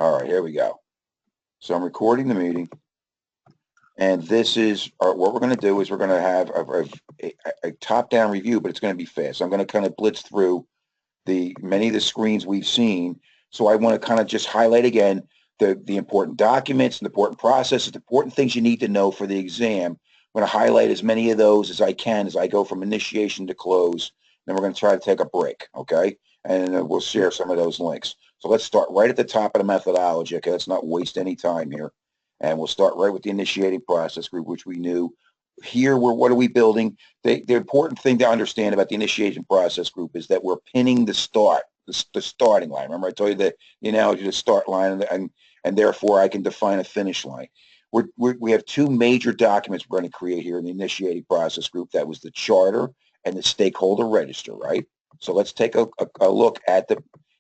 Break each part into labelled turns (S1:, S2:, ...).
S1: All right, here we go. So I'm recording the meeting, and this is what we're going to do is we're going to have a top-down review, but it's going to be fast. So I'm going to kind of blitz through many of the screens we've seen. So I want to kind of just highlight again the important documents, the important processes, the important things you need to know for the exam. I'm going to highlight as many of those as I can as I go from initiation to close. Then we're going to try to take a break, okay? And we'll share some of those links. So let's start right at the top of the methodology, okay? Let's not waste any time here. And we'll start right with the initiating process group, which we knew. Here, what are we building? The important thing to understand about the initiation process group is that we're pinning the starting line. Remember I told you the analogy, the start line, and therefore I can define a finish line. We have two major documents we're going to create here in the initiating process group. That was the charter and the stakeholder register, right? So let's take a look at the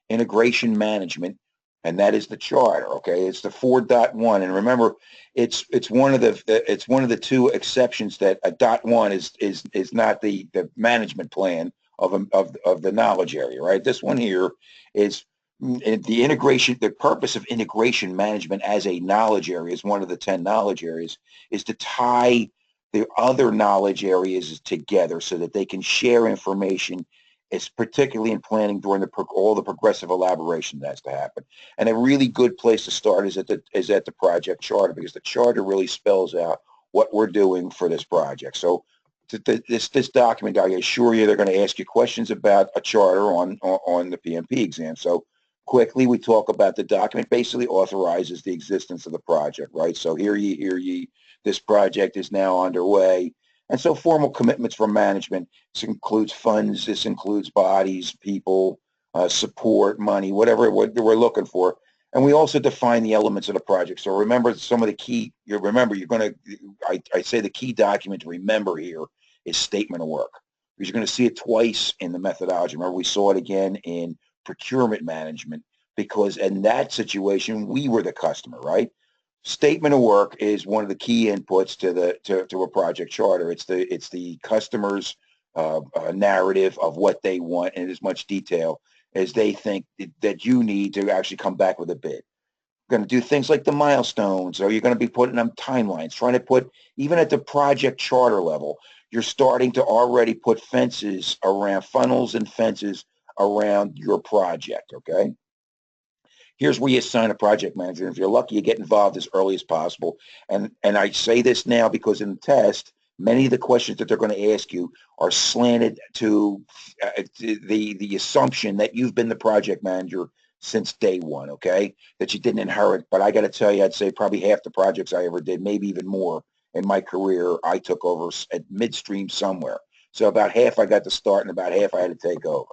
S1: integration management, and that is the charter. Okay, it's the 4.1, and remember, it's one of the two exceptions that a .1 is not the management plan of the knowledge area, right? This one here is the integration. The purpose of integration management as a knowledge area is one of the 10 knowledge areas is to tie the other knowledge areas together so that they can share information. It's particularly in planning during all the progressive elaboration that has to happen. And a really good place to start is at the project charter, because the charter really spells out what we're doing for this project. So this document, I assure you, they're going to ask you questions about a charter on the PMP exam. So quickly, we talk about the document basically authorizes the existence of the project, right? So hear ye, this project is now underway. And so formal commitments from management, this includes funds, this includes bodies, people, support, money, whatever we're looking for. And we also define the elements of the project. So remember some of the key, I say the key document to remember here is statement of work. Because you're going to see it twice in the methodology. Remember, we saw it again in procurement management, because in that situation, we were the customer, right? Statement of work is one of the key inputs to a project charter. It's the customer's narrative of what they want in as much detail as they think that you need to actually come back with a bid. You're going to do things like the milestones, or you're going to be putting them timelines, trying to put, even at the project charter level, you're starting to already put fences around, funnels and fences around your project, okay? Here's where you assign a project manager. If you're lucky, you get involved as early as possible. And I say this now because in the test, many of the questions that they're going to ask you are slanted to the assumption that you've been the project manager since day one, okay? That you didn't inherit. But I got to tell you, I'd say probably half the projects I ever did, maybe even more in my career, I took over at midstream somewhere. So about half I got to start and about half I had to take over.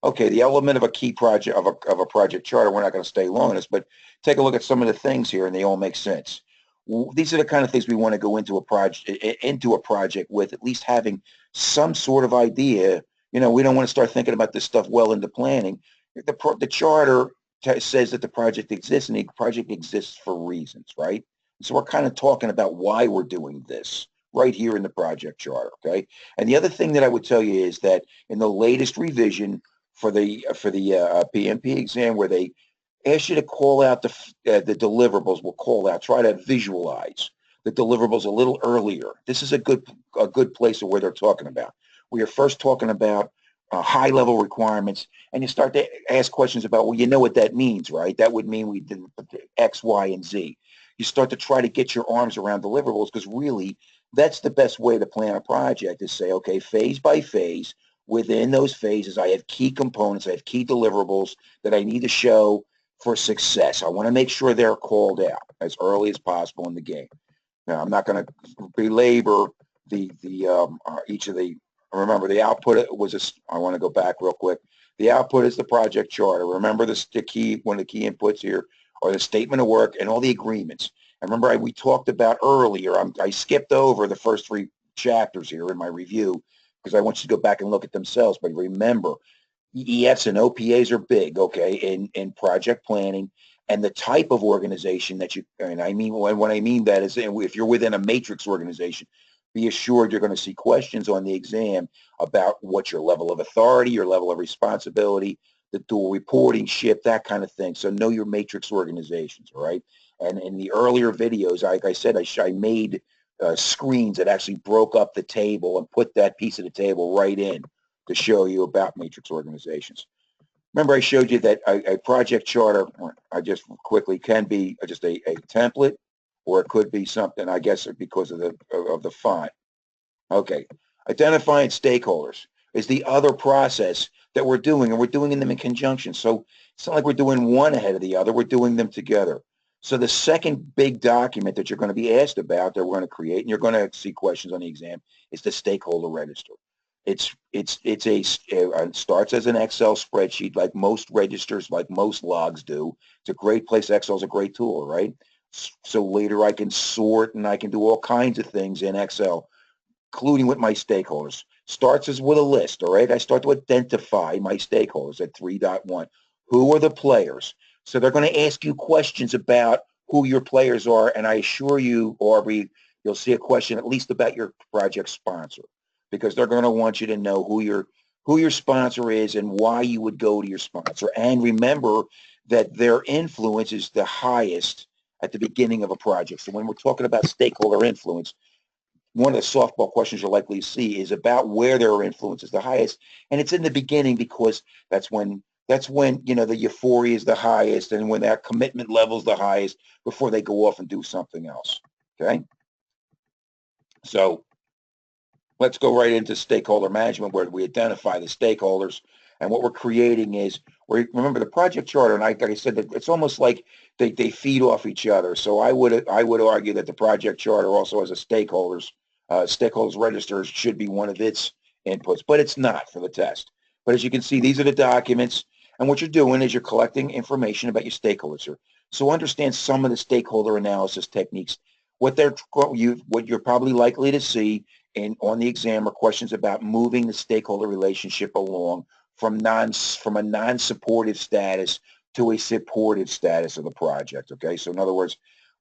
S1: Okay, the element of a key project of a project charter, we're not going to stay long on this, but take a look at some of the things here and they all make sense. These are the kind of things we want to go into a project with, at least having some sort of idea. We don't want to start thinking about this stuff well into planning. The charter says that the project exists, and the project exists for reasons, right? So we're kind of talking about why we're doing this right here in the project charter, okay? And the other thing that I would tell you is that in the latest revision for the PMP exam, where they ask you to call out the deliverables, try to visualize the deliverables a little earlier. This is a good place of where they're talking about. We are first talking about high level requirements, and you start to ask questions about, well, you know what that means, right? That would mean we did X, Y, and Z. You start to try to get your arms around deliverables, because really that's the best way to plan a project, is say, okay, phase by phase, within those phases, I have key components, I have key deliverables that I need to show for success. I want to make sure they're called out as early as possible in the game. Now, I'm not going to belabor each of the. Remember, the output was I want to go back real quick. The output is the project charter. Remember, one of the key inputs here are the statement of work and all the agreements. And remember, we talked about earlier. I skipped over the first 3 chapters here in my review, because I want you to go back and look at themselves. But remember, EEFs and OPAs are big, okay, in project planning, and the type of organization that and I mean, what I mean that is, if you're within a matrix organization, be assured you're going to see questions on the exam about what your level of authority, your level of responsibility, the dual reporting ship, that kind of thing. So know your matrix organizations, all right? And in the earlier videos, like I said, I made screens that actually broke up the table and put that piece of the table right in to show you about matrix organizations. Remember, I showed you that a project charter, I just quickly, can be just a template, or it could be something, I guess, because of the font. Okay. Identifying stakeholders is the other process that we're doing, and we're doing them in conjunction. So it's not like we're doing one ahead of the other. We're doing them together. So the second big document that you're going to be asked about that we're going to create, and you're going to see questions on the exam, is the stakeholder register. It starts as an Excel spreadsheet, like most registers, like most logs do. It's a great place. Excel's a great tool, right? So later I can sort and I can do all kinds of things in Excel, including with my stakeholders. Starts as with a list, all right? I start to identify my stakeholders at 3.1. Who are the players? So they're going to ask you questions about who your players are, and I assure you, Aubrey, you'll see a question at least about your project sponsor, because they're going to want you to know who your sponsor is and why you would go to your sponsor. And remember that their influence is the highest at the beginning of a project. So when we're talking about stakeholder influence, one of the softball questions you'll likely see is about where their influence is the highest, and it's in the beginning, because that's when the euphoria is the highest, and when that commitment level is the highest before they go off and do something else. Okay, so let's go right into stakeholder management, where we identify the stakeholders. And what we're creating is, remember the project charter, and like I said, that it's almost like they feed off each other. So I would argue that the project charter also has a stakeholders registers should be one of its inputs, but it's not for the test. But as you can see, these are the documents, and what you're doing is you're collecting information about your stakeholders here. So understand some of the stakeholder analysis techniques. What you're probably likely to see on the exam are questions about moving the stakeholder relationship along from a non-supportive status to a supportive status of the project. Okay, so in other words,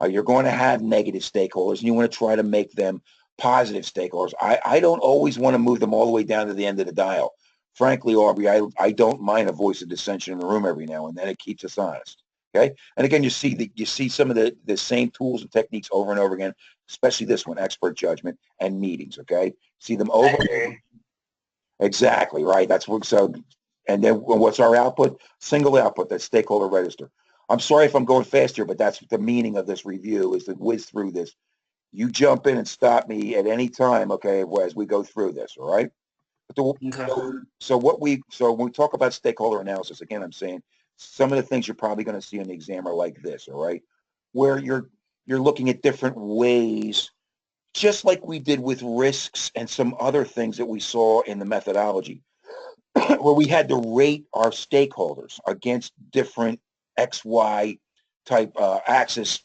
S1: you're going to have negative stakeholders, and you want to try to make them positive stakeholders. I don't always want to move them all the way down to the end of the dial. Frankly, Aubrey, I don't mind a voice of dissension in the room every now and then. It keeps us honest. Okay, and again, you see some of the same tools and techniques over and over again, especially this one, expert judgment and meetings. Okay, see them over. Exactly right. That's what. So, and then what's our output? Single output. That stakeholder register. I'm sorry if I'm going fast here, but that's the meaning of this review, is to whiz through this. You jump in and stop me at any time, okay, as we go through this, all right? Okay. So when we talk about stakeholder analysis, again, I'm saying some of the things you're probably going to see in the exam are like this, all right? Where you're looking at different ways, just like we did with risks and some other things that we saw in the methodology, where we had to rate our stakeholders against different XY type axis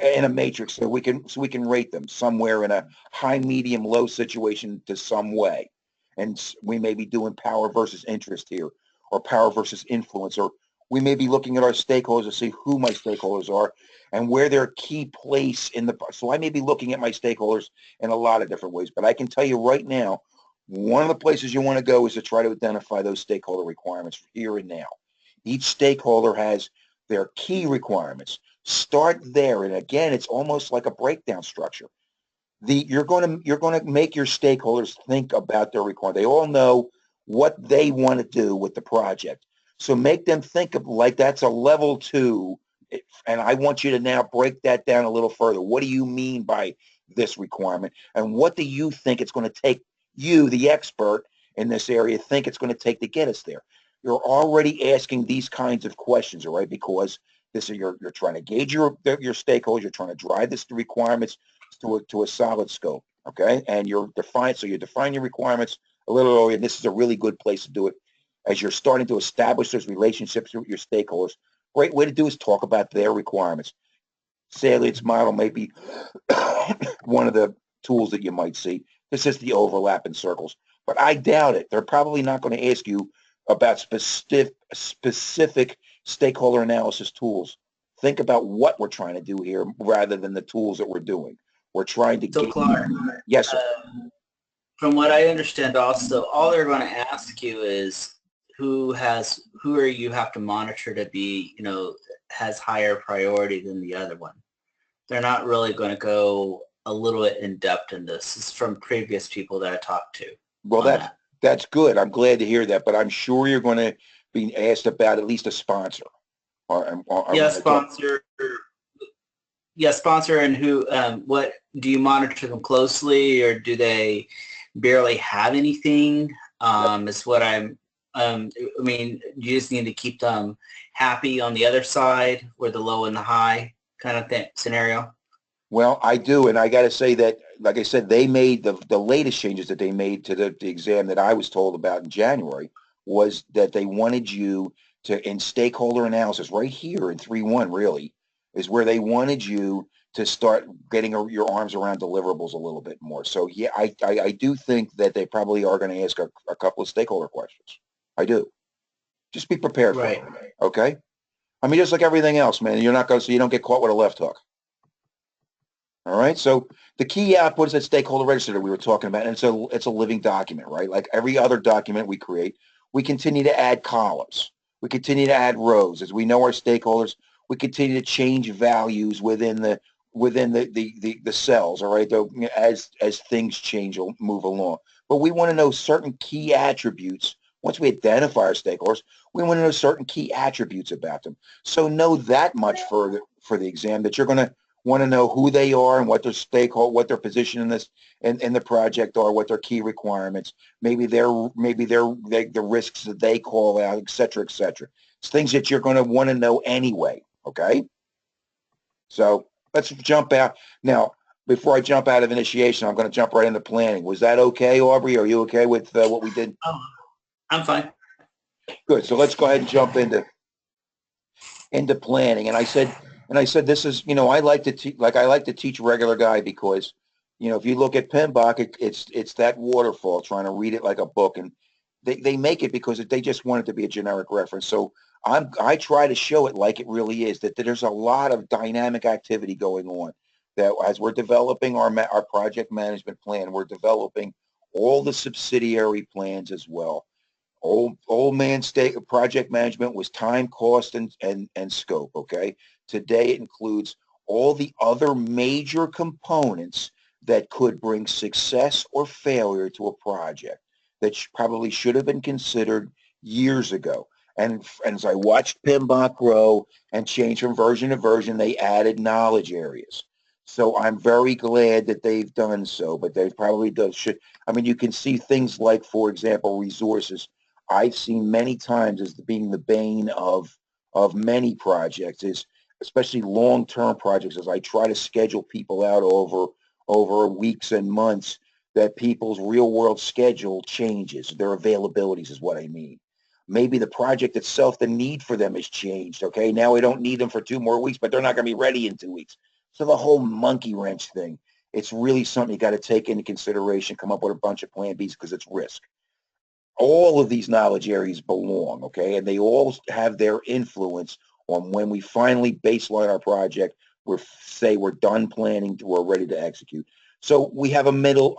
S1: in a matrix, so we can rate them somewhere in a high, medium, low situation to some way. And we may be doing power versus interest here, or power versus influence, or we may be looking at our stakeholders to see who my stakeholders are and where their key place in the. So I may be looking at my stakeholders in a lot of different ways, but I can tell you right now, one of the places you want to go is to try to identify those stakeholder requirements here and now. Each stakeholder has their key requirements. Start there, and again, it's almost like a breakdown structure. You're going to make your stakeholders think about their requirements. They all know what they want to do with the project. So make them think of like that's a level 2, and I want you to now break that down a little further. What do you mean by this requirement? And what do you think it's going to take you, the expert in this area, think it's going to take to get us there? You're already asking these kinds of questions, all right? Because you're trying to gauge your stakeholders. You're trying to drive the requirements to a solid scope, okay? And you're define your requirements a little earlier, and this is a really good place to do it as you're starting to establish those relationships with your stakeholders. Great way to do is talk about their requirements. Salience model may be one of the tools that you might see. This is the overlap in circles, but I doubt it. They're probably not going to ask you about specific stakeholder analysis tools. Think about what we're trying to do here rather than the tools that we're doing. We're trying to
S2: So Clark,
S1: yes, sir.
S2: From what I understand also, all they're going to ask you is who are you have to monitor to be, has higher priority than the other one. They're not really going to go a little bit in depth in this. This is from previous people that I talked to
S1: Well,
S2: on that.
S1: that's good. I'm glad to hear that, but I'm sure you're going to be asked about at least a sponsor.
S2: Yeah, sponsor. Yeah, sponsor, and who? What do you monitor them closely, or do they barely have anything?
S1: Yep.
S2: Is what I'm. I mean, you just need to keep them happy on the other side, where the low and the high kind of scenario.
S1: Well, I do, and I got to say that, like I said, they made the latest changes that they made to the exam that I was told about in January was that they wanted you to, in stakeholder analysis, right here in 3.1, really, is where they wanted you to start getting your arms around deliverables a little bit more. So, yeah, I do think that they probably are going to ask a couple of stakeholder questions. I do. Just be prepared for it,
S2: Right.
S1: okay? I mean, just like everything else, man, you're not going to, so you don't get caught with a left hook. All right. So the key output is that stakeholder register that we were talking about, and it's a living document, right? Like every other document we create, we continue to add columns. We continue to add rows. As we know our stakeholders, we continue to change values within the cells, all right, though, as things change or move along. But we want to know certain key attributes. Once we identify our stakeholders, we want to know certain key attributes about them. So know that much for the exam that you're going to want to know who they are and what their stakeholder, what their position in this in the project are, what their key requirements, the risks that they call out, et cetera, et cetera. It's things that you're going to want to know anyway. Okay, so let's jump out now. Before I jump out of initiation, I'm going to jump right into planning. Was that okay, Aubrey? Are you okay with what we did?
S2: Oh, I'm fine.
S1: Good. So let's go ahead and jump into planning. And I said, this is, I like to teach regular guy because, if you look at PMBOK, it's that waterfall, trying to read it like a book. And they make it because they just want it to be a generic reference. So I try to show it like it really is, that there's a lot of dynamic activity going on, that as we're developing our project management plan, we're developing all the subsidiary plans as well. Old man state project management was time, cost, and scope. Okay. Today it includes all the other major components that could bring success or failure to a project that probably should have been considered years ago. And as I watched PMBOK grow and change from version to version, they added knowledge areas. So I'm very glad that they've done so, but they probably should. I mean, you can see things like, for example, resources. I've seen many times as being the bane of many projects, is especially long-term projects, as I try to schedule people out over weeks and months, that people's real-world schedule changes. Their availabilities is what I mean. Maybe the project itself, the need for them has changed. Okay, now we don't need them for 2 more weeks, but they're not going to be ready in 2 weeks. So the whole monkey wrench thing, it's really something you got to take into consideration, come up with a bunch of plan Bs, because it's risk. All of these knowledge areas belong, okay? And they all have their influence on when we finally baseline our project, we're done planning, we're ready to execute. So we have a middle,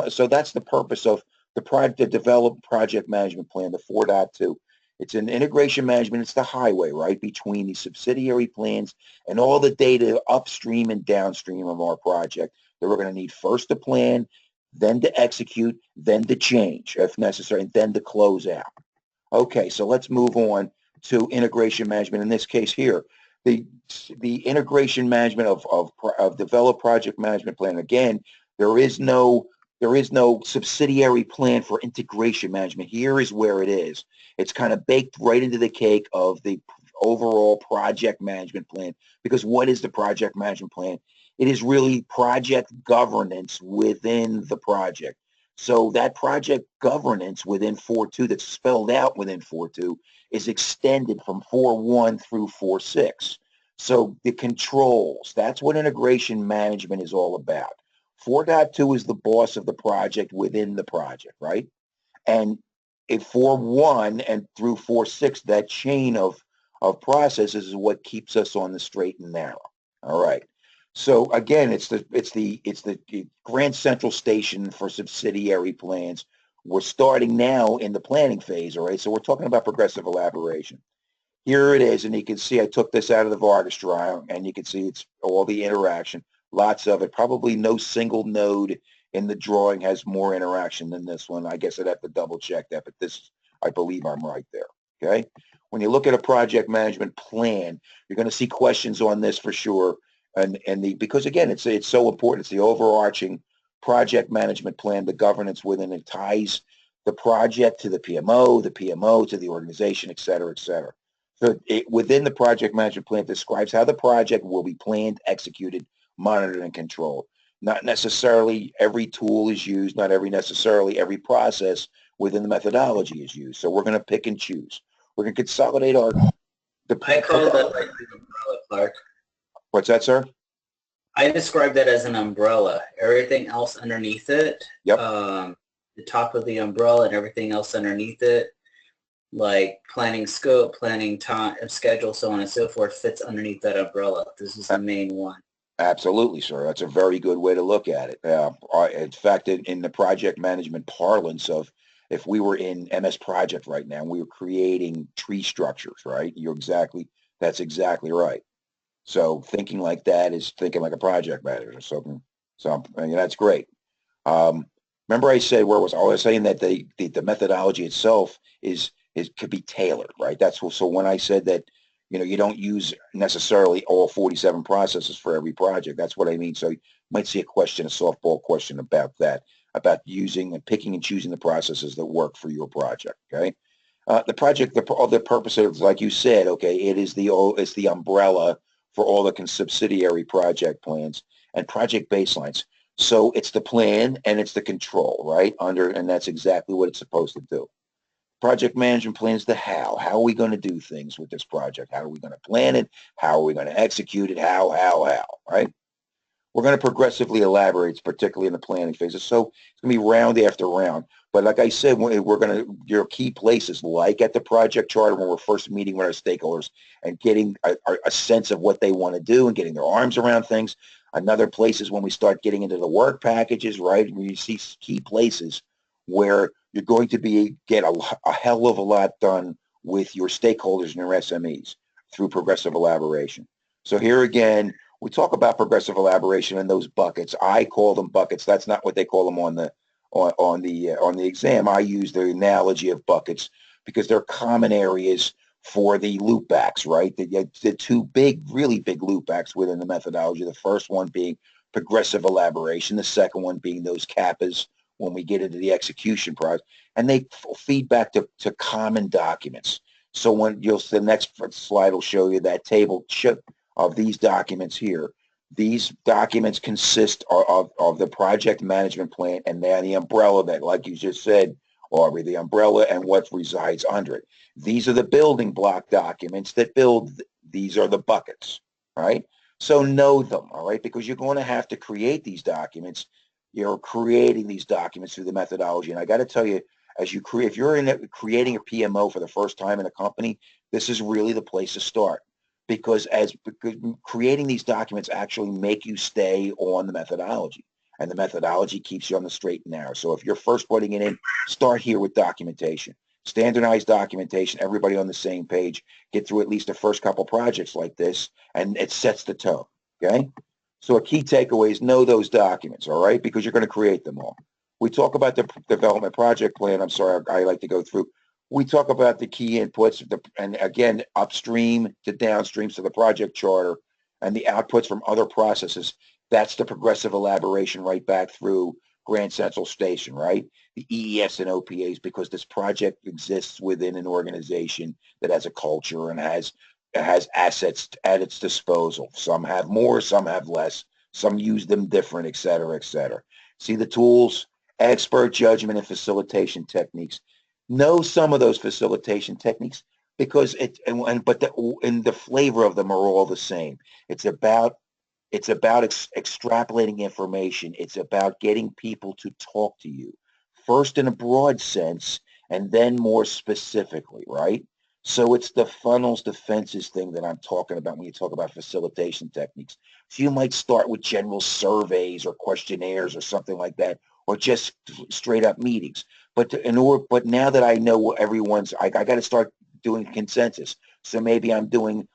S1: so that's the purpose of the develop project management plan, the 4.2. It's an integration management. It's the highway, right, between the subsidiary plans and all the data upstream and downstream of our project that we're going to need first to plan, then to execute, then to change if necessary, and then to close out. Okay, so let's move on to integration management. In this case here, the integration management of developed project management plan. Again, there is no subsidiary plan for integration management. Here is where it is. It's kind of baked right into the cake of the overall project management plan. Because what is the project management plan? It is really project governance within the project. So that project governance within 4.2, that's spelled out within 4.2, is extended from 4.1 through 4.6. So the controls, that's what integration management is all about. 4.2 is the boss of the project within the project, right? And if 4.1 and through 4.6, that chain of processes is what keeps us on the straight and narrow. All right. So again, it's the Grand Central Station for subsidiary plans, we're starting now in the planning phase, all right? So we're talking about progressive elaboration. Here it is, and you can see I took this out of the Vargas drawing, and you can see it's all the interaction, lots of it. Probably no single node in the drawing has more interaction than this one. I guess I'd have to double check that, but this, I believe I'm right there, okay? When you look at a project management plan, you're going to see questions on this for sure. Because again, it's so important. It's the overarching project management plan, the governance within it ties the project to the PMO to the organization, et cetera, et cetera. So within the project management plan, it describes how the project will be planned, executed, monitored, and controlled. Not necessarily every tool is used, not necessarily every process within the methodology is used. So we're going to pick and choose. We're going to consolidate
S2: I call that like an umbrella, Clark.
S1: What's that, sir?
S2: I describe that as an umbrella. Everything else underneath it,
S1: Yep.
S2: The top of the umbrella and everything else underneath it, like planning scope, planning time, schedule, so on and so forth, fits underneath that umbrella. This is the main one.
S1: Absolutely, sir. That's a very good way to look at it. In fact, in the project management parlance of if we were in MS Project right now, we were creating tree structures, right? That's exactly right. So thinking like that is thinking like a project manager. So that's great. Remember I said where was I was saying that the methodology itself could be tailored, right? So when I said that, you don't use necessarily all 47 processes for every project. That's what I mean. So you might see a softball question about that, about using and picking and choosing the processes that work for your project. Okay. The purpose of, like you said, okay, it's the umbrella for all the subsidiary project plans and project baselines. So it's the plan and it's the control, right? And that's exactly what it's supposed to do. Project management plan is the how. How are we going to do things with this project? How are we going to plan it? How are we going to execute it? How, right? We're going to progressively elaborate, particularly in the planning phases. So it's going to be round after round. But like I said, we're going to, your key places, like at the project charter when we're first meeting with our stakeholders and getting a sense of what they want to do and getting their arms around things. Another place is when we start getting into the work packages, right? When you see key places where you're going to get a hell of a lot done with your stakeholders and your SMEs through progressive elaboration. So here again, we talk about progressive elaboration in those buckets. I call them buckets. That's not what they call them on the exam. I use the analogy of buckets because they're common areas for the loopbacks, right? The two really big loopbacks within the methodology. The first one being progressive elaboration. The second one being those kappas when we get into the execution process. And they feed back to common documents. So the next slide will show you that table of these documents here. These documents consist of the project management plan and then the umbrella that, like you just said, Aubrey, the umbrella and what resides under it. These are the building block documents that these are the buckets, right? So know them, all right, because you're going to have to create these documents. You're creating these documents through the methodology. And I got to tell you, if you're creating a PMO for the first time in a company, this is really the place to start. Because creating these documents actually make you stay on the methodology, and the methodology keeps you on the straight and narrow. So if you're first putting it in, start here with documentation, standardized documentation, everybody on the same page, get through at least the first couple projects like this, and it sets the tone, okay? So a key takeaway is know those documents, all right, because you're going to create them all. We talk about the development project plan. I'm sorry, I like to go through. We talk about the key inputs, and again, upstream to downstream, so the project charter and the outputs from other processes. That's the progressive elaboration right back through Grand Central Station, right? The EES and OPAs, because this project exists within an organization that has a culture and has assets at its disposal. Some have more, some have less, some use them different, et cetera, et cetera. See the tools, expert judgment and facilitation techniques. Know some of those facilitation techniques because the flavor of them are all the same. It's about extrapolating information. It's about getting people to talk to you first in a broad sense and then more specifically, right? So it's the funnels, the fences thing that I'm talking about when you talk about facilitation techniques. So you might start with general surveys or questionnaires or something like that, or just straight up meetings. but now that I know what everyone's, I got to start doing consensus. So maybe I'm doing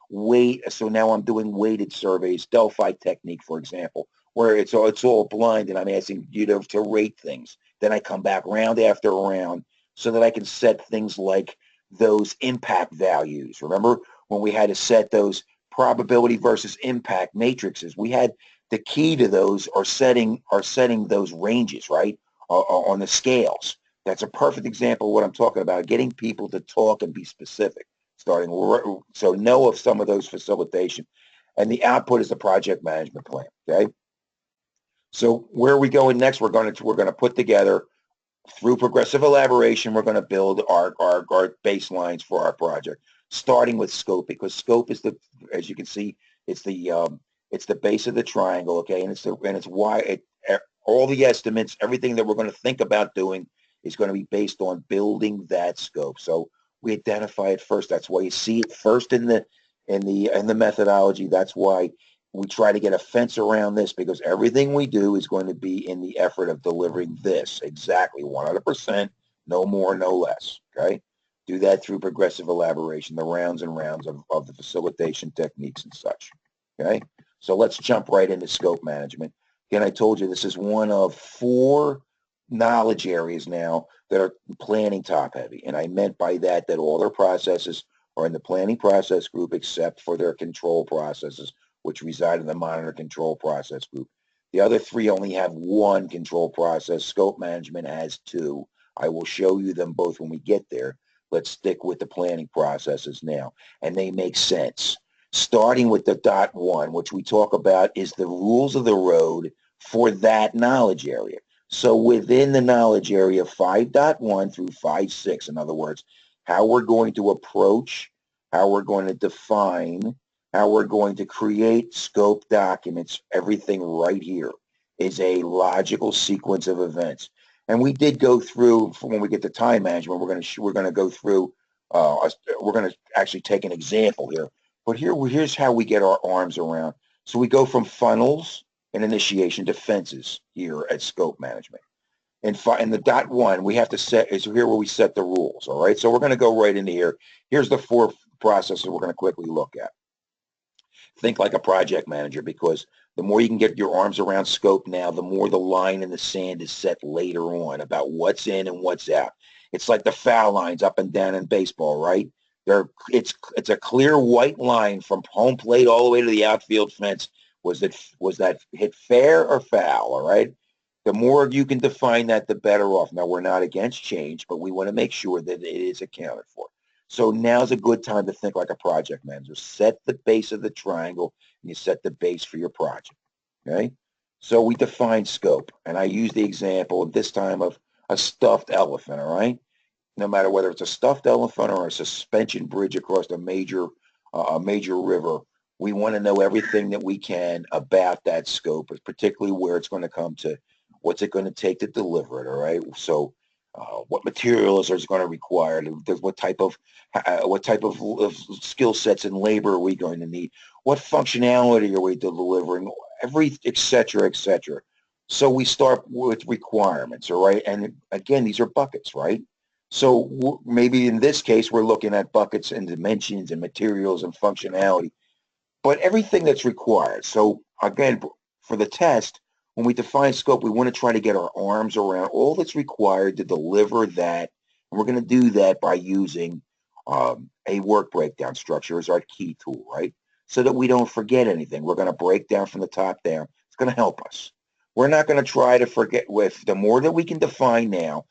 S1: so now I'm doing weighted surveys, Delphi technique, for example, where it's all blind and I'm asking you to rate things. Then I come back round after round so that I can set things like those impact values. Remember when we had to set those probability versus impact matrices? We had the key to those are setting those ranges, right? On the scales. That's a perfect example of what I'm talking about, getting people to talk and be specific, so know of some of those facilitation. And the output is the project management plan, okay? So where are we going next? We're going to put together, through progressive elaboration, we're going to build our baselines for our project, starting with scope, because scope is as you can see, it's the base of the triangle, okay? And it's why all the estimates, everything that we're going to think about doing is going to be based on building that scope. So we identify it first. That's why you see it first in the methodology. That's why we try to get a fence around this, because everything we do is going to be in the effort of delivering this exactly 100%, no more, no less. Okay. Do that through progressive elaboration, the rounds and rounds of the facilitation techniques and such. Okay. So let's jump right into scope management. Again, I told you this is one of 4 knowledge areas now that are planning top heavy. And I meant by that all their processes are in the planning process group except for their control processes, which reside in the monitor control process group. The other 3 only have 1 control process. Scope management has 2. I will show you them both when we get there. Let's stick with the planning processes now, and they make sense. Starting with the dot 1, which we talk about, is the rules of the road for that knowledge area. So within the knowledge area 5.1 through 5.6, in other words, how we're going to approach, how we're going to define, how we're going to create scope documents, everything right here is a logical sequence of events. And we did go through, when we get to time management, we're going to go through, we're going to actually take an example here. But here's how we get our arms around. So we go from funnels and initiation to fences here at scope management. In the dot 1, we have to set, is here where we set the rules, all right? So we're going to go right into here. Here's the 4 processes we're going to quickly look at. Think like a project manager, because the more you can get your arms around scope now, the more the line in the sand is set later on about what's in and what's out. It's like the foul lines up and down in baseball, right? It's a clear white line from home plate all the way to the outfield fence. Was that hit fair or foul? All right. The more you can define that, the better off. Now, we're not against change, but we want to make sure that it is accounted for. So now's a good time to think like a project manager. Set the base of the triangle, and you set the base for your project. Okay. So we define scope, and I use the example this time of a stuffed elephant. All right. No matter whether it's a stuffed elephant or a suspension bridge across a major river, we want to know everything that we can about that scope, particularly where it's going to come to, what's it going to take to deliver it. All right. So what materials is going to require? What type of skill sets and labor are we going to need? What functionality are we delivering? Et cetera, et cetera. So we start with requirements, all right? And again, these are buckets, right? So maybe in this case, we're looking at buckets and dimensions and materials and functionality, but everything that's required. So again, for the test, when we define scope, we want to try to get our arms around all that's required to deliver that. And we're going to do that by using a work breakdown structure as our key tool, right? So that we don't forget anything. We're going to break down from the top down. It's going to help us. We're not going to try to forget. With the more that we can define now,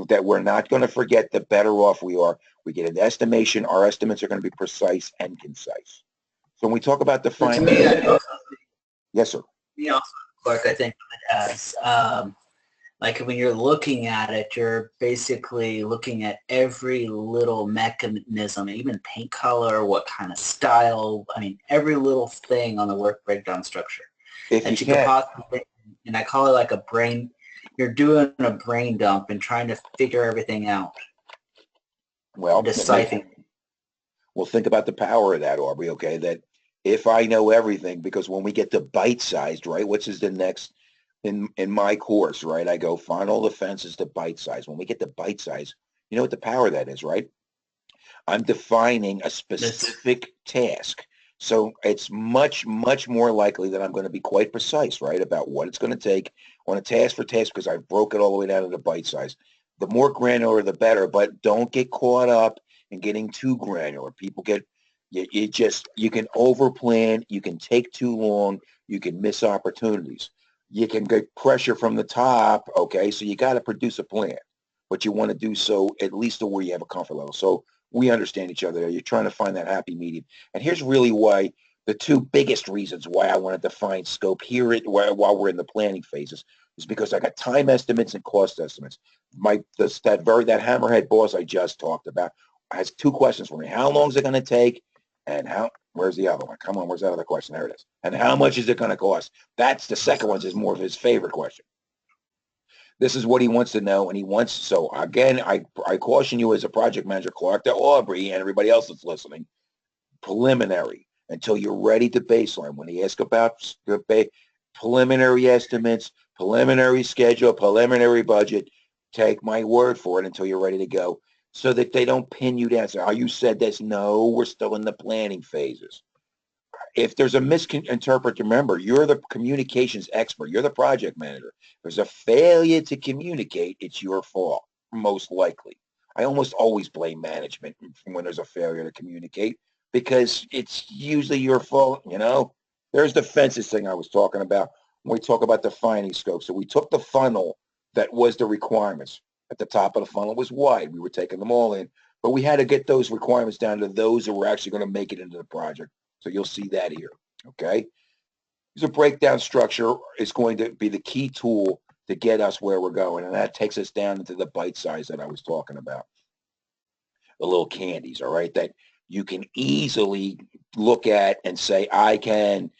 S1: that we're not going to forget, the better off we are. We get an estimation. Our estimates are going to be precise and concise. So when we talk about
S2: So to
S1: defining,
S2: me, that also,
S1: yes, sir.
S2: me also, Clark, I think of it as like when you're looking at it, you're basically looking at every little mechanism, even paint color, what kind of style. I mean, every little thing on the work breakdown structure
S1: If you
S2: that you could
S1: can,
S2: possibly. And I call it like a brain. You're doing a brain dump and trying to figure everything out,
S1: well,
S2: deciphering.
S1: well, think about the power of that, Aubrey. Okay, that if I know everything, because when we get to bite-sized, right? What's is the next? in my course, right? I go find all the fences to bite size. When we get to bite size, you know what the power of that is, right? I'm defining a
S2: This,
S1: specific task. So it's much, much more likely that I'm going to be quite precise, right, about what it's going to take on a task for task because I broke it all the way down to the bite size. The more granular, the better, but don't get caught up in getting too granular. People get, you can overplan, you can take too long, you can miss opportunities. You can get pressure from the top, okay? So you got to produce a plan, but you want to do so at least to where you have a comfort level. So we understand each other. You're trying to find that happy medium. And here's really why the two biggest reasons why I want to define scope here while we're in the planning phases is because I got time estimates and cost estimates. That hammerhead boss I just talked about has two questions for me. How long is it going to take? And where's the other one? Come on, where's that other question? There it is. And how much is it going to cost? That's the second one is more of his favorite question. This is what he wants to know, and he wants, so again, I caution you as a project manager, Clark, to Aubrey, and everybody else that's listening, preliminary, until you're ready to baseline. When he asks about preliminary estimates, preliminary schedule, preliminary budget, take my word for it until you're ready to go so that they don't pin you down. Say, oh, you said this. No, we're still in the planning phases. If there's a misinterpret, remember, you're the communications expert. You're the project manager. If there's a failure to communicate, it's your fault, most likely. I almost always blame management when there's a failure to communicate because it's usually your fault, you know? There's the fences thing I was talking about when we talk about defining scope. So we took the funnel that was the requirements. At the top of the funnel was wide. We were taking them all in, but we had to get those requirements down to those that were actually going to make it into the project. So you'll see that here, okay? User breakdown structure is going to be the key tool to get us where we're going, and that takes us down into the bite size that I was talking about, the little candies, all right, that you can easily look at and say, I can,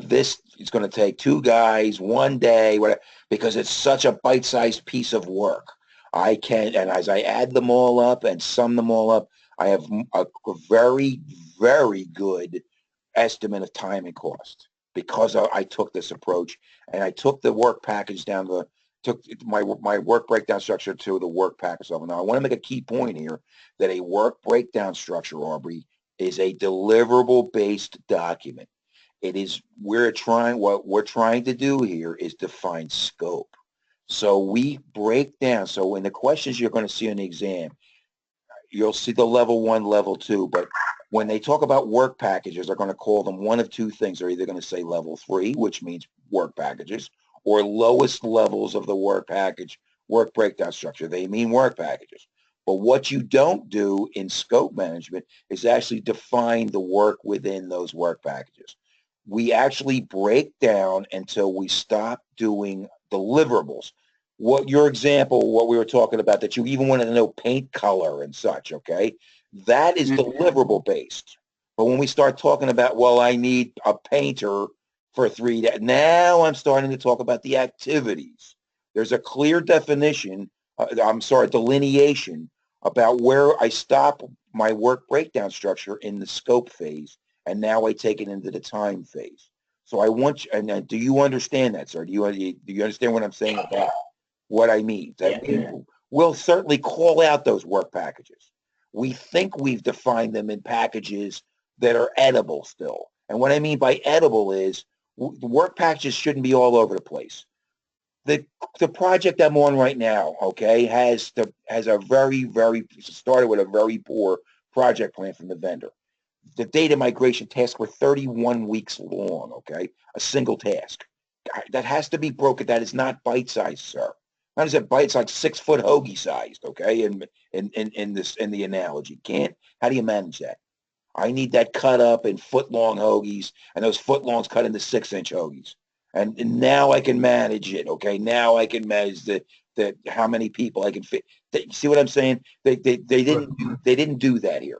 S1: this is going to take two guys, one day, whatever, because it's such a bite-sized piece of work. I can, and as I add them all up and sum them all up, I have a very, very good estimate of time and cost because I took this approach and I took the work package down the took my work breakdown structure to the work package level. Now I want to make a key point here that a work breakdown structure, Aubrey, is a deliverable based document. It is what we're trying to do here is define scope. So we break down. So in the questions you're going to see in the exam, you'll see the level one, level two, but when they talk about work packages, they're going to call them one of two things. They're either going to say level three, which means work packages, or lowest levels of the work package, work breakdown structure. They mean work packages. But what you don't do in scope management is actually define the work within those work packages. We actually break down until we stop doing deliverables. What your example, what we were talking about, that you even wanted to know paint color and such, okay? That is deliverable based. But when we start talking about, well, I need a painter for 3 days, now I'm starting to talk about the activities. There's a clear definition, delineation about where I stop my work breakdown structure in the scope phase, and now I take it into the time phase. So I want you, and do you understand that, sir? Do you understand what I'm saying about what I mean? That we'll certainly call out those work packages. We think we've defined them in packages that are edible still. And what I mean by edible is the work packages shouldn't be all over the place. The the project I'm on right now, okay, has a very started with a very poor project plan from the vendor. The data migration tasks were 31 weeks long, okay, a single task. That has to be broken. That is not bite-sized, sir. How does it bite? It's like 6-foot hoagie sized, okay, in the analogy. Can't, how do you manage that? I need that cut up in foot-long hoagies, and those foot-longs cut into 6-inch hoagies. And now I can manage it, okay? Now I can manage the how many people I can fit. See what I'm saying? They didn't do that here.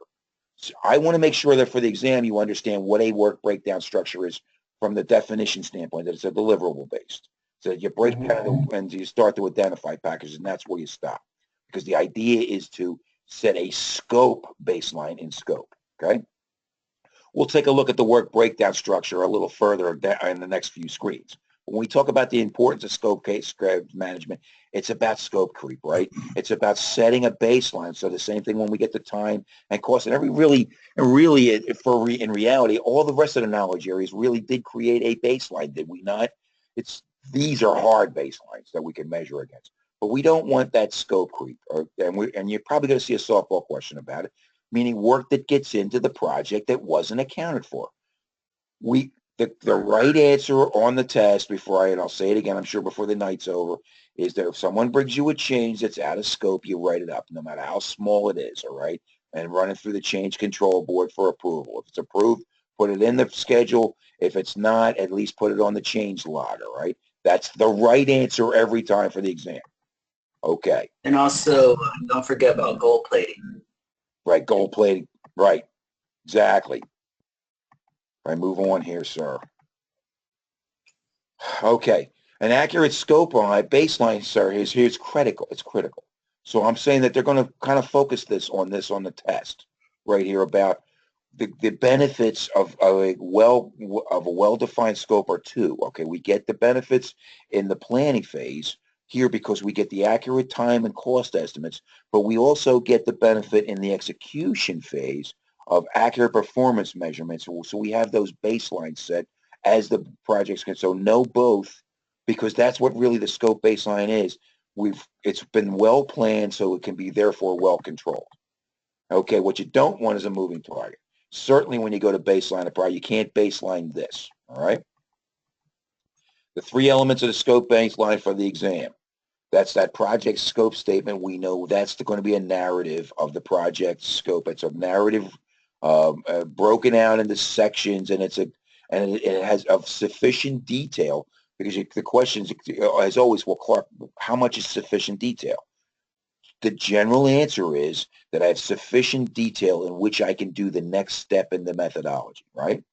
S1: So I want to make sure that for the exam you understand what a work breakdown structure is from the definition standpoint, that it's a deliverable based. So that you break down and you start to identify packages, and that's where you stop. Because the idea is to set a scope baseline in scope, okay? We'll take a look at the work breakdown structure a little further in the next few screens. When we talk about the importance of scope case management, it's about scope creep, right? It's about setting a baseline. So the same thing when we get the time and cost, and in reality, all the rest of the knowledge areas really did create a baseline, did we not? It's these are hard baselines that we can measure against, but we don't want that scope creep. And you're probably going to see a softball question about it, meaning work that gets into the project that wasn't accounted for. The right answer on the test and I'll say it again, I'm sure before the night's over, is that if someone brings you a change that's out of scope, you write it up, no matter how small it is, all right? And run it through the change control board for approval. If it's approved, put it in the schedule. If it's not, at least put it on the change log, all right? That's the right answer every time for the exam. Okay.
S2: And also, don't forget about gold plating.
S1: Right, gold plating. Right, exactly. Right, move on here, sir. Okay. An accurate scope on a baseline, sir, here's critical. It's critical. So I'm saying that they're going to kind of focus on the test right here about the benefits of a well-defined scope are two. Okay, we get the benefits in the planning phase here because we get the accurate time and cost estimates, but we also get the benefit in the execution phase of accurate performance measurements. So we have those baselines set as the projects can. So know both, because that's what really the scope baseline is. It's been well planned, so it can be therefore well controlled. Okay, what you don't want is a moving target. Certainly when you go to baseline a project, you can't baseline this, all right? The three elements of the scope baseline for the exam. That's that project scope statement. We know that's going to be a narrative of the project scope. It's a narrative broken out into sections, and it has of sufficient detail, because the questions, as always, well, Clark, how much is sufficient detail? The general answer is that I have sufficient detail in which I can do the next step in the methodology, right?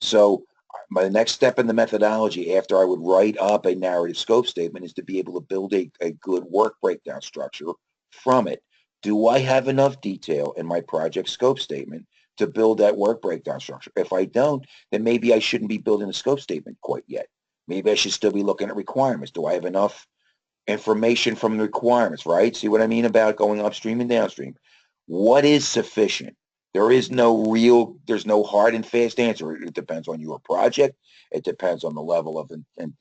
S1: So my next step in the methodology after I would write up a narrative scope statement is to be able to build a good work breakdown structure from it. Do I have enough detail in my project scope statement to build that work breakdown structure? If I don't, then maybe I shouldn't be building a scope statement quite yet. Maybe I should still be looking at requirements. Do I have enough information from the requirements, right? See what I mean about going upstream and downstream? What is sufficient? There's no hard and fast answer. It depends on your project. It depends on the level of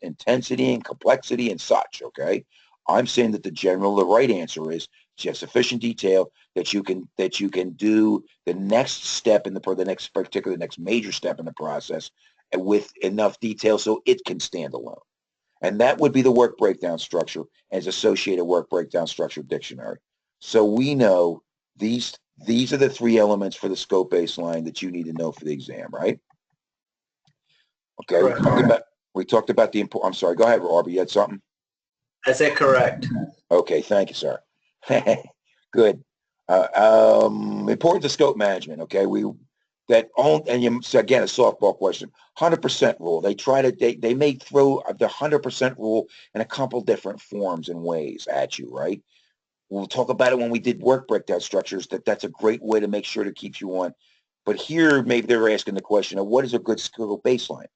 S1: intensity and complexity and such, okay? I'm saying that the right answer is you have sufficient detail that you can do the next step in the next major step in the process with enough detail so it can stand alone. And that would be the work breakdown structure as associated work breakdown structure dictionary. So we know these are the three elements for the scope baseline that you need to know for the exam, right? Okay,
S2: Correct.
S1: we talked about the I'm sorry, go ahead, Aubrey, you had something?
S2: I said correct.
S1: Okay, thank you, sir. Good. Importance of scope management, okay? So again, a softball question. 100% rule. They may throw the 100% rule in a couple different forms and ways at you, right? We'll talk about it when we did work breakdown structures, that's a great way to make sure to keep you on. But here, maybe they're asking the question of what is a good scope baseline?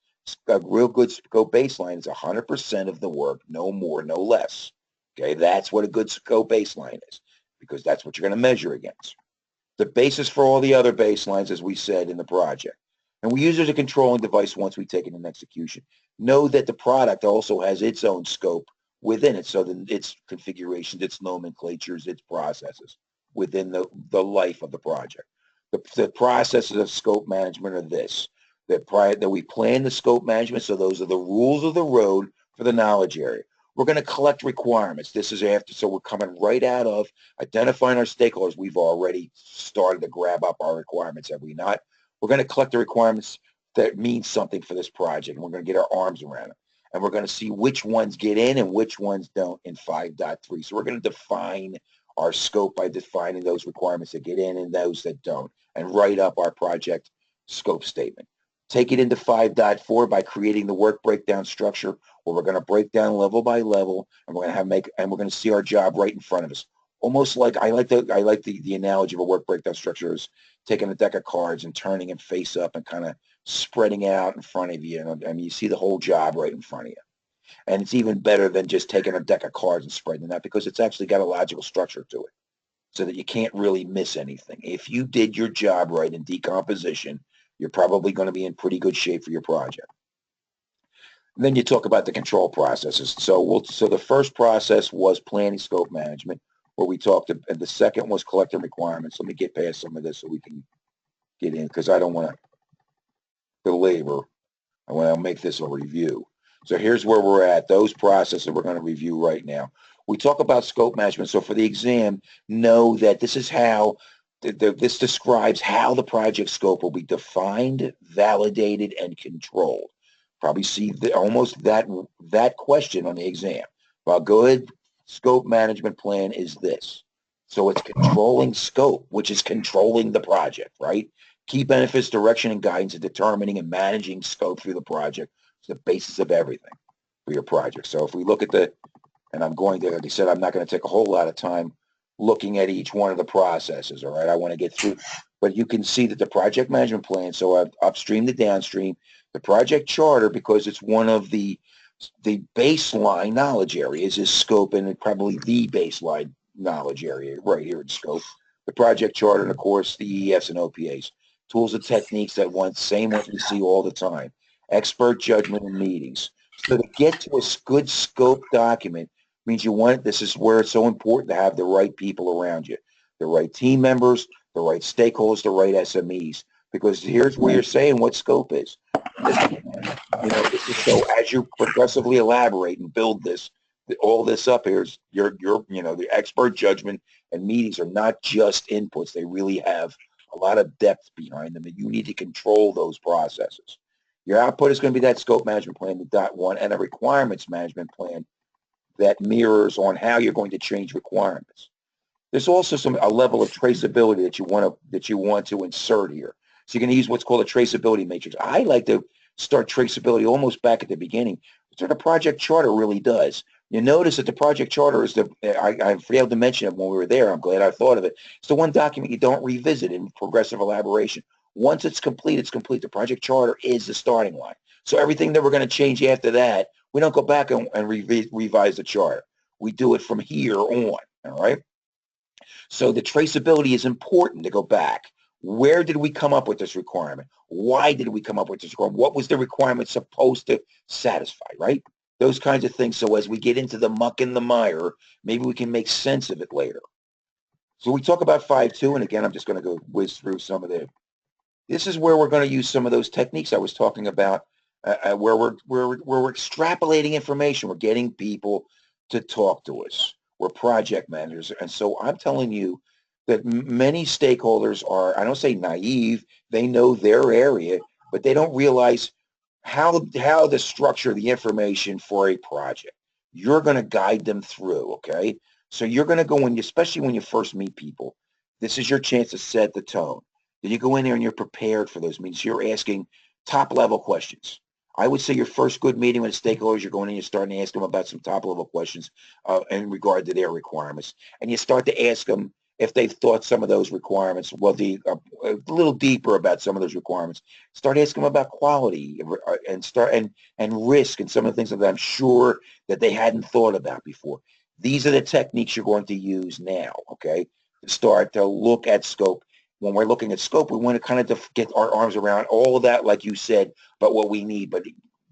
S1: A real good scope baseline is 100% of the work, no more, no less. Okay, that's what a good scope baseline is, because that's what you're going to measure against. The basis for all the other baselines, as we said in the project. And we use it as a controlling device once we take it in execution. Know that the product also has its own scope within it. So then its configurations, its nomenclatures, its processes within the life of the project. The processes of scope management are this. That we plan the scope management. So those are the rules of the road for the knowledge area. We're going to collect requirements. This is after, so we're coming right out of identifying our stakeholders. We've already started to grab up our requirements, have we not? We're going to collect the requirements that mean something for this project, and we're going to get our arms around it. And we're going to see which ones get in and which ones don't in 5.3. So we're going to define our scope by defining those requirements that get in and those that don't, and write up our project scope statement. Take it into 5.4 by creating the work breakdown structure, where we're going to break down level by level, and we're going to see our job right in front of us. Almost like I like the analogy of a work breakdown structure is taking a deck of cards and turning them face up and kind of spreading out in front of you, and you see the whole job right in front of you. And it's even better than just taking a deck of cards and spreading them out because it's actually got a logical structure to it so that you can't really miss anything. If you did your job right in decomposition, you're probably going to be in pretty good shape for your project. Then you talk about the control processes. So the first process was planning scope management, where we talked, and the second was collecting requirements. Let me get past some of this so we can get in because I don't want to belabor. I want to make this a review. So here's where we're at. Those processes we're going to review right now. We talk about scope management. So for the exam, know that this is how, this describes how the project scope will be defined, validated, and controlled. Probably see almost that question on the exam. Well, good scope management plan is this. So it's controlling scope, which is controlling the project, right? Key benefits, direction, and guidance in determining and managing scope through the project is the basis of everything for your project. So if we look at and I'm going to, like I said, I'm not going to take a whole lot of time looking at each one of the processes, all right? I want to get through, but you can see that the project management plan, so I've upstream to downstream, the project charter, because it's one of the baseline knowledge areas is scope, and probably the baseline knowledge area right here in scope. The project charter, and of course, the EEFs and OPAs. Tools and techniques that same ones we see all the time. Expert judgment in meetings. So to get to a good scope document means this is where it's so important to have the right people around you, the right team members, the right stakeholders, the right SMEs, because here's where you're saying what scope is. This is so as you progressively elaborate and build all this up here is the expert judgment and meetings are not just inputs. They really have a lot of depth behind them, and you need to control those processes. Your output is going to be that scope management plan, the dot one, and a requirements management plan that mirrors on how you're going to change requirements. There's also a level of traceability that you want to insert here. So you're going to use what's called a traceability matrix. I like to start traceability almost back at the beginning. So the project charter really does. You notice that the project charter is I failed to mention it when we were there. I'm glad I thought of it. It's the one document you don't revisit in progressive elaboration. Once it's complete, it's complete. The project charter is the starting line. So everything that we're going to change after that, we don't go back and revise the charter. We do it from here on, all right? So the traceability is important to go back. Where did we come up with this requirement? Why did we come up with this requirement? What was the requirement supposed to satisfy, right? Those kinds of things. So as we get into the muck and the mire, maybe we can make sense of it later. So we talk about 5.2, and again, I'm just going to go whiz through some of this is where we're going to use some of those techniques I was talking about, where we're extrapolating information. We're getting people to talk to us. We're project managers. And so I'm telling you that many stakeholders are, I don't say naive, they know their area, but they don't realize how to structure the information for a project. You're going to guide them through, okay? So you're going to go in, especially when you first meet people, this is your chance to set the tone. Then you go in there and you're prepared for those meetings. You're asking top level questions. I would say your first good meeting with stakeholders, you're going in, you're starting to ask them about some top level questions in regard to their requirements. And you start to ask them if they've thought some of those requirements, a little deeper about some of those requirements. Start asking them about quality and risk and some of the things that I'm sure that they hadn't thought about before. These are the techniques you're going to use now, okay, to start to look at scope. When we're looking at scope, we want to kind of get our arms around all of that, like you said, about what we need. But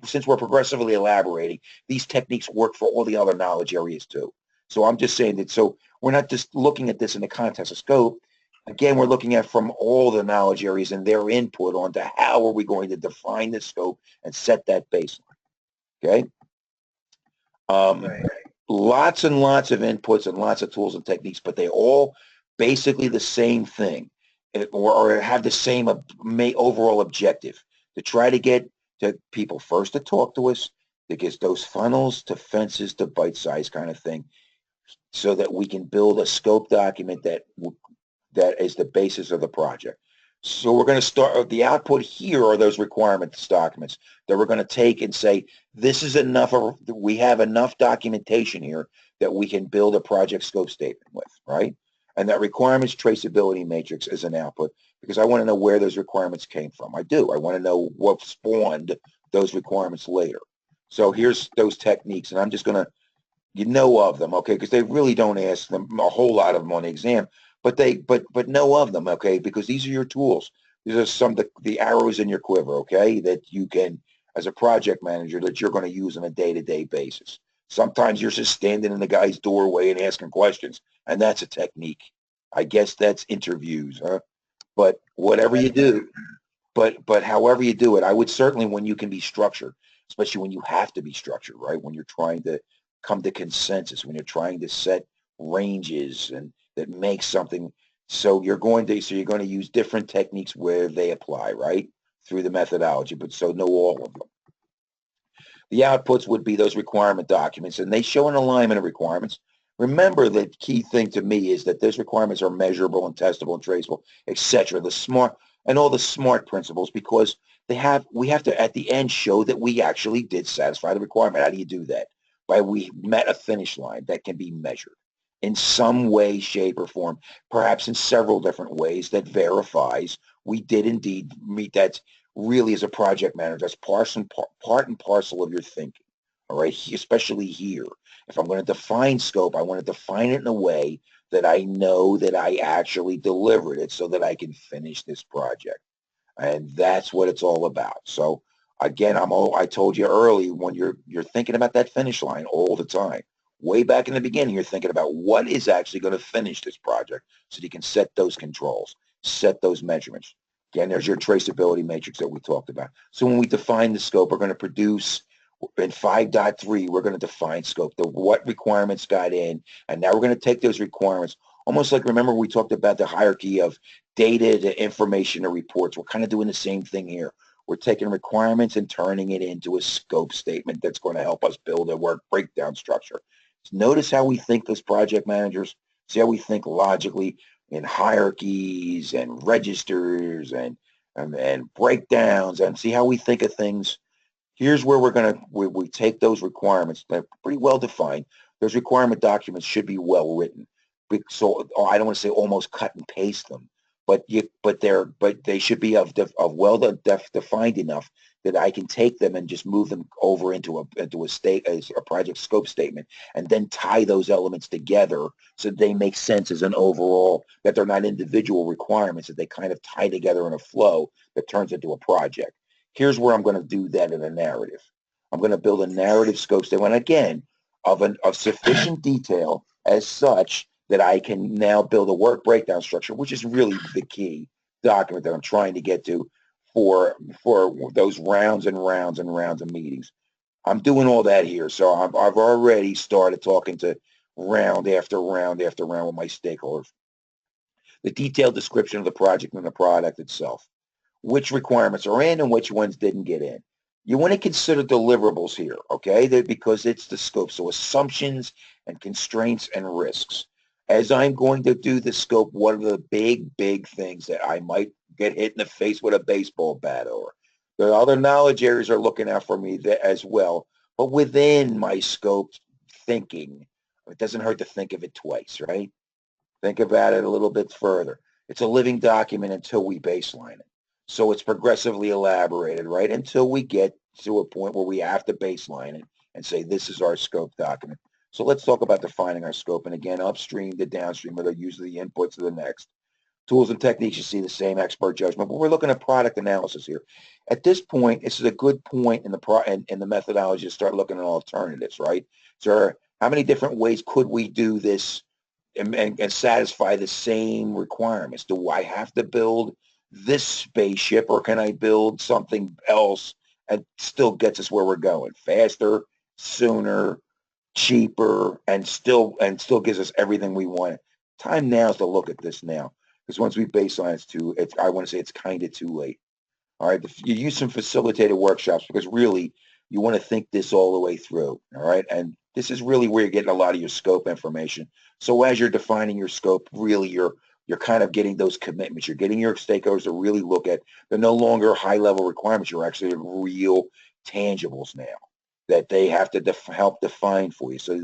S1: since we're progressively elaborating, these techniques work for all the other knowledge areas too. So I'm just saying that, so we're not just looking at this in the context of scope. Again, we're looking at from all the knowledge areas and their input onto how are we going to define the scope and set that baseline, okay? Right. Lots and lots of inputs and lots of tools and techniques, but they all basically the same thing. Or have the same overall objective to try to get to people first to talk to us, to get those funnels to fences to bite-sized kind of thing, so that we can build a scope document that is the basis of the project. So we're going to start, the output here are those requirements documents that we're going to take and say, this is enough, we have enough documentation here that we can build a project scope statement with, right? And that requirements traceability matrix is an output because I want to know where those requirements came from. I do. I want to know what spawned those requirements later. So here's those techniques, and I'm just going to, you know of them, okay, because they really don't ask them a whole lot of them on the exam, but know of them, okay, because these are your tools. These are some of the arrows in your quiver, okay, that you can, as a project manager, that you're going to use on a day-to-day basis. Sometimes you're just standing in the guy's doorway and asking questions, and that's a technique. I guess that's interviews, huh? But whatever you do, but however you do it, I would certainly, when you can be structured, especially when you have to be structured, right? When you're trying to come to consensus, when you're trying to set ranges and that make something. So you're going to use different techniques where they apply, right? Through the methodology, but so know all of them. The outputs would be those requirement documents, and they show an alignment of requirements. Remember, the key thing to me is that those requirements are measurable and testable and traceable, etc. The smart and all the smart principles, because we have to at the end show that we actually did satisfy the requirement. How do you do that? By we met a finish line that can be measured in some way, shape, or form, perhaps in several different ways that verifies we did indeed meet that. Really, as a project manager, that's part and parcel of your thinking. All right, especially here. If I'm going to define scope, I want to define it in a way that I know that I actually delivered it so that I can finish this project. And that's what it's all about. So again, I told you early, when you're thinking about that finish line all the time. Way back in the beginning, you're thinking about what is actually going to finish this project so that you can set those controls, set those measurements. Again, there's your traceability matrix that we talked about. So when we define the scope, we're going to produce in 5.3, we're going to define scope, the what requirements got in, and now we're going to take those requirements, almost like, remember we talked about the hierarchy of data to information to reports. We're kind of doing the same thing here. We're taking requirements and turning it into a scope statement that's going to help us build a work breakdown structure. Notice how we think as project managers. See how we think logically in hierarchies and registers and breakdowns, and see how we think of things. Here's where we take those requirements. They're pretty well defined. Those requirement documents should be well written. So I don't want to say almost cut and paste them, but they should be of well defined enough that I can take them and just move them over into a project scope statement, and then tie those elements together so they make sense as an overall, that they're not individual requirements, that they kind of tie together in a flow that turns into a project. Here's where I'm going to do that in a narrative. I'm going to build a narrative scope statement, again, of sufficient detail as such that I can now build a work breakdown structure, which is really the key document that I'm trying to get to for those rounds and rounds and rounds of meetings. I'm doing all that here. So I've already started talking to round after round after round with my stakeholders. The detailed description of the project and the product itself, which requirements are in and which ones didn't get in. You want to consider deliverables here, okay? Because it's the scope. So assumptions and constraints and risks. As I'm going to do the scope, what are the big things that I might get hit in the face with a baseball bat over? The other knowledge areas are looking out for me as well. But within my scope thinking, it doesn't hurt to think of it twice, right? Think about it a little bit further. It's a living document until we baseline it. So it's progressively elaborated, right? Until we get to a point where we have to baseline it and say, this is our scope document. So let's talk about defining our scope. And again, upstream to downstream are the use of the inputs of the next. Tools and techniques, you see the same expert judgment, but we're looking at product analysis here. At this point, this is a good point in the methodology to start looking at alternatives, right? So how many different ways could we do this and satisfy the same requirements? Do I have to build this spaceship, or can I build something else and still gets us where we're going? Faster, sooner, cheaper, and still gives us everything we want. Time now is to look at this now, because once we baseline, I want to say it's kind of too late. All right, you use some facilitated workshops, because really you want to think this all the way through. All right, and this is really where you're getting a lot of your scope information. So as you're defining your scope, really you're kind of getting those commitments. You're getting your stakeholders to really look at, they're no longer high level requirements. You're actually real tangibles now that they have to help define for you. So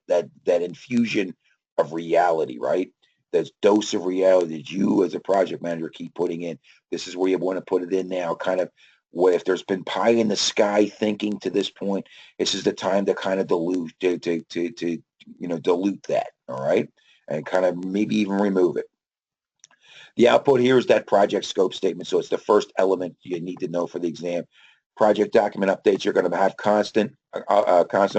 S1: that infusion of reality, right? That dose of reality that you as a project manager keep putting in. This is where you want to put it in now, kind of Where if there's been pie in the sky thinking to this point, this is the time to kind of dilute dilute that, all right, and kind of maybe even remove it. The output here is that project scope statement. So it's the first element you need to know for the exam. Project document updates, you're going to have constant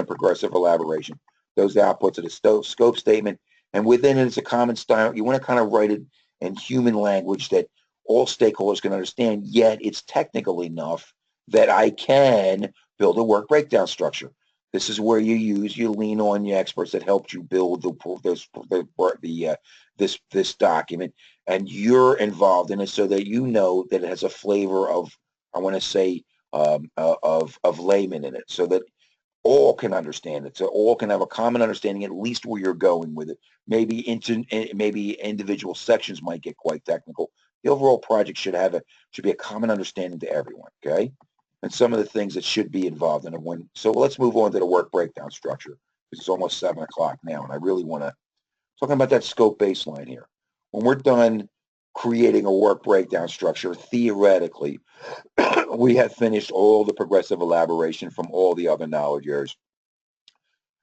S1: progressive elaboration. Those are the outputs of the scope statement. And within it, it's a common style. You want to kind of write it in human language that all stakeholders can understand, yet it's technical enough that I can build a work breakdown structure. This is where you lean on your experts that helped you build this document, and you're involved in it so that you know that it has a flavor of, I want to say, of layman in it, so that all can understand it, so all can have a common understanding, at least where you're going with it. Maybe individual sections might get quite technical. The overall project should be a common understanding to everyone. Okay, and some of the things that should be involved in it. So let's move on to the work breakdown structure. It's almost 7 o'clock now, and I really want to talking about that scope baseline here. When we're done creating a work breakdown structure, theoretically, we have finished all the progressive elaboration from all the other knowledge areas,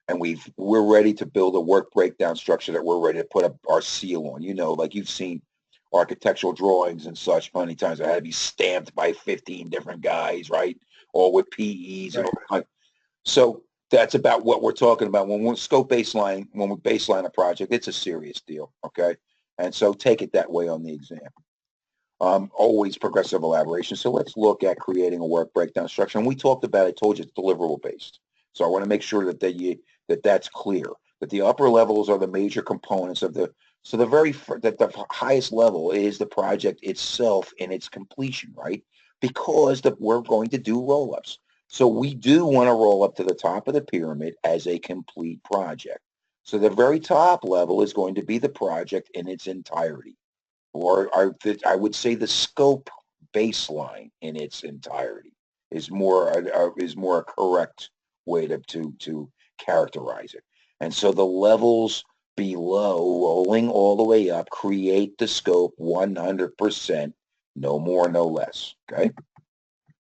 S1: and we're ready to build a work breakdown structure that we're ready to put up our seal on. Like you've seen architectural drawings and such plenty times that had to be stamped by 15 different guys, right? All with PEs and all. So that's about what we're talking about. When we baseline a project, it's a serious deal, okay? And so take it that way on the exam. Always progressive elaboration. So let's look at creating a work breakdown structure. And we talked about, I told you, it's deliverable based. So I want to make sure that's clear, that the upper levels are the major components of the, so that the highest level is the project itself in its completion, right? Because we're going to do roll-ups. So we do want to roll up to the top of the pyramid as a complete project. So the very top level is going to be the project in its entirety, or I would say the scope baseline in its entirety is more a correct way to characterize it. And so the levels below, rolling all the way up, create the scope 100%, no more, no less. Okay.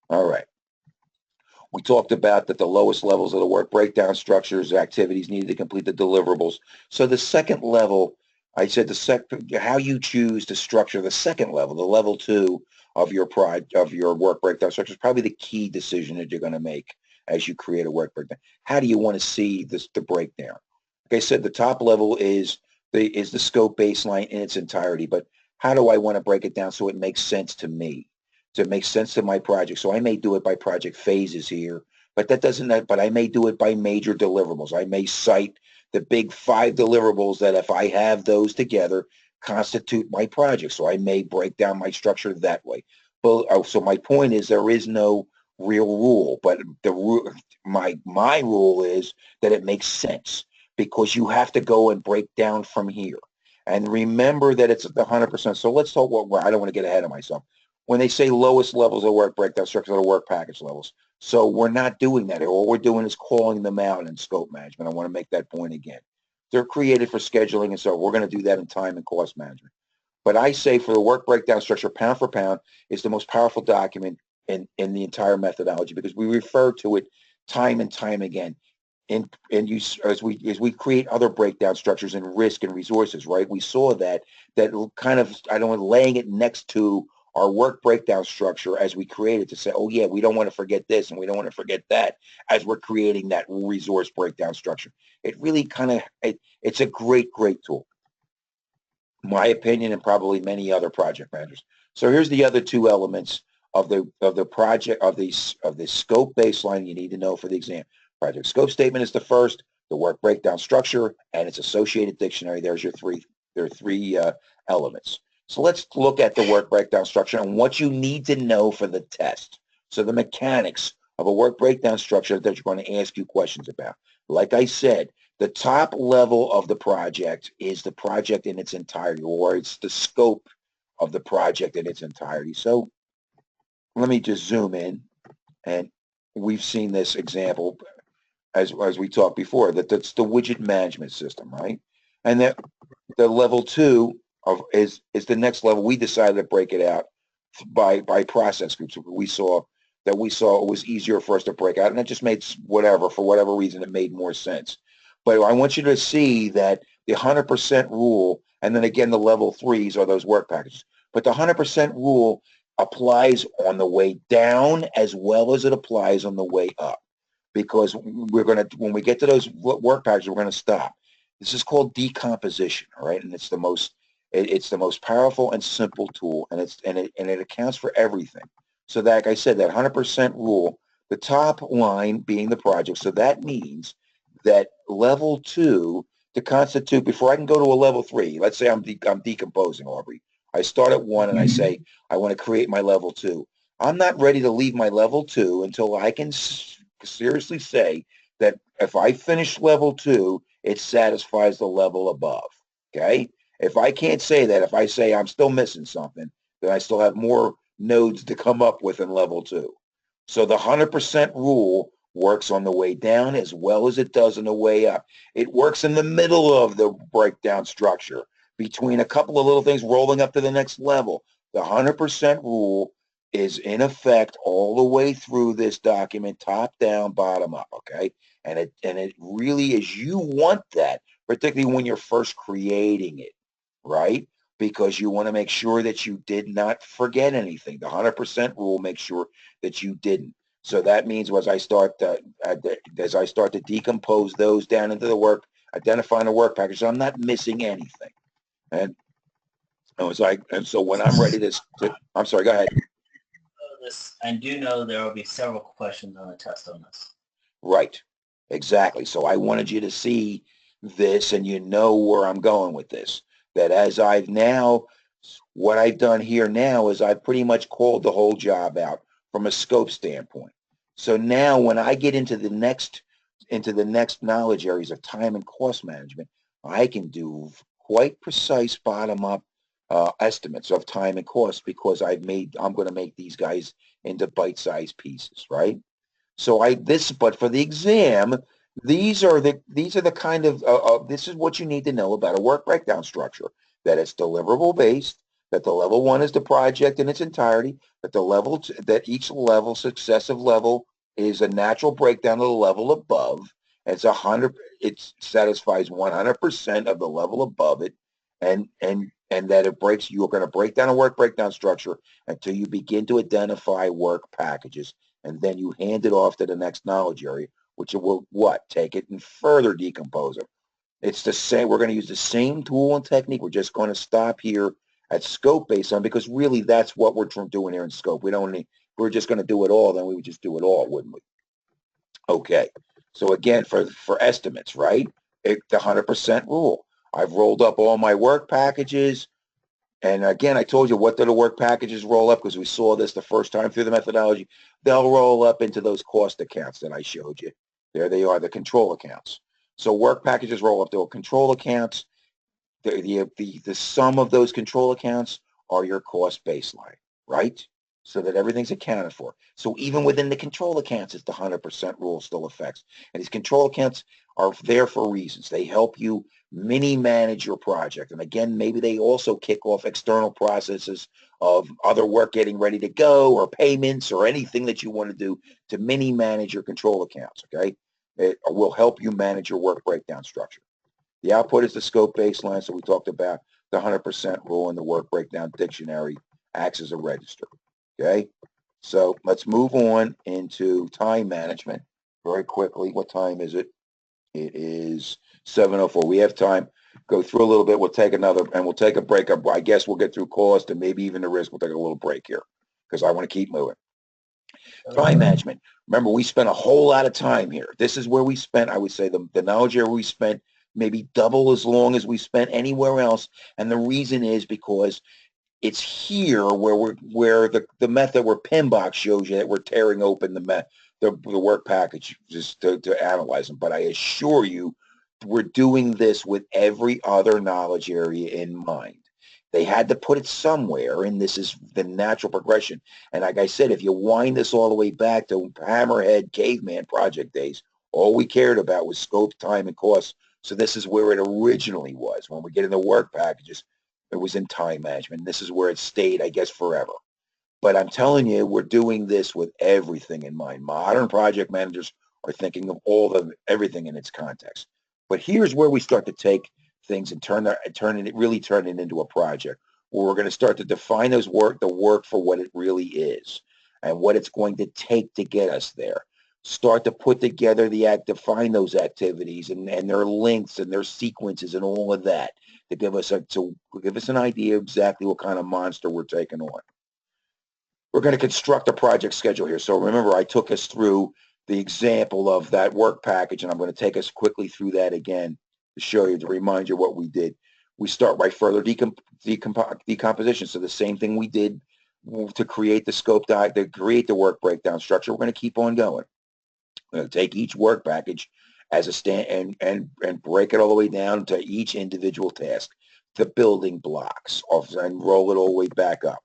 S1: All right. We talked about that the lowest levels of the work breakdown structures, activities needed to complete the deliverables. So the second level, I said how you choose to structure the second level, the level 2 of your work breakdown structure is probably the key decision that you're going to make as you create a work breakdown. How do you want to see the breakdown? Like I said, the top level is the scope baseline in its entirety, but how do I want to break it down so it makes sense to me? To make sense to my project. So I may do it by project phases here, but but I may do it by major deliverables. I may cite the big 5 deliverables that, if I have those together, constitute my project. So I may break down my structure that way. But so my point is, there is no real rule, but my rule is that it makes sense, because you have to go and break down from here. And remember that it's 100%. So let's talk I don't want to get ahead of myself. When they say lowest levels of work breakdown structure, are work package levels. So we're not doing that. All we're doing is calling them out in scope management. I want to make that point again. They're created for scheduling, and so we're going to do that in time and cost management. But I say, for the work breakdown structure, pound for pound is the most powerful document in the entire methodology, because we refer to it time and time again. As we create other breakdown structures in risk and resources, right? We saw that kind of, I don't know, laying it next to our work breakdown structure as we create it, to say, oh yeah, we don't want to forget this and we don't want to forget that as we're creating that resource breakdown structure. It really it's a great tool, my opinion, and probably many other project managers. So here's the other 2 elements of the project of the scope baseline you need to know for the exam. Project scope statement is the first, the work breakdown structure and its associated dictionary. There are 3 elements. So let's look at the work breakdown structure and what you need to know for the test. So the mechanics of a work breakdown structure that you're going to ask you questions about. Like I said, the top level of the project is the project in its entirety, or it's the scope of the project in its entirety. So let me just zoom in, and we've seen this example as we talked before, that's the widget management system, right? And that the level 2 is the next level. We decided to break it out by process groups. We saw that we saw it was easier for us to break out. And it just made whatever, for whatever reason, it made more sense. But I want you to see that the 100% rule, and then again, the level threes are those work packages. But the 100% rule applies on the way down as well as it applies on the way up. Because we're going to, when we get to those work packages, we're going to stop. This is called decomposition, all right? And it's the most, it's the most powerful and simple tool, and it accounts for everything. So that, like I said, that 100% rule, the top line being the project. So that means that level two to constitute, before I can go to a level three, let's say I'm decomposing, Aubrey. I start at one and I say, I want to create my level two. I'm not ready to leave my level two until I can seriously say that if I finish level two, it satisfies the level above. Okay. If I can't say that, if I say I'm still missing something, then I still have more nodes to come up with in level two. So the 100% rule works on the way down as well as it does on the way up. It works in the middle of the breakdown structure between a couple of little things rolling up to the next level. The 100% rule is in effect all the way through this document, top down, bottom up, okay? And it really is, you want that, particularly when you're first creating it, right? Because you want to make sure that you did not forget anything. The 100% rule makes sure that you didn't. So that means as I start to decompose those down into the work, identifying the work package, I'm not missing anything. And so when I'm ready I'm sorry, go ahead.
S2: This, I do know there will be several questions on the test on this.
S1: Right. Exactly. So I wanted you to see this and you know where I'm going with this. That as I've now, what I've done here now is I've pretty much called the whole job out from a scope standpoint. So now when I get into the next knowledge areas of time and cost management, I can do quite precise bottom up estimates of time and cost because I'm going to make these guys into bite-sized pieces, right? So but for the exam, these are the kind of, this is what you need to know about a work breakdown structure, that it's deliverable based, that the level one is the project in its entirety, that that each level, successive level is a natural breakdown of the level above. It satisfies 100% of the level above it. And that you're going to break down a work breakdown structure until you begin to identify work packages, and then you hand it off to the next knowledge area, which will what? Take it and further decompose it. It's the same. We're going to use the same tool and technique. We're just going to stop here at scope based on, because really that's what we're doing here in scope. We're just going to do it all. Then we would just do it all, wouldn't we? Okay. So again, for estimates, right? The 100% rule. I've rolled up all my work packages. And again, I told you, what do the work packages roll up? Because we saw this the first time through the methodology. They'll roll up into those cost accounts that I showed you. There they are, the control accounts. So work packages roll up to control accounts. The sum of those control accounts are your cost baseline, right? So that everything's accounted for. So even within the control accounts, it's the 100% rule still affects. And these control accounts are there for reasons. They help you mini manage your project. And again, maybe they also kick off external processes of other work getting ready to go, or payments, or anything that you want to do to mini manage your control accounts, okay? It will help you manage your work breakdown structure. The output is the scope baseline. So we talked about the 100% rule in the work breakdown dictionary acts as a register. Okay. So let's move on into time management very quickly. What time is it? It is 7:04. We have time. Go through a little bit. We'll take we'll take a break. I guess we'll get through cost and maybe even the risk. We'll take a little break here because I want to keep moving. Time management. Remember, we spent a whole lot of time here. This is where we spent, I would say, the knowledge area we spent maybe double as long as we spent anywhere else. And the reason is because it's here where the method where PMBOK shows you that we're tearing open the work package just to analyze them. But I assure you, we're doing this with every other knowledge area in mind. They had to put it somewhere, and this is the natural progression. And like I said, if you wind this all the way back to Hammerhead Caveman project days, all we cared about was scope, time, and cost. So this is where it originally was. When we get into work packages, it was in time management. This is where it stayed, I guess, forever. But I'm telling you, we're doing this with everything in mind. Modern project managers are thinking of everything in its context. But here's where we start to take things and really turn it into a project where we're going to start to define the work for what it really is and what it's going to take to get us there. Start to put together define those activities and their links and their sequences and all of that to give us an idea of exactly what kind of monster we're taking on. We're going to construct a project schedule here. So remember, I took us through the example of that work package, and I'm going to take us quickly through that again to show you, to remind you what we did. We start by further decomposition. So the same thing we did to create the scope to create the work breakdown structure, we're going to keep on going. We're going to take each work package as a stand and break it all the way down to each individual task, the building blocks, and roll it all the way back up.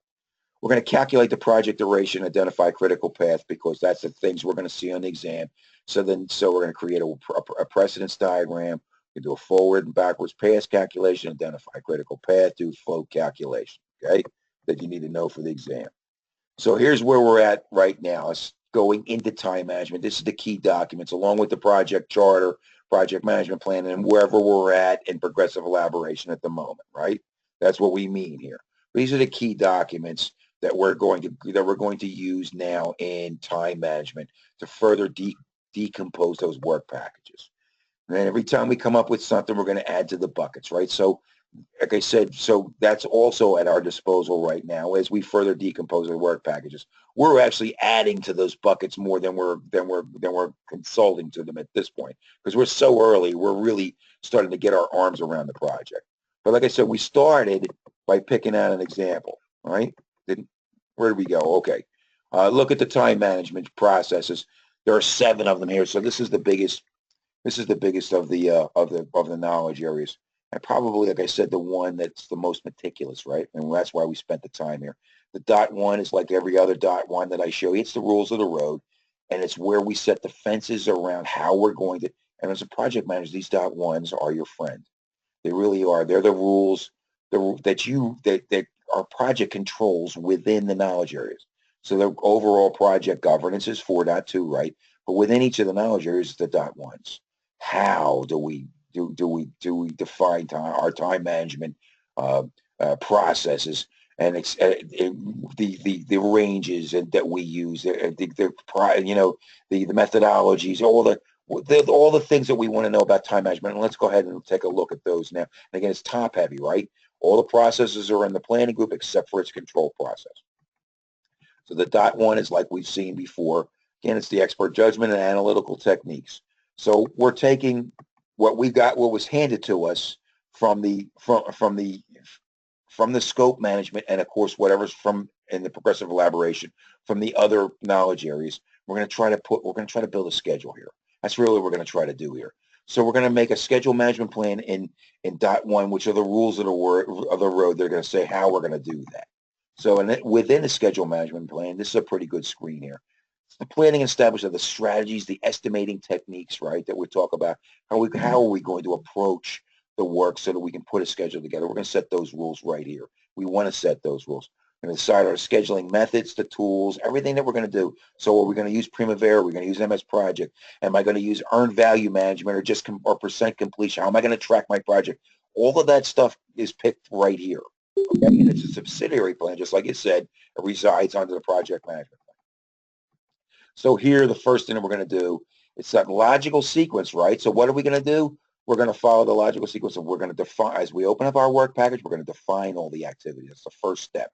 S1: We're going to calculate the project duration, identify critical path, because that's the things we're going to see on the exam. So we're going to create a precedence diagram. We do a forward and backwards path calculation, identify critical path, do flow calculation, okay, that you need to know for the exam. So here's where we're at right now. It's going into time management. This is the key documents, along with the project charter, project management plan, and wherever we're at in progressive elaboration at the moment, right? That's what we mean here. These are the key documents that we're going to use now in time management to further decompose those work packages. And then every time we come up with something, we're going to add to the buckets, right? So like I said, so that's also at our disposal right now as we further decompose the work packages. We're actually adding to those buckets more than we're consulting to them at this point, because we're so early. We're really starting to get our arms around the project. But like I said, we started by picking out an example, right? Where did we go? Okay. Look at the time management processes. There are 7 of them here. So this is the biggest. This is the biggest of the knowledge areas. And probably, like I said, the one that's the most meticulous, right? And that's why we spent the time here. The dot 1 is like every other dot 1 that I show you. It's the rules of the road. And it's where we set the fences around how we're going to. And as a project manager, these dot 1s are your friend. They really are. They're the rules that our project controls within the knowledge areas. So the overall project governance is 4.2, right? But within each of the knowledge areas is the dot 1s. How do we define our time management processes and the ranges that we use, the methodologies, all the things that we want to know about time management. And let's go ahead and take a look at those now. And again, it's top heavy, right? All the processes are in the planning group except for its control process. So the dot 1 is like we've seen before. Again, it's the expert judgment and analytical techniques. So we're taking what we got, what was handed to us from the scope management, and of course whatever's in the progressive elaboration from the other knowledge areas. We're going to try to build a schedule here. That's really what we're going to try to do here. So we're going to make a schedule management plan in dot 1, which are the rules of the road. They're going to say how we're going to do that. So within the schedule management plan, this is a pretty good screen here. The planning and establishment of the strategies, the estimating techniques, right, that we talk about. How are we going to approach the work so that we can put a schedule together? We're going to set those rules right here. We want to set those rules. We're going to decide our scheduling methods, the tools, everything that we're going to do. So are we going to use Primavera? We're going to use MS Project. Am I going to use earned value management or percent completion? How am I going to track my project? All of that stuff is picked right here. Okay? And it's a subsidiary plan, just like it said, it resides under the project management. So here, the first thing that we're going to do, it's that logical sequence, right? So what are we going to do? We're going to follow the logical sequence, and we're going to define, as we open up our work package, we're going to define all the activities. That's the first step.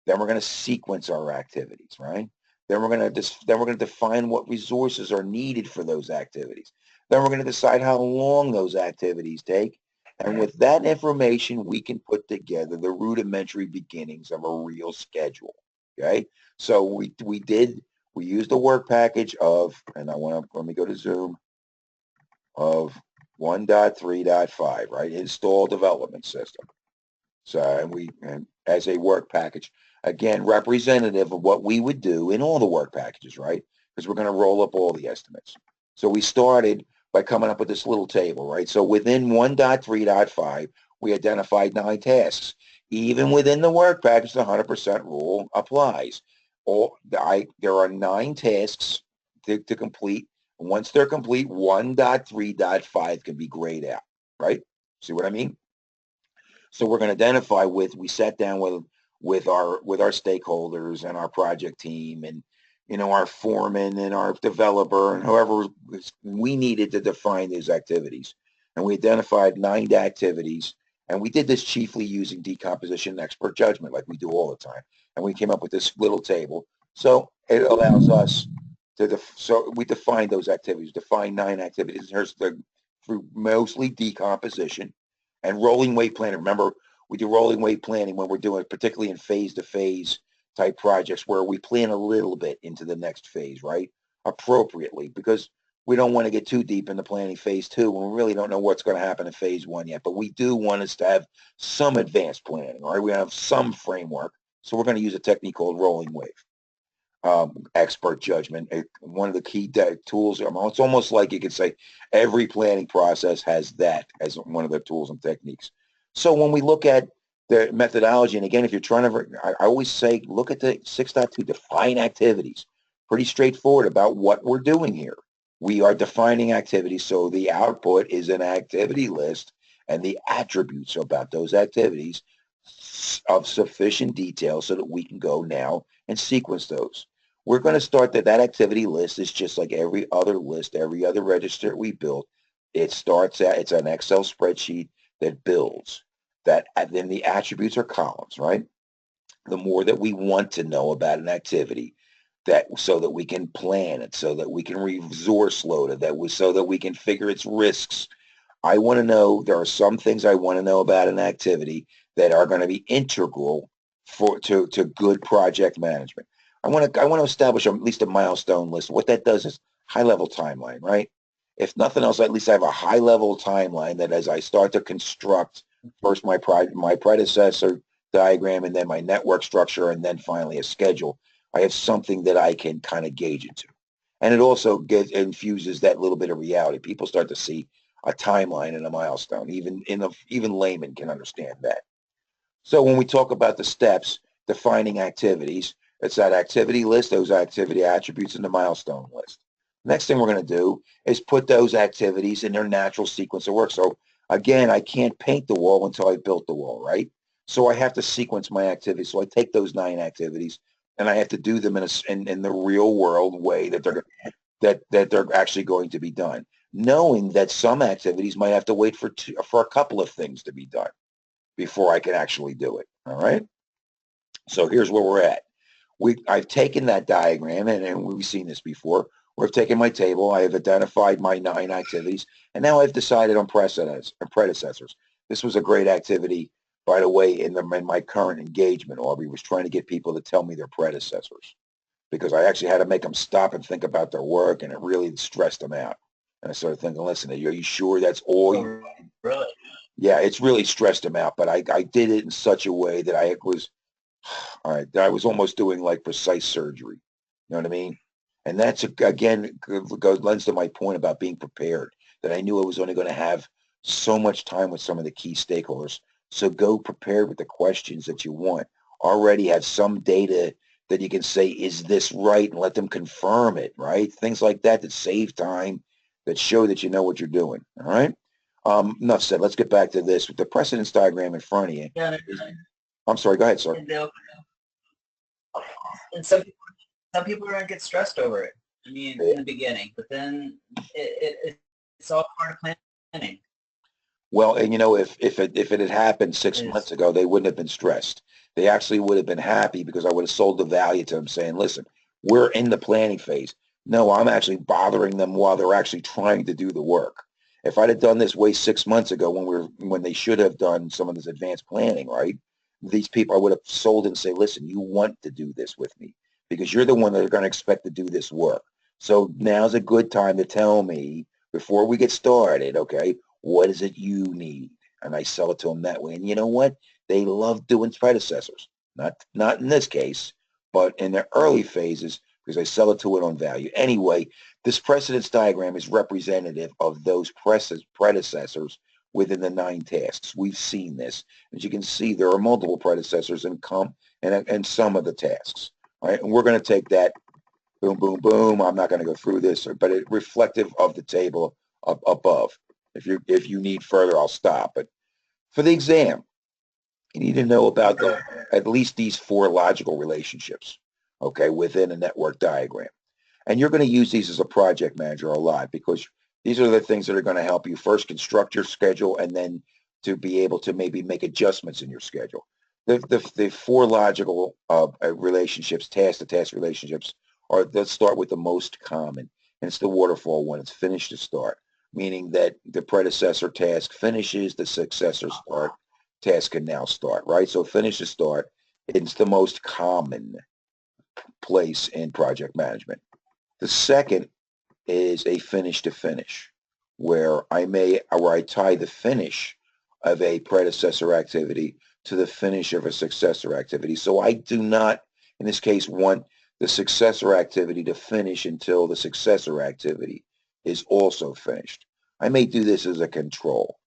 S1: Then we're going to sequence our activities, right? Then we're going to define what resources are needed for those activities. Then we're going to decide how long those activities take. And with that information, we can put together the rudimentary beginnings of a real schedule, okay? So we used a work package of, and let me go to Zoom, of 1.3.5, right? Install development system. So, and as a work package, again, representative of what we would do in all the work packages, right? Because we're going to roll up all the estimates. So we started by coming up with this little table, right? So within 1.3.5, we identified 9 tasks. Even within the work package, the 100% rule applies. there are 9 tasks to complete. And once they're complete, 1.3.5 can be grayed out, right? See what I mean? So we're going to identify we sat down with our stakeholders and our project team and our foreman and our developer and whoever we needed to define these activities. And we identified 9 activities. And we did this chiefly using decomposition and expert judgment like we do all the time. And we came up with this little table. So it allows us so we define those activities, define 9 activities. Through mostly decomposition and rolling weight planning. Remember, we do rolling weight planning when we're doing, particularly in phase-to-phase type projects where we plan a little bit into the next phase, right? Appropriately, because we don't want to get too deep into planning phase 2 when we really don't know what's going to happen in phase 1 yet. But we do want us to have some advanced planning, right? We have some framework. So we're going to use a technique called rolling wave. Expert judgment. One of the key tools, it's almost like you could say every planning process has that as one of the tools and techniques. So when we look at the methodology, and again, if you're trying to, I always say, look at the 6.2, define activities. Pretty straightforward about what we're doing here. We are defining activities, so the output is an activity list and the attributes about those activities of sufficient detail so that we can go now and sequence those. We're going to start that activity list is just like every other list, every other register we built. It's an Excel spreadsheet that builds that, and then the attributes are columns, right? The more that we want to know about an activity, so that we can plan it, so that we can resource load it, so that we can figure its risks. I want to know, there are some things I want to know about an activity that are going to be integral to good project management. I want to establish at least a milestone list. What that does is high level timeline, right? If nothing else, at least I have a high level timeline that as I start to construct first my predecessor diagram and then my network structure and then finally a schedule, I have something that I can kind of gauge into. And it also infuses that little bit of reality. People start to see a timeline and a milestone. Even laymen can understand that. So when we talk about the steps, defining activities, it's that activity list, those activity attributes in the milestone list. Next thing we're going to do is put those activities in their natural sequence of work. So again, I can't paint the wall until I built the wall, right? So I have to sequence my activities. So I take those 9 activities and I have to do them in the real world way that they're actually going to be done, knowing that some activities might have to wait for a couple of things to be done before I can actually do it. All right. So here's where we're at. I've taken that diagram, and we've seen this before. We've taken my table. I have identified my 9 activities, and now I've decided on predecessors. This was a great activity, by the way, in my current engagement. Aubrey was trying to get people to tell me their predecessors because I actually had to make them stop and think about their work, and it really stressed them out. And I started thinking, listen, are you sure that's all you?
S2: Really?
S1: Yeah, it's really stressed them out, but I did it in such a way that all right, I was almost doing like precise surgery. You know what I mean? And that's, again, lends to my point about being prepared, that I knew I was only going to have so much time with some of the key stakeholders. So go prepared with the questions that you want. Already have some data that you can say, is this right? And let them confirm it, right? Things like that save time, that show that you know what you're doing, all right? Enough said. Let's get back to this. With the precedence diagram in front of you.
S2: Yeah,
S1: I'm sorry. Go ahead, sir.
S2: and some people are going to get stressed over it. I mean, in the beginning, but then it's all part of planning.
S1: Well, and if it had happened 6 months ago, they wouldn't have been stressed. They actually would have been happy because I would have sold the value to them, saying, "Listen, we're in the planning phase. No, I'm actually bothering them while they're actually trying to do the work." If I'd have done this way 6 months ago, when they should have done some of this advanced planning, right? These people, I would have sold and say, "Listen, you want to do this with me because you're the one that are going to expect to do this work. So now's a good time to tell me before we get started, okay? What is it you need?" And I sell it to them that way. And you know what? They love doing predecessors. Not in this case, but in the early phases because I sell it to it on value. Anyway, this precedence diagram is representative of those predecessors within the 9 tasks. We've seen this. As you can see, there are multiple predecessors in some of the tasks. right? And we're going to take that, boom, boom, boom. I'm not going to go through this, but it's reflective of the table up above. If you need further, I'll stop. But for the exam, you need to know about at least these four logical relationships, okay, within a network diagram. And you're going to use these as a project manager a lot because these are the things that are going to help you first construct your schedule and then to be able to maybe make adjustments in your schedule. The four logical relationships, task-to-task relationships, are, let's start with the most common, and it's the waterfall one. It's finish to start, meaning that the predecessor task finishes, the successor start task can now start, right? So finish to start, it's the most common place in project management. The second is a finish to finish, where I tie the finish of a predecessor activity to the finish of a successor activity. So I do not, in this case, want the successor activity to finish until the successor activity is also finished. I may do this as a control.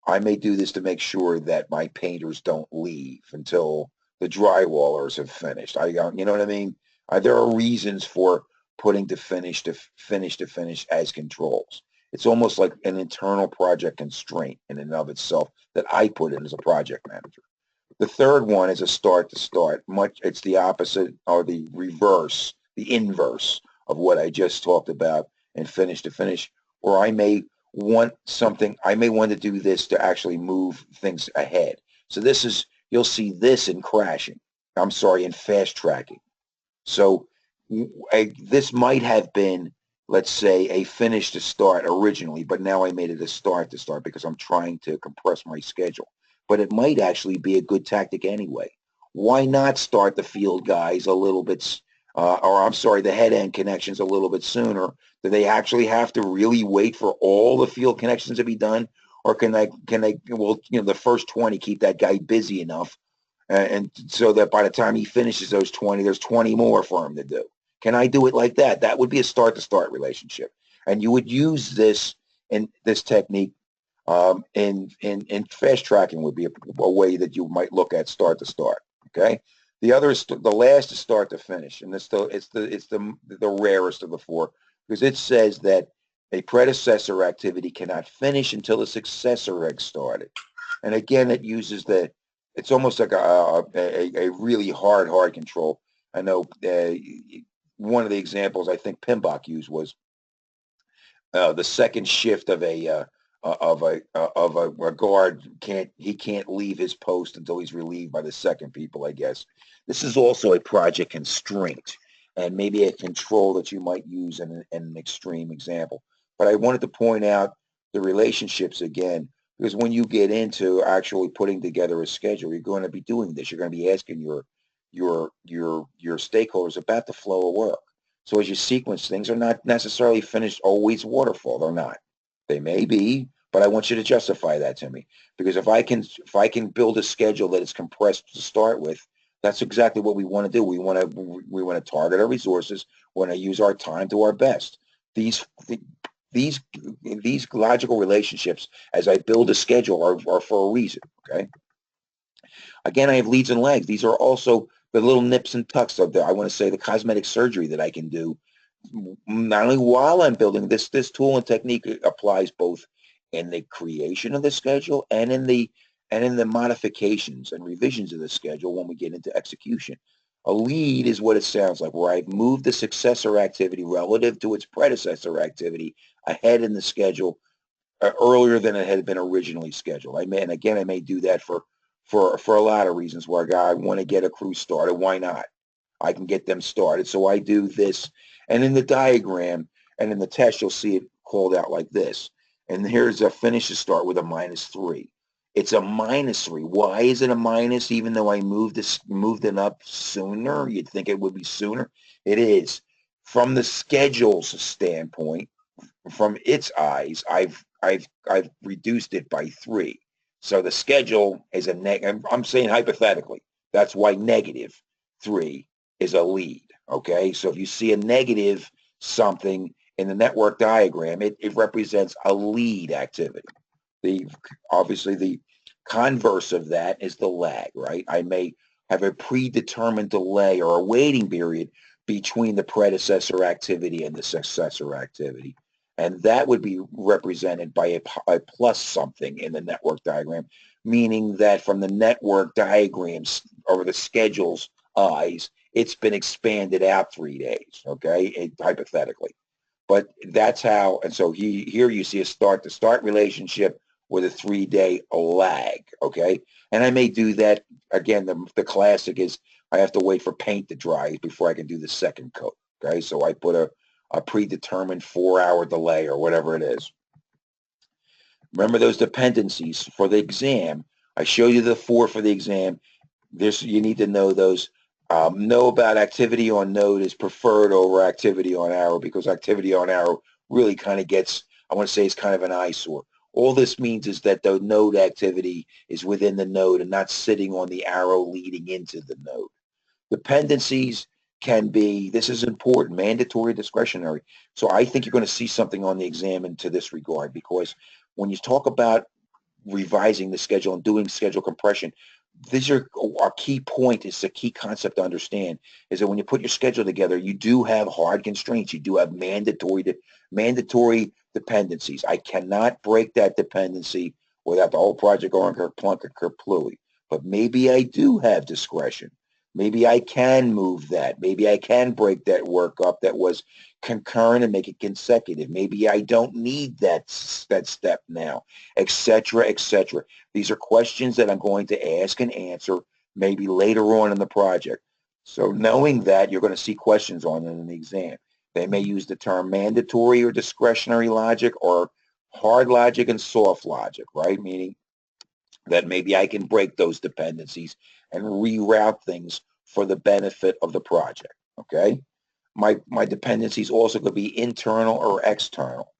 S1: I may do this to make sure that my painters don't leave until the drywallers have finished. You know what I mean? There are reasons for putting to finish to finish to finish as controls. It's almost like an internal project constraint in and of itself that I put in as a project manager. The third one is a start to start. It's the opposite or the reverse, the inverse of what I just talked about in finish to finish, where I may want to do this to actually move things ahead. So you'll see this in crashing. I'm sorry, in fast tracking. So this might have been, let's say, a finish to start originally, but now I made it a start to start because I'm trying to compress my schedule. But it might actually be a good tactic anyway. Why not start the field guys a little bit, or I'm sorry, the head end connections a little bit sooner? Do they actually have to really wait for all the field connections to be done? Or well, the first 20 keep that guy busy enough and so that by the time he finishes those 20, there's 20 more for him to do. Can I do it like that? That would be a start-to-start relationship. And you would use this technique in fast tracking would be a way that you might look at start to start. Okay. The last is start to finish, and it's the rarest of the four because it says that a predecessor activity cannot finish until the successor has started. And again, it's almost like a really hard control. I know one of the examples I think PMBOK used was the second shift of a guard can't leave his post until he's relieved by the second people, I guess. This is also a project constraint and maybe a control that you might use in an extreme example. But I wanted to point out the relationships again, because when you get into actually putting together a schedule, you're going to be doing this. You're going to be asking your stakeholders about the flow of work. So as you sequence, things are not necessarily finished always waterfall. They're not. They may be, but I want you to justify that to me. Because if I can build a schedule that is compressed to start with, that's exactly what we want to do. We want to target our resources. We want to use our time to our best. These these these logical relationships, as I build a schedule, are for a reason. Okay. Again, I have leads and lags. These are also the little nips and tucks of I want to say, the cosmetic surgery that I can do not only while I'm building this tool and technique applies both in the creation of the schedule and in the modifications and revisions of the schedule when we get into execution. A lead is what it sounds like, where I've moved the successor activity relative to its predecessor activity ahead in the schedule earlier than it had been originally scheduled. I may do that for a lot of reasons where I want to get a crew started. Why not? I can get them started. So I do this. And in the diagram and in the test, you'll see it called out like this. And here's a finish to start with a -3. It's a -3. Why is it a minus? Even though I moved it up sooner, you'd think it would be sooner. It is. From the schedule's standpoint, from its eyes, I've reduced it by 3. So the schedule is I'm saying hypothetically. That's why -3 is a lead. Okay, so if you see a negative something in the network diagram, it represents a lead activity. Obviously the converse of that is the lag, right? I may have a predetermined delay or a waiting period between the predecessor activity and the successor activity. And that would be represented by a plus something in the network diagram, meaning that from the network diagrams or the schedule's eyes, it's been expanded out 3 days, okay, hypothetically. But that's how, and so here you see a start-to-start relationship with a 3-day lag, okay? And I may do that, again, the classic is I have to wait for paint to dry before I can do the second coat, okay? So I put a predetermined 4-hour delay or whatever it is. Remember those dependencies for the exam. I showed you the 4 for the exam. You need to know those. Know about activity on node is preferred over activity on arrow because activity on arrow really kind of gets, I want to say it's kind of an eyesore. All this means is that the node activity is within the node and not sitting on the arrow leading into the node. Dependencies can be, this is important, mandatory, discretionary. So I think you're going to see something on the exam into this regard because when you talk about revising the schedule and doing schedule compression, these are our key point is the key concept to understand is that when you put your schedule together, you do have hard constraints. You do have mandatory dependencies. I cannot break that dependency without the whole project going kerplunk or kerplooey. But maybe I do have discretion. Maybe I can move that. Maybe I can break that work up that was concurrent and make it consecutive. Maybe I don't need that step now, etc., etc. These are questions that I'm going to ask and answer maybe later on in the project. So knowing that, you're going to see questions on it in the exam. They may use the term mandatory or discretionary logic or hard logic and soft logic, right? Meaning that maybe I can break those dependencies and reroute things for the benefit of the project, okay? My dependencies also could be internal or external.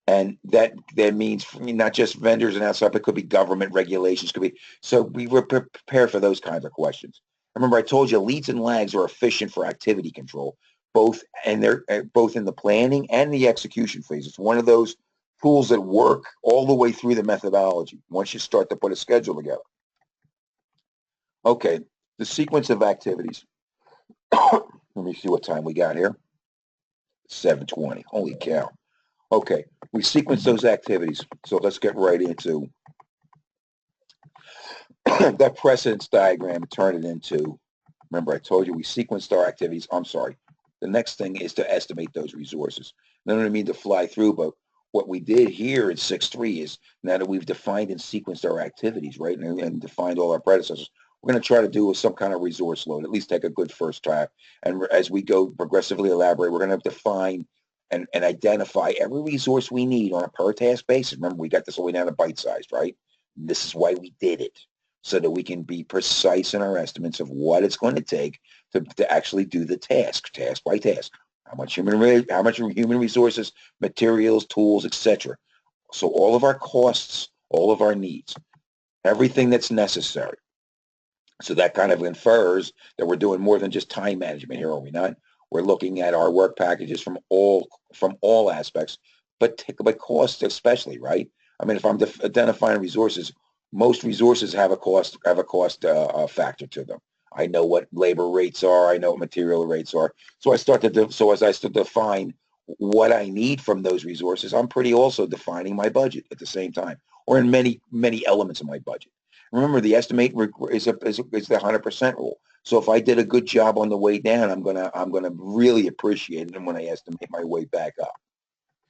S1: And that means not just vendors and outside, but it could be government regulations, could be. So we were prepared for those kinds of questions. Remember, I told you leads and lags are efficient for activity control, both and they're both in the planning and the execution phase. It's one of those tools that work all the way through the methodology once you start to put a schedule together. Okay, the sequence of activities. Let me see what time we got here. 7:20. Holy cow. Okay, we sequence those activities. So let's get right into that precedence diagram and turn it into, remember I told you we sequenced our activities. I'm sorry. The next thing is to estimate those resources. I don't mean to fly through, but what we did here in 6.3 is now that we've defined and sequenced our activities, right, and defined all our predecessors, we're going to try to do some kind of resource load, at least take a good first try. And as we go progressively elaborate, we're going to define and identify every resource we need on a per task basis. Remember, we got this all the way down to bite-sized, right? This is why we did it, so that we can be precise in our estimates of what it's going to take to actually do the task by task. How much human resources, materials, tools, etc. So all of our costs, all of our needs, everything that's necessary. So that kind of infers that we're doing more than just time management here, are we not? We're looking at our work packages from all aspects, but cost especially, right? I mean, if I'm identifying resources, most resources have a cost factor to them. I know what labor rates are. I know what material rates are. So as I start to define what I need from those resources, I'm pretty also defining my budget at the same time, or in many elements of my budget. Remember, the estimate is the 100% rule. So if I did a good job on the way down, I'm gonna really appreciate it when I estimate my way back up.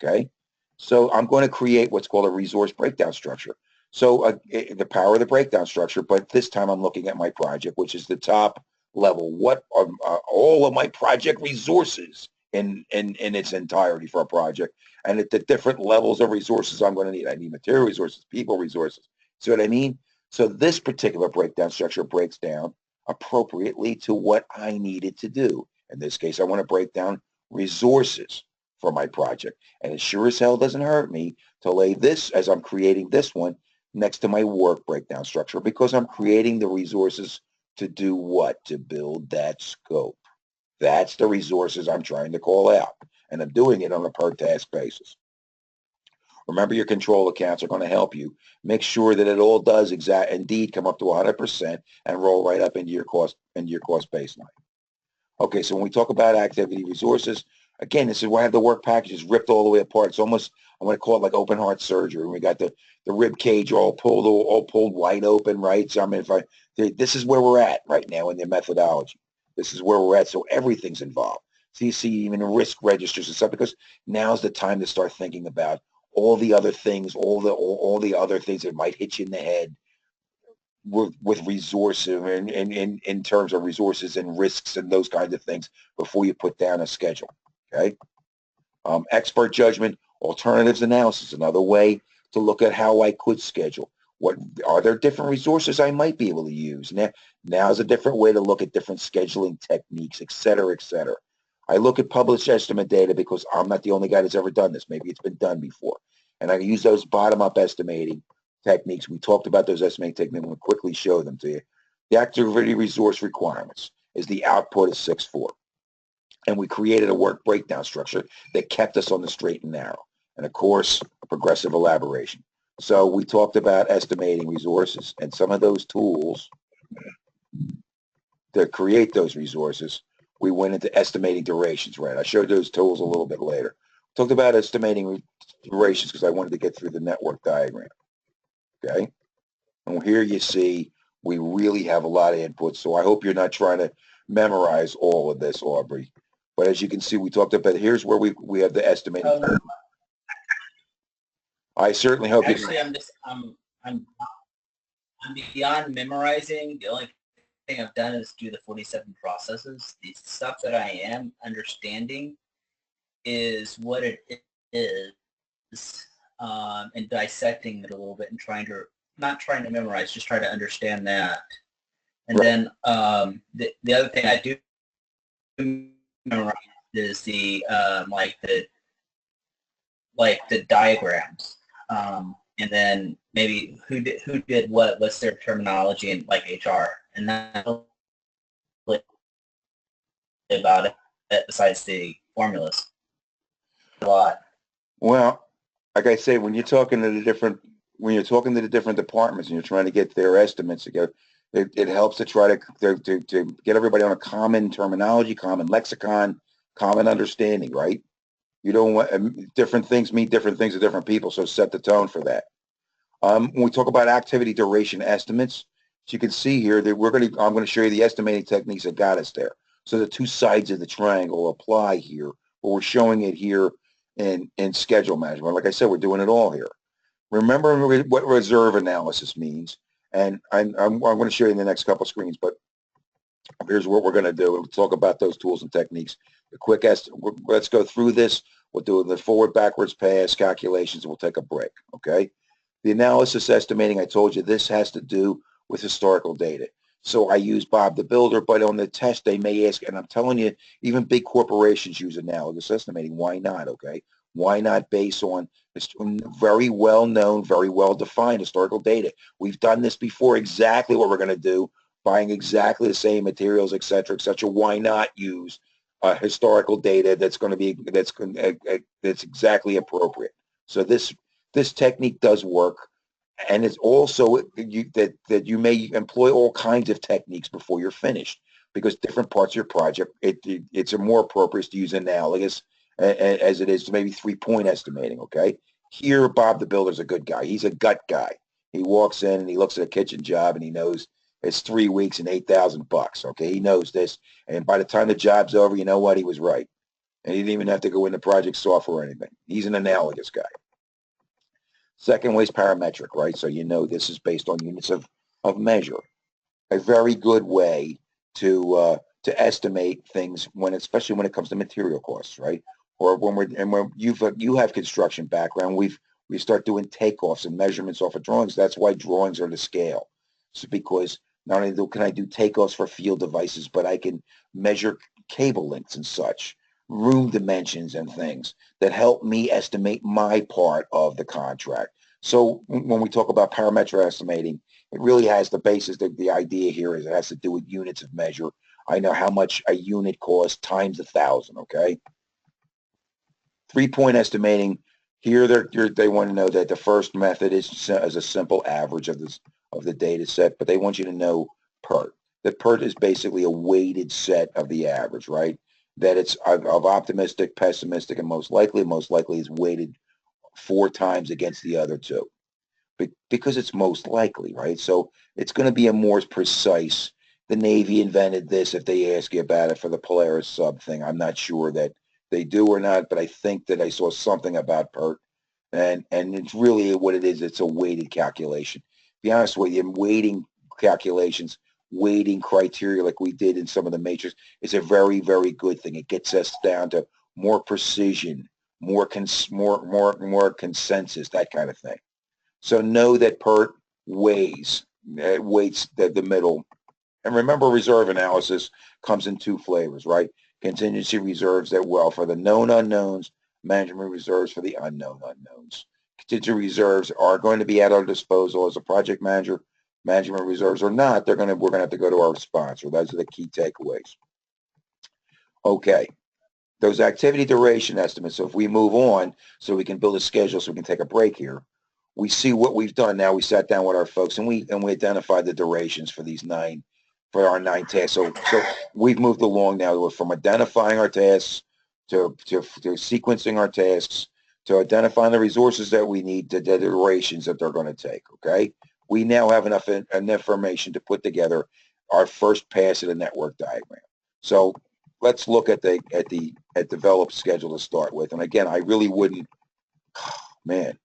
S1: Okay, so I'm going to create what's called a resource breakdown structure. So the power of the breakdown structure, but this time I'm looking at my project, which is the top level. What are all of my project resources in its entirety for a project, and at the different levels of resources I'm going to need. I need material resources, people resources. See what I mean? So this particular breakdown structure breaks down appropriately to what I needed to do. In this case, I want to break down resources for my project. And it sure as hell doesn't hurt me to lay this, as I'm creating this one, next to my work breakdown structure, because I'm creating the resources to do what? To build that scope. That's the resources I'm trying to call out. And I'm doing it on a per task basis. Remember, your control accounts are going to help you. Make sure that it all does indeed come up to 100% and roll right up into your cost baseline. Okay, so when we talk about activity resources, again, this is why I have the work packages ripped all the way apart. It's almost, I'm going to call it like open heart surgery. We got the rib cage all pulled wide open, right? So I mean, this is where we're at right now in the methodology. This is where we're at. So everything's involved. So you see even risk registers and stuff, because now's the time to start thinking about all the other things, all the other things that might hit you in the head with resources and in terms of resources and risks and those kinds of things before you put down a schedule. Okay. Expert judgment, alternatives analysis, another way to look at how I could schedule. What are there different resources I might be able to use? Now is a different way to look at different scheduling techniques, et cetera, et cetera. I look at published estimate data because I'm not the only guy that's ever done this. Maybe it's been done before. And I use those bottom-up estimating techniques. We talked about those estimating techniques. I'm going to quickly show them to you. The activity resource requirements is the output of 6.4. And we created a work breakdown structure that kept us on the straight and narrow. And of course, a progressive elaboration. So we talked about estimating resources, and some of those tools to create those resources, we went into estimating durations, right? I showed those tools a little bit later. Talked about estimating durations because I wanted to get through the network diagram, okay? And here you see we really have a lot of input, so I hope you're not trying to memorize all of this, Aubrey. But as you can see, we talked about, here's where we have the estimating. I certainly hope
S2: actually, I'm beyond memorizing. The only thing I've done is do the 47 processes. The stuff that I am understanding is what it is, and dissecting it a little bit and not trying to memorize, just try to understand that. And then the other thing I do memorize is the the diagrams, and then maybe who did what's their terminology in like HR, and that's about it besides the formulas. A lot.
S1: Well, like I say, when you're talking to the different departments and you're trying to get their estimates together, it helps to try to get everybody on a common terminology, common lexicon, common understanding, right? You don't want different things mean different things to different people, so set the tone for that. When we talk about activity duration estimates, as you can see here that I'm going to show you the estimating techniques that got us there. So the two sides of the triangle apply here, but we're showing it here in schedule management. Like I said, we're doing it all here. Remember what reserve analysis means, and I'm going to show you in the next couple of screens, but here's what we're going to do. We'll talk about those tools and techniques. Let's go through this. We'll do the forward, backwards, pass calculations, and we'll take a break, okay? The analysis estimating, I told you, this has to do with historical data. So I use Bob the Builder, but on the test they may ask, and I'm telling you, even big corporations use analysis estimating. Why not, okay? Why not base on very well-known, very well-defined historical data? We've done this before, exactly what we're going to do, buying exactly the same materials, et cetera, et cetera. Why not use historical data that's exactly appropriate? So this technique does work, and it's also that you may employ all kinds of techniques before you're finished, because different parts of your project, it's more appropriate to use analogous as it is to maybe 3-point estimating, okay? Here, Bob the Builder's a good guy. He's a gut guy. He walks in and he looks at a kitchen job and he knows it's 3 weeks and $8,000, okay? He knows this, and by the time the job's over, you know what? He was right. And he didn't even have to go into project software or anything. He's an analogous guy. Second way is parametric, right? So you know this is based on units of measure. A very good way to estimate things especially when it comes to material costs, right? Or when you have construction background, we start doing takeoffs and measurements off of drawings. That's why drawings are to scale. So because not only can I do takeoffs for field devices, but I can measure cable lengths and such, room dimensions and things that help me estimate my part of the contract. So when we talk about parametric estimating, it really has the basis. The idea here is it has to do with units of measure. I know how much a unit costs times 1,000, okay? 3-point estimating. Here they want to know that the first method is a simple average of the data set, but they want you to know PERT. That PERT is basically a weighted set of the average, right? That it's of optimistic, pessimistic, and most likely. Most likely is weighted 4 times against the other two, because it's most likely, right? So it's going to be a more precise. The Navy invented this. If they ask you about it for the Polaris sub thing, I'm not sure that they do or not, but I think that I saw something about PERT, and it's really what it is. It's a weighted calculation. To be honest with you, weighting calculations, weighting criteria like we did in some of the matrix is a very, very good thing. It gets us down to more precision, more consensus, that kind of thing. So know that PERT weights the middle. And remember, reserve analysis comes in 2 flavors, right? Contingency reserves that well for the known unknowns, management reserves for the unknown unknowns. Contingency reserves are going to be at our disposal as a project manager. Management reserves are not. We're going to have to go to our sponsor. Those are the key takeaways. Okay. Those activity duration estimates, so if we move on so we can build a schedule so we can take a break here, we see what we've done now. We sat down with our folks and we identified the durations for our 9 tasks. So we've moved along now from identifying our tasks to sequencing our tasks to identifying the resources that we need to the durations that they're going to take. Okay. We now have enough information to put together our first pass at a network diagram. So let's look at the developed schedule to start with. And again, I really wouldn't, man,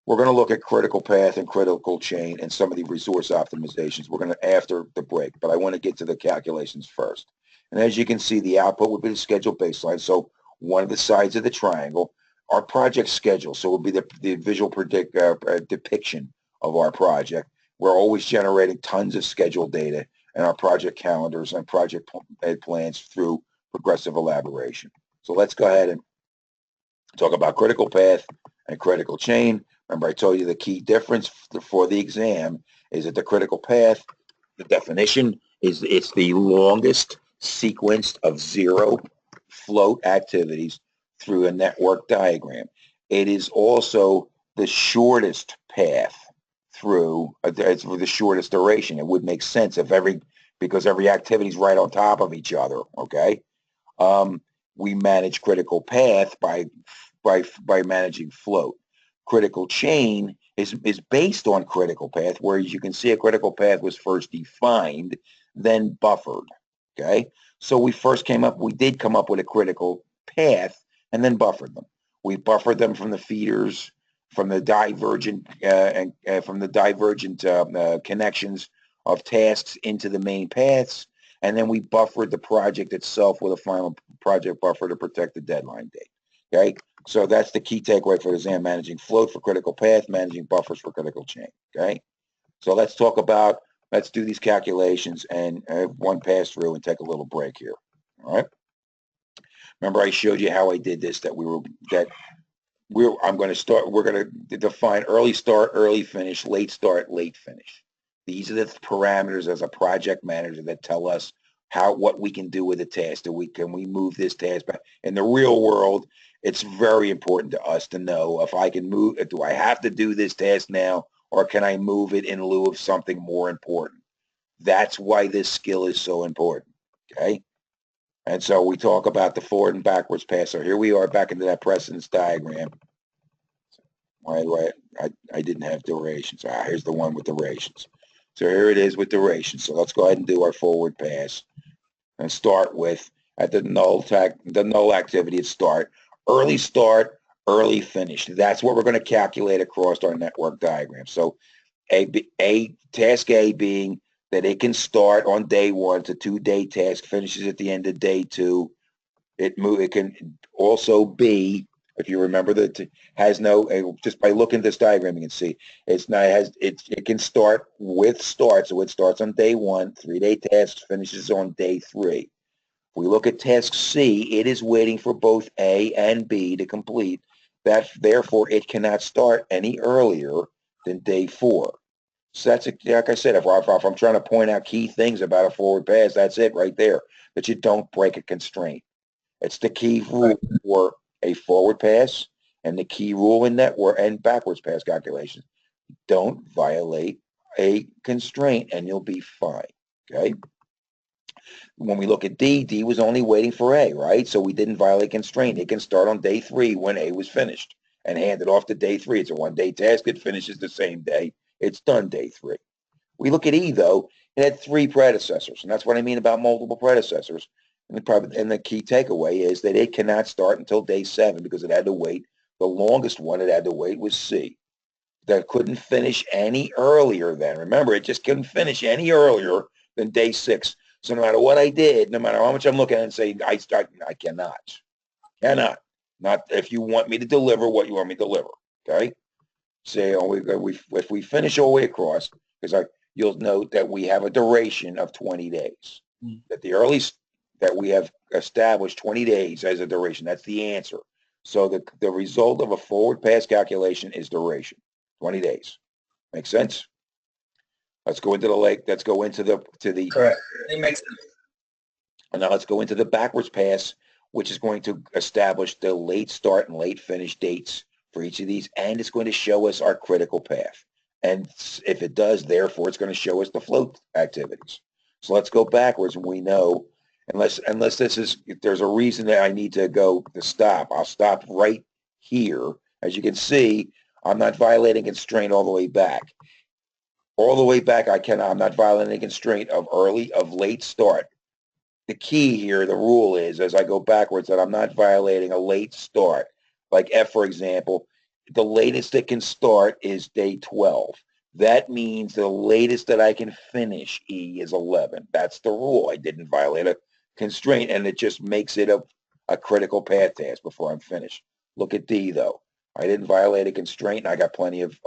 S1: we're going to look at critical path and critical chain and some of the resource optimizations. We're going to after the break, but I want to get to the calculations first. And as you can see, the output would be the schedule baseline. So one of the sides of the triangle, our project schedule. So it will be the visual depiction of our project. We're always generating tons of schedule data in our project calendars and project plans through progressive elaboration. So let's go ahead and talk about critical path and critical chain. Remember, I told you the key difference for the exam is that the critical path, the definition is it's the longest sequence of 0 float activities through a network diagram. It is also the shortest path through, it's the shortest duration. It would make sense because every activity is right on top of each other, okay? We manage critical path by managing float. Critical chain is based on critical path, whereas you can see a critical path was first defined, then buffered. Okay, so we did come up with a critical path and then buffered them. We buffered them from the feeders, from the divergent connections of tasks into the main paths, and then we buffered the project itself with a final project buffer to protect the deadline date. Okay, so that's the key takeaway for the exam: managing float for critical path, managing buffers for critical chain. Okay, so let's do these calculations and one pass through and take a little break here. All right. Remember, I showed you how I did this. We're going to define early start, early finish, late start, late finish. These are the parameters as a project manager that tell us what we can do with a task. Can we move this task back? In the real world, it's very important to us to know if I can move. Do I have to do this task now, or can I move it in lieu of something more important? That's why this skill is so important. Okay. And so we talk about the forward and backwards pass. So here we are back into that precedence diagram. I didn't have durations. Here's the one with durations. So here it is with durations. So let's go ahead and do our forward pass and start with at the null activity at start. Early start, early finish. That's what we're going to calculate across our network diagram. So task A being that it can start on day 1. It's a 2-day task, finishes at the end of day 2. It can also be, if you remember that has no, just by looking at this diagram, you can see it can start with start. So it starts on day 1, 3-day task, finishes on day 3. If we look at task C, it is waiting for both A and B to complete. Therefore, it cannot start any earlier than day 4. So that's, like I said, if I'm trying to point out key things about a forward pass, that's it right there, that you don't break a constraint. It's the key rule for a forward pass And the key rule in network and backwards pass calculations, don't violate a constraint and you'll be fine. Okay. When we look at D, D was only waiting for A, right? So we didn't violate constraint. It can start on day 3 when A was finished and hand it off to day 3. It's a one-day task. It finishes the same day. It's done day 3. We look at E, though. It had 3 predecessors, and that's what I mean about multiple predecessors. And the key takeaway is that it cannot start until day 7 because it had to wait. The longest one it had to wait was C. That couldn't finish any earlier than. Remember, it just couldn't finish any earlier than day 6. So no matter what I did, no matter how much I'm looking at and saying, I cannot. Not if you want me to deliver what you want me to deliver, okay? Say, if we finish all the way across, because you'll note that we have a duration of 20 days. That the earliest that we have established 20 days as a duration. That's the answer. So the result of a forward pass calculation is duration, 20 days. Make sense? Let's go into the lake. Let's go into the
S2: Correct. It makes sense.
S1: And now let's go into the backwards pass, which is going to establish the late start and late finish dates for each of these, and it's going to show us our critical path. And if it does, therefore, it's going to show us the float activities. So let's go backwards, and we know, unless if there's a reason that I need to stop, I'll stop right here. As you can see, I'm not violating constraint all the way back. All the way back, I'm not violating a constraint of late start. The key here, the rule is, as I go backwards, that I'm not violating a late start. Like F, for example, the latest it can start is day 12. That means the latest that I can finish E is 11. That's the rule. I didn't violate a constraint, and it just makes it a critical path task before I'm finished. Look at D, though. I didn't violate a constraint, and I got plenty of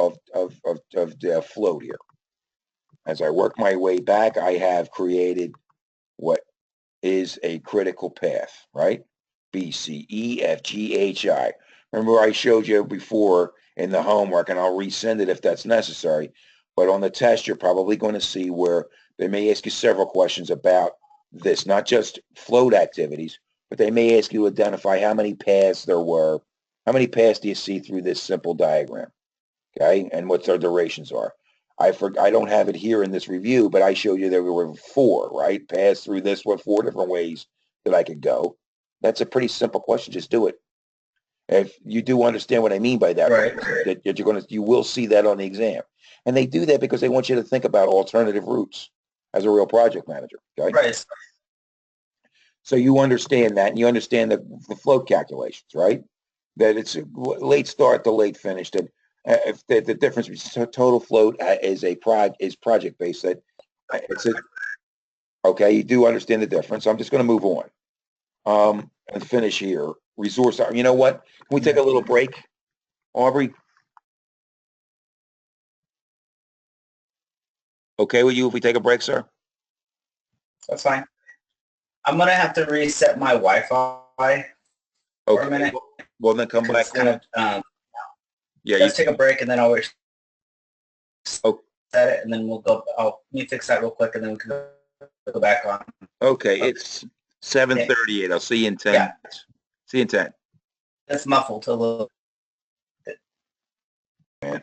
S1: float here. As I work my way back, I have created what is a critical path, right? B, C, E, F, G, H, I. Remember I showed you before in the homework, and I'll resend it if that's necessary. But on the test, you're probably going to see where they may ask you several questions about this, not just float activities, but they may ask you to identify how many paths there were. How many paths do you see through this simple diagram? Okay, and what their durations are. I don't have it here in this review, but I showed you there were 4, right? Pass through this, 4 different ways that I could go. That's a pretty simple question. Just do it. If you do understand what I mean by that,
S2: right.
S1: that you will see that on the exam. And they do that because they want you to think about alternative routes as a real project manager. Okay?
S2: Right.
S1: So you understand that, and you understand the float calculations, right? That it's a late start to late finish. That if the difference between total float is project based. That it's okay. You do understand the difference. I'm just going to move on and finish here. Resource. You know what? Can we take a little break, Aubrey? Okay with you if we take a break, sir?
S2: That's fine. I'm gonna have to reset my Wi-Fi for a minute.
S1: Well, then come back.
S2: Yeah, let's take a break, and then I'll reset it, and then we'll go. Let me fix that real quick, and then we can go back on.
S1: Okay, it's 7:38. I'll see you in 10 minutes. See you in 10.
S2: It's muffled a little bit.
S1: Man.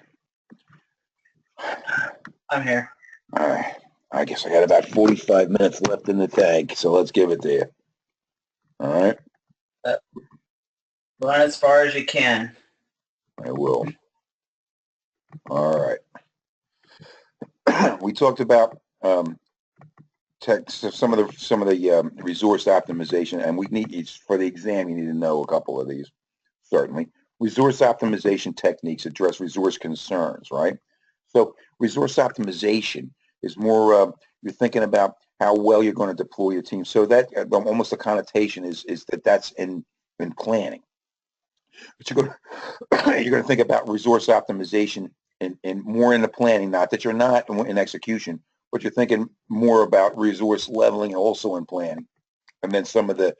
S2: I'm here.
S1: All right. I guess I got about 45 minutes left in the tank, so let's give it to you. All right?
S2: Run as far as you can.
S1: I will. All right. We talked about some of the resource optimization, and we need for the exam. You need to know a couple of these. Certainly, resource optimization techniques address resource concerns. Right. So, resource optimization is more. You're thinking about how well you're going to deploy your team. So that almost the connotation is that's in planning. But you're going to think about resource optimization and more in the planning. Not that you're not in execution, but you're thinking more about resource leveling also in planning. And then some of the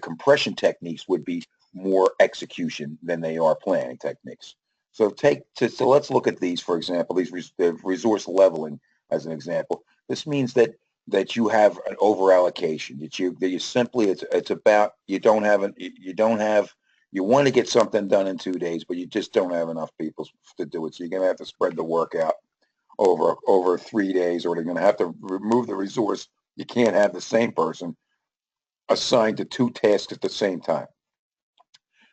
S1: compression techniques would be more execution than they are planning techniques. So let's look at these, for example, the resource leveling as an example. This means that you have an over allocation. That you simply it's about you don't have You want to get something done in 2 days, but you just don't have enough people to do it. So you're going to have to spread the work out over 3 days, or they're going to have to remove the resource. You can't have the same person assigned to 2 tasks at the same time.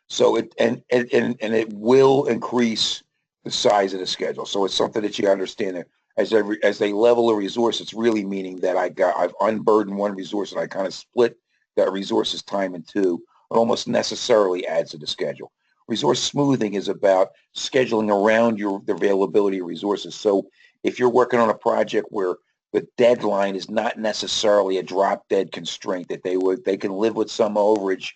S1: So it will increase the size of the schedule. So it's something that you understand that as they level a resource, it's really meaning that I've unburdened one resource and I kind of split that resource's time in two. It almost necessarily adds to the schedule. Resource smoothing is about scheduling around the availability of resources. So if you're working on a project where the deadline is not necessarily a drop dead constraint, that they can live with some overage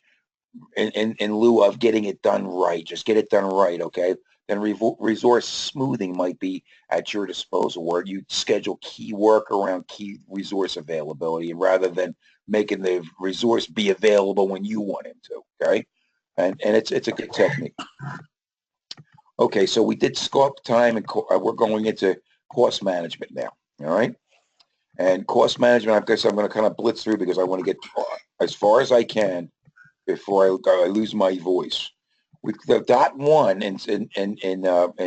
S1: in lieu of getting it done right. Just get it done right, okay? Then resource smoothing might be at your disposal, where you schedule key work around key resource availability rather than making the resource be available when you want him to, okay? And it's a good technique. Okay, so we did scope time, and we're going into cost management now, all right? And cost management, I guess I'm going to kind of blitz through because I want to get as far as I can before I lose my voice. The dot one in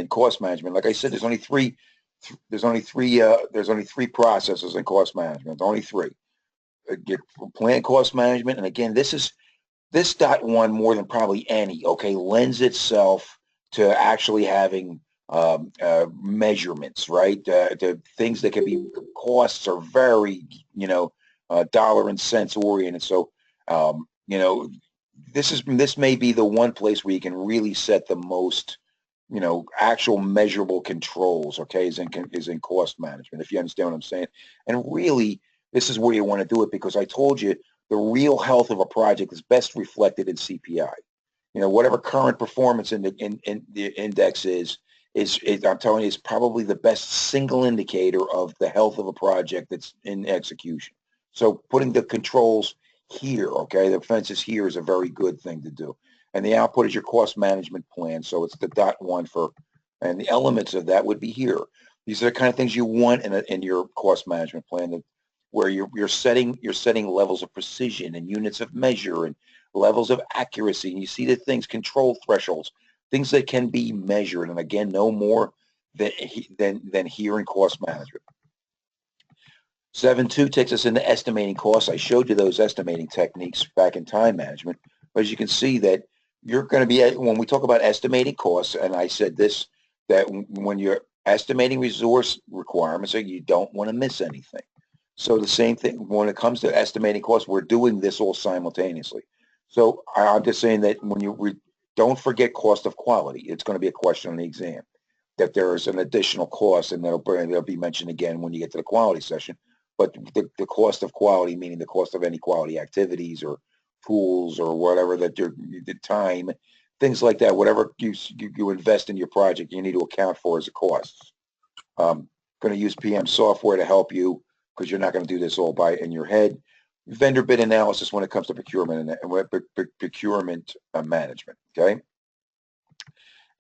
S1: cost management, like I said, there's only three processes in cost management. Only three. Get plan cost management, and again, this dot one more than probably any, okay, lends itself to actually having measurements, right? The things that can be costs are very, dollar and cents oriented. So, this may be the one place where you can really set the most, actual measurable controls. Okay, is in cost management, if you understand what I'm saying. And really, this is where you want to do it, because I told you the real health of a project is best reflected in CPI. Whatever current performance in the index is I'm telling you, is probably the best single indicator of the health of a project that's in execution. So putting the controls here, okay, the fences here is a very good thing to do. And the output is your cost management plan. So it's the dot one and the elements of that would be here. These are the kind of things you want in your cost management plan, where you're setting levels of precision and units of measure and levels of accuracy. And you see the things, control thresholds, things that can be measured. And again, no more than here in cost management. 7.2 takes us into estimating costs. I showed you those estimating techniques back in time management. But as you can see that you're going to be, when we talk about estimating costs, and I said this, that when you're estimating resource requirements, you don't want to miss anything. So the same thing when it comes to estimating costs, we're doing this all simultaneously. So I'm just saying that when don't forget cost of quality. It's going to be a question on the exam, that there is an additional cost, and they'll be mentioned again when you get to the quality session. But the cost of quality, meaning the cost of any quality activities or tools or whatever, that the time, things like that, whatever you invest in your project, you need to account for as a cost. Going to use PM software to help you, because you're not going to do this all in your head. Vendor bid analysis when it comes to procurement and procurement management, okay?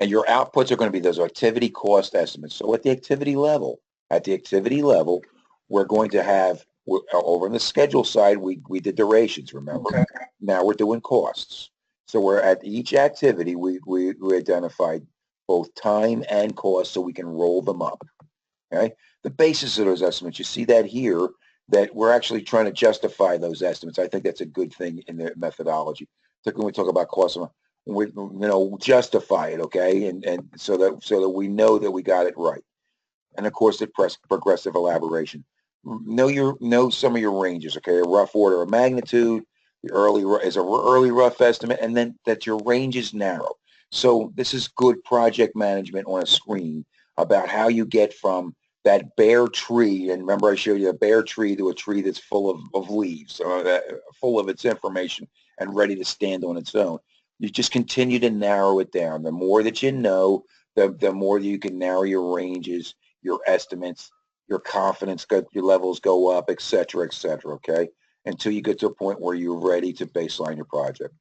S1: And your outputs are going to be those activity cost estimates. So at the activity level, we're going to have, over on the schedule side, we did durations, remember? Okay. Now we're doing costs. So we're at each activity, we identified both time and cost so we can roll them up, okay? The basis of those estimates, you see that here, that we're actually trying to justify those estimates. I think that's a good thing in the methodology. Particularly when we talk about cost, we justify it, okay, and so that we know that we got it right. And of course, the progressive elaboration. Know some of your ranges, okay? A rough order of magnitude. The early is a early rough estimate, and then that your range is narrow. So this is good project management on a screen about how you get from that bare tree, and remember I showed you a bare tree, to a tree that's full of leaves, full of its information and ready to stand on its own. You just continue to narrow it down. The more that you know, the more you can narrow your ranges, your estimates, your confidence, your levels go up, et cetera, okay? Until you get to a point where you're ready to baseline your project.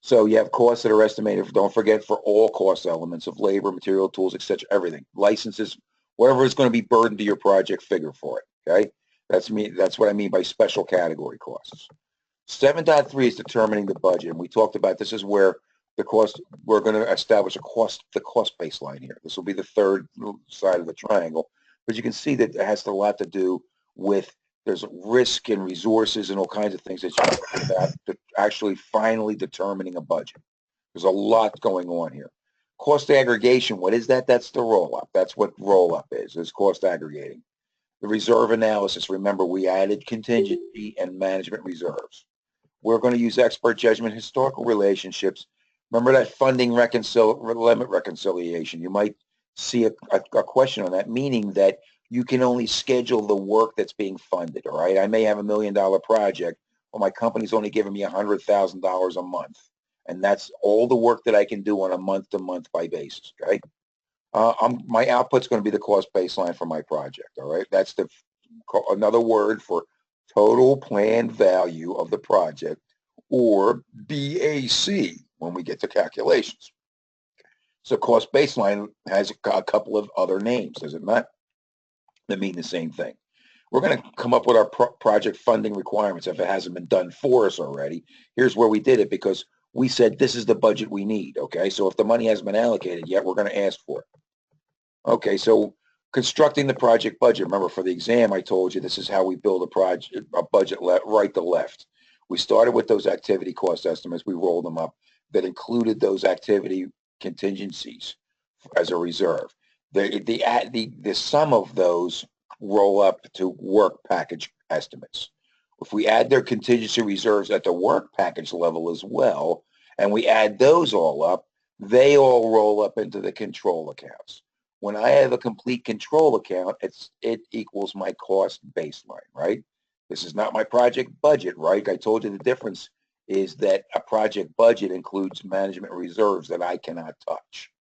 S1: So you have costs that are estimated, don't forget, for all cost elements of labor, material, tools, et cetera, everything. Licenses, whatever is going to be burdened to your project, figure for it, okay? That's what I mean by special category costs. 7.3 is determining the budget. And we talked about this is where the cost, we're going to establish the cost baseline here. This will be the third side of the triangle. But you can see that it has a lot to do with there's risk and resources and all kinds of things that you talk about to actually finally determining a budget. There's a lot going on here. Cost aggregation, what is that? That's the roll-up. That's what roll-up is cost aggregating. The reserve analysis, remember, we added contingency and management reserves. We're going to use expert judgment, historical relationships. Remember that funding limit reconciliation. You might see a question on that, meaning that you can only schedule the work that's being funded, all right? I may have $1 million project, well, my company's only giving me $100,000 a month. And that's all the work that I can do on a month-to-month by basis, okay? My output's going to be the cost baseline for my project, all right? That's another word for total planned value of the project, or BAC when we get to calculations. So cost baseline has a couple of other names, does it not? That mean the same thing. We're going to come up with our project funding requirements if it hasn't been done for us already. Here's where we did it because we said this is the budget we need, okay? So if the money hasn't been allocated yet, we're going to ask for it. Okay, so constructing the project budget. Remember, for the exam, I told you this is how we build a budget right to left. We started with those activity cost estimates. We rolled them up that included those activity contingencies as a reserve. The sum of those roll up to work package estimates. If we add their contingency reserves at the work package level as well, and we add those all up, they all roll up into the control accounts. When I have a complete control account, it equals my cost baseline, right? This is not my project budget, right? I told you the difference is that a project budget includes management reserves that I cannot touch.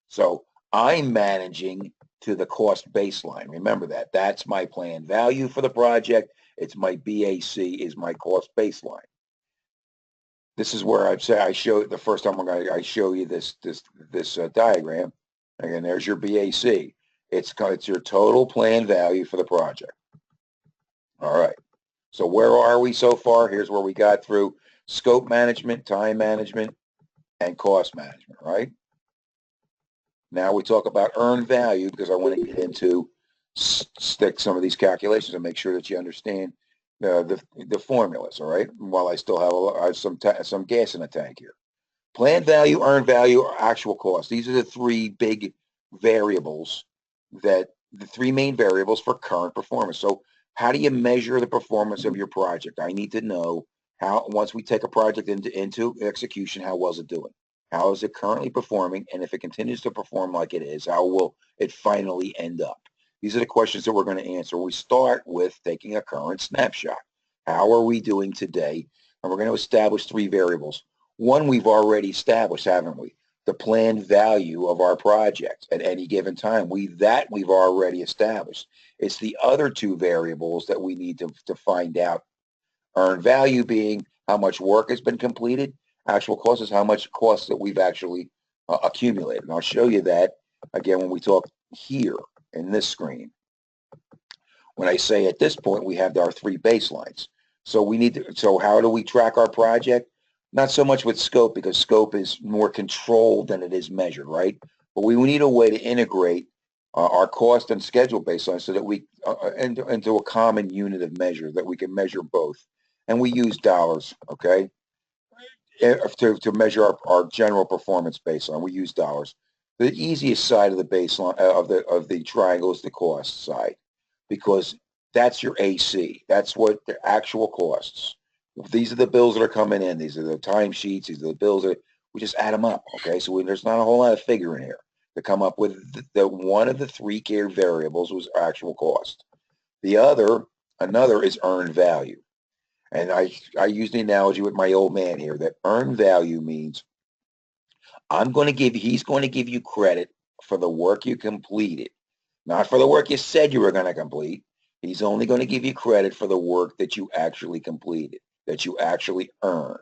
S1: So I'm managing to the cost baseline. Remember that. That's my planned value for the project. It's my BAC is my cost baseline. This is where I'd say I show the first time I show you this diagram. Again, there's your BAC. It's your total planned value for the project. All right. So where are we so far? Here's where we got through scope management, time management, and cost management, right? Now we talk about earned value because I want to get into stick some of these calculations and make sure that you understand the formulas, all right? While I still have some gas in the tank here. Planned value, earned value, or actual cost. These are the three big variables the three main variables for current performance. So how do you measure the performance of your project? I need to know how, once we take a project into execution, how well is it doing? How is it currently performing? And if it continues to perform like it is, how will it finally end up? These are the questions that we're going to answer. We start with taking a current snapshot. How are we doing today? And we're going to establish three variables. One we've already established, haven't we? The planned value of our project at any given time. We've already established. It's the other two variables that we need to find out. Earned value being how much work has been completed. Actual cost is how much cost that we've actually accumulated. And I'll show you that again when we talk here in this screen. When I say at this point, we have our three baselines. So so how do we track our project? Not so much with scope because scope is more controlled than it is measured, right? But we need a way to integrate our cost and schedule baseline so that we into a common unit of measure that we can measure both. And we use dollars, okay, to measure our general performance baseline. We use dollars. The easiest side of the baseline of the triangle is the cost side because that's your AC. That's what the actual costs. These are the bills that are coming in. These are the timesheets. These are the bills that we just add them up. Okay, so there's not a whole lot of figuring here to come up with the one of the three key variables was actual cost. Another is earned value. And I use the analogy with my old man here that earned value means he's going to give you credit for the work you completed, not for the work you said you were going to complete. He's only going to give you credit for the work that you actually completed, that you actually earned.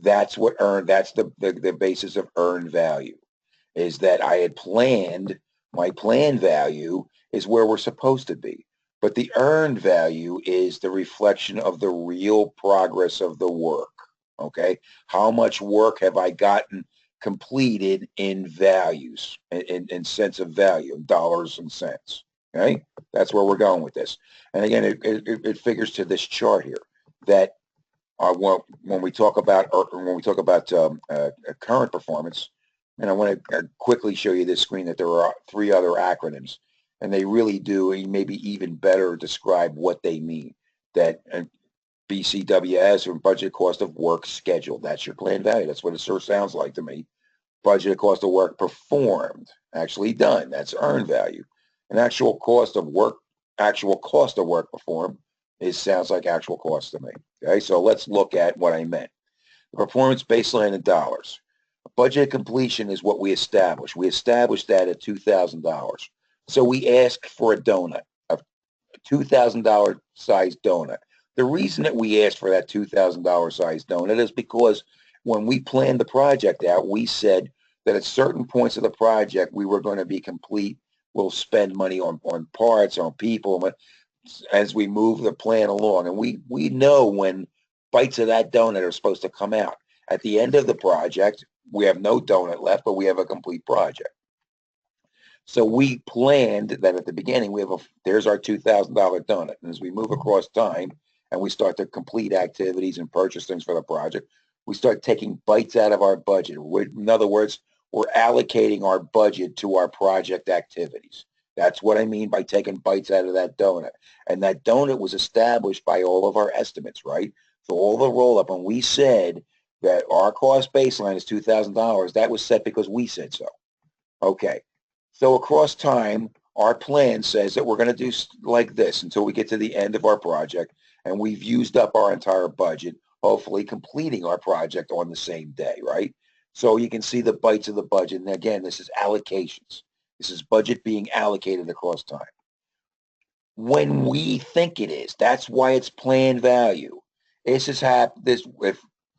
S1: That's the basis of earned value, is that I had planned, my planned value is where we're supposed to be. But the earned value is the reflection of the real progress of the work. Okay. How much work have I gotten completed in values, in sense of value, dollars and cents? Okay. That's where we're going with this. And again, it figures to this chart here that when we talk about current performance, and I want to quickly show you this screen that there are three other acronyms, and they really do maybe even better describe what they mean. That BCWS, or budget cost of work scheduled. That's your planned value. That's what it sure sounds like to me. Budget cost of work performed, actually done. That's earned value. And actual cost of work performed sounds like actual cost to me. Okay, so let's look at what I meant. The performance baseline in dollars. Budget completion is what we established. We established that at $2,000. So we asked for a donut, a $2,000 size donut. The reason that we asked for that $2,000 size donut is because when we planned the project out, we said that at certain points of the project, we were going to be complete. We'll spend money on parts, on people, as we move the plan along. And we know when bites of that donut are supposed to come out. At the end of the project, we have no donut left, but we have a complete project. So we planned that at the beginning, there's our $2,000 donut. And as we move across time and we start to complete activities and purchase things for the project, we start taking bites out of our budget. In other words, we're allocating our budget to our project activities. That's what I mean by taking bites out of that donut. And that donut was established by all of our estimates, right? So all the roll-up, and we said that our cost baseline is $2,000. That was set because we said so. Okay. So across time, our plan says that we're going to do like this until we get to the end of our project, and we've used up our entire budget, hopefully completing our project on the same day, right? So you can see the bites of the budget. And again, this is allocations. This is budget being allocated across time. When we think it is, that's why it's planned value. This has happened.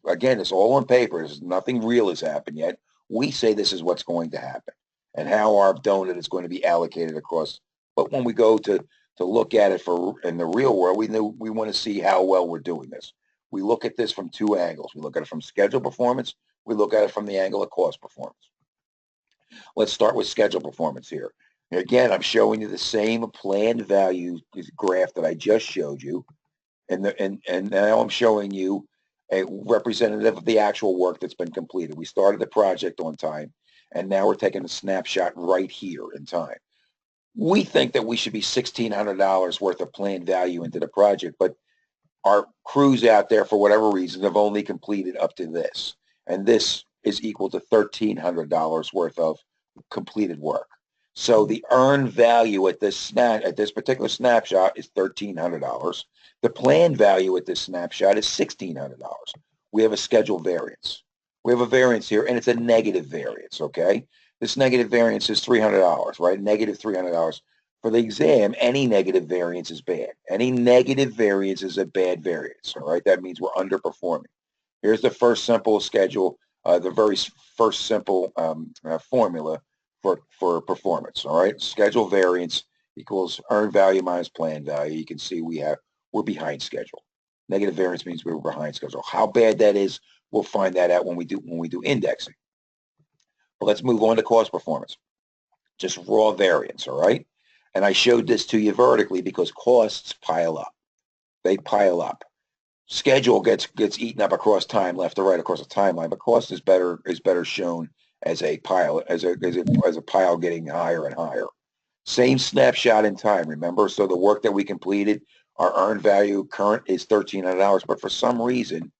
S1: Again, it's all on paper. Nothing real has happened yet. We say this is what's going to happen and how our donut is going to be allocated across. But when we go to look at it in the real world, we want to see how well we're doing this. We look at this from two angles. We look at it from schedule performance. We look at it from the angle of cost performance. Let's start with schedule performance here. Again, I'm showing you the same planned value graph that I just showed you. And now I'm showing you a representative of the actual work that's been completed. We started the project on time, and now we're taking a snapshot right here in time. We think that we should be $1,600 worth of planned value into the project, but our crews out there, for whatever reason, have only completed up to this. And this is equal to $1,300 worth of completed work. So the earned value at this particular snapshot is $1,300. The planned value at this snapshot is $1,600. We have a schedule variance. We have a variance here, and it's a negative variance, okay? This negative variance is $300, right? Negative $300. For the exam, any negative variance is bad. Any negative variance is a bad variance, all right? That means we're underperforming. Here's the first simple schedule, the very first simple formula for performance, all right? Schedule variance equals earned value minus planned value. You can see we're behind schedule. Negative variance means we're behind schedule. How bad that is, we'll find that out when we do indexing. But let's move on to cost performance. Just raw variance, all right? And I showed this to you vertically because costs pile up. They pile up. Schedule gets eaten up across time, left to right across a timeline, but cost is better shown as a pile, as a pile getting higher and higher. Same snapshot in time, remember? So the work that we completed, our earned value current is $1,300, but for some reason,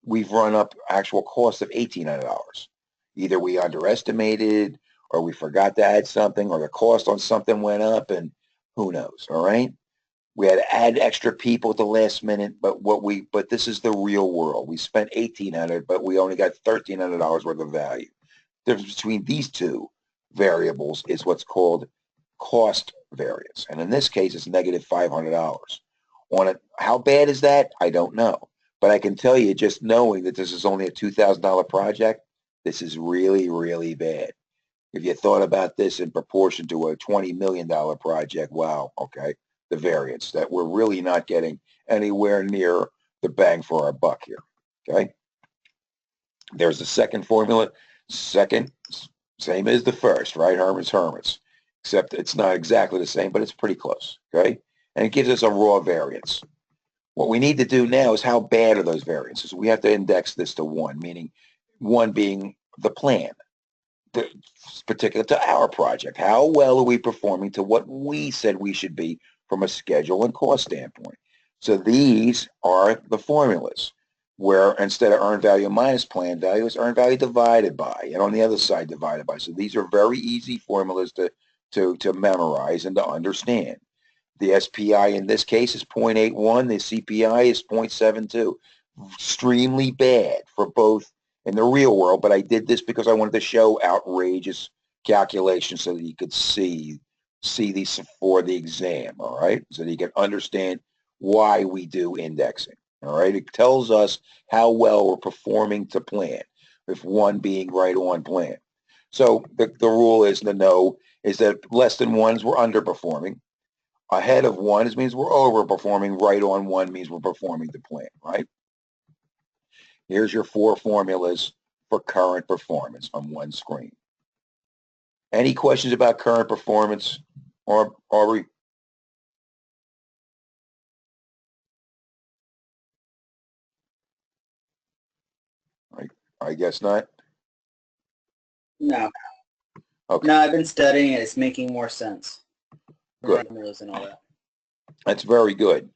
S1: we've run up actual cost of $1,800. Either we underestimated, or we forgot to add something, or the cost on something went up, and who knows, all right? We had to add extra people at the last minute, but this is the real world. We spent $1,800, but we only got $1,300 worth of value. The difference between these two variables is what's called cost variance. And in this case, it's negative $500. How bad is that? I don't know. But I can tell you, just knowing that this is only a $2,000 project, this is really, really bad. If you thought about this in proportion to a $20 million project, wow, okay. the variance, that we're really not getting anywhere near the bang for our buck here, okay? There's the second formula. Second, same as the first, right? Hermits, except it's not exactly the same, but it's pretty close, okay? And it gives us a raw variance. What we need to do now is how bad are those variances? We have to index this to 1, meaning 1 being the plan, particular to our project. How well are we performing to what we said we should be from a schedule and cost standpoint? So these are the formulas where instead of earned value minus plan value, it's earned value divided by, and on the other side divided by. So these are very easy formulas to memorize and to understand. The SPI in this case is 0.81. The CPI is 0.72. Extremely bad for both in the real world, but I did this because I wanted to show outrageous calculations so that you could see these for the exam, all right? So that you can understand why we do indexing, all right? It tells us how well we're performing to plan, if 1 being right on plan. So the rule is to know is that less than 1s we're underperforming. Ahead of 1 means we're overperforming. Right on 1 means we're performing the plan, right? Here's your 4 formulas for current performance on one screen. Any questions about current performance, or Aubrey? I guess not.
S2: No.
S1: Okay.
S2: No, I've been studying it. It's making more sense.
S1: Good.
S2: And all that.
S1: That's very good.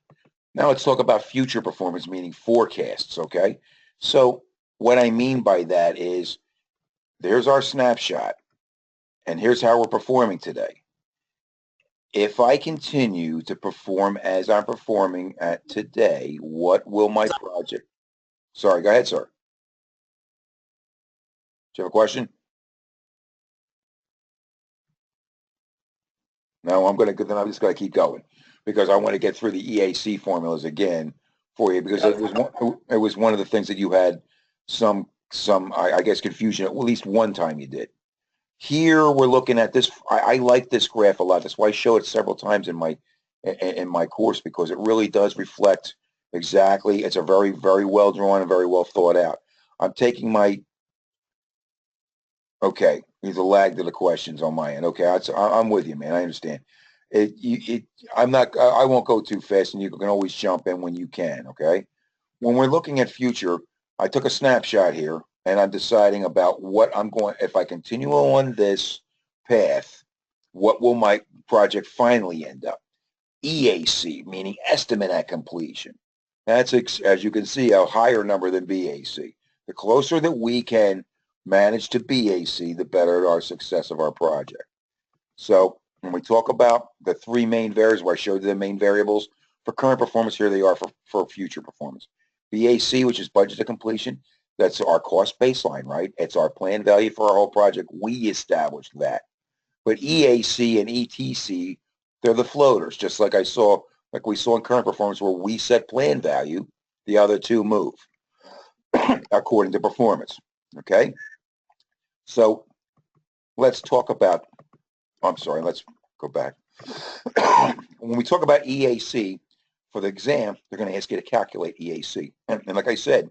S1: Now let's talk about future performance, meaning forecasts, okay? So what I mean by that is there's our snapshot, and here's how we're performing today. If I continue to perform as I'm performing at today, what will my project... Sorry, go ahead, sir. Do you have a question? No, then I'm just going to keep going because I want to get through the EAC formulas again for you because it was one of the things that you had some I guess confusion at least one time you did. Here we're looking at this. I like this graph a lot. That's why I show it several times in my course because it really does reflect exactly. It's a very, very well drawn and very well thought out. I'm taking my... Okay, there's a lag to the questions on my end. Okay, I'm with you, man. I understand. I'm not. I won't go too fast, and you can always jump in when you can. Okay. When we're looking at future, I took a snapshot here, and I'm deciding about what I'm going. If I continue on this path, what will my project finally end up? EAC, meaning estimate at completion. That's, as you can see, a higher number than BAC. The closer that we can manage to BAC, the better our success of our project. So when we talk about the 3 main variables, where I showed you the main variables for current performance, here they are for future performance. BAC, which is budget to completion, that's our cost baseline, right? It's our planned value for our whole project. We established that. But EAC and ETC, they're the floaters, just like we saw in current performance where we set plan value, the other 2 move according to performance, okay? So let's talk about, I'm sorry, let's go back. When we talk about EAC for the exam, they're going to ask you to calculate EAC. And like I said,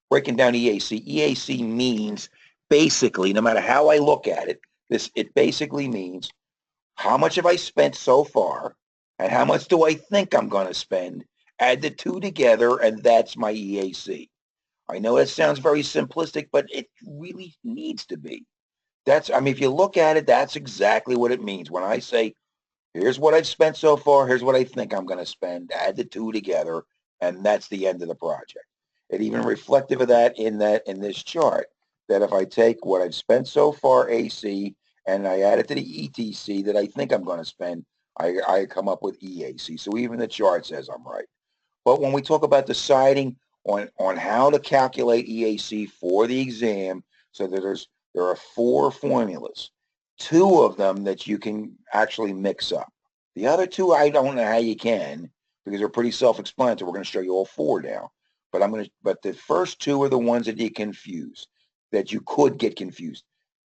S1: breaking down EAC means basically, no matter how I look at it, it basically means how much have I spent so far and how much do I think I'm going to spend? Add the 2 together, and that's my EAC. I know that sounds very simplistic, but it really needs to be. If you look at it, that's exactly what it means. When I say, here's what I've spent so far, here's what I think I'm going to spend, add the 2 together, and that's the end of the project. It even reflective of that in this chart, that if I take what I've spent so far, AC, and I add it to the ETC that I think I'm going to spend, I come up with EAC. So even the chart says I'm right. But when we talk about deciding on how to calculate EAC for the exam, so that there are 4 formulas, 2 of them that you can actually mix up. The other 2, I don't know how you can because they're pretty self-explanatory. We're going to show you all 4 now. But the first 2 are the ones that you confuse, that you could get confused.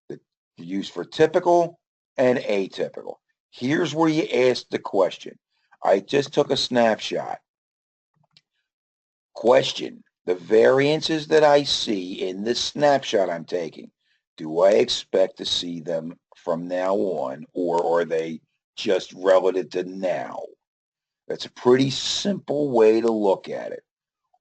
S1: The use for typical and atypical. Here's where you ask the question. I just took a snapshot. Question, the variances that I see in this snapshot I'm taking, do I expect to see them from now on, or are they just relative to now? That's a pretty simple way to look at it.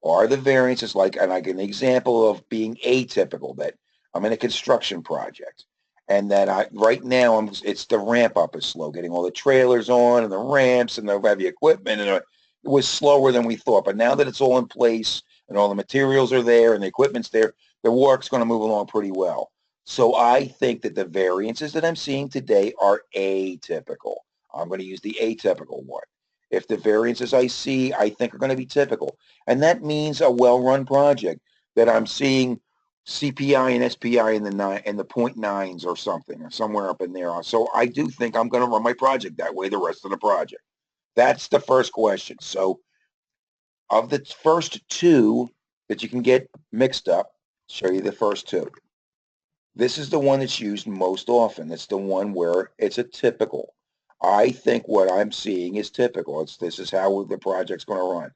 S1: Are the variances like an example of being atypical, that I'm in a construction project and that right now it's the ramp up is slow, getting all the trailers on and the ramps and the heavy equipment, and it was slower than we thought. But now that it's all in place and all the materials are there and the equipment's there, the work's going to move along pretty well. So I think that the variances that I'm seeing today are atypical. I'm going to use the atypical one. If the variances I see, I think are going to be typical. And that means a well-run project that I'm seeing CPI and SPI in the 0.9s or something, or somewhere up in there. So I do think I'm going to run my project that way the rest of the project. That's the first question. So of the first two that you can get mixed up, show you the first two. This is the one that's used most often. It's the one where it's a typical. I think what I'm seeing is typical. This is how the project's going to run.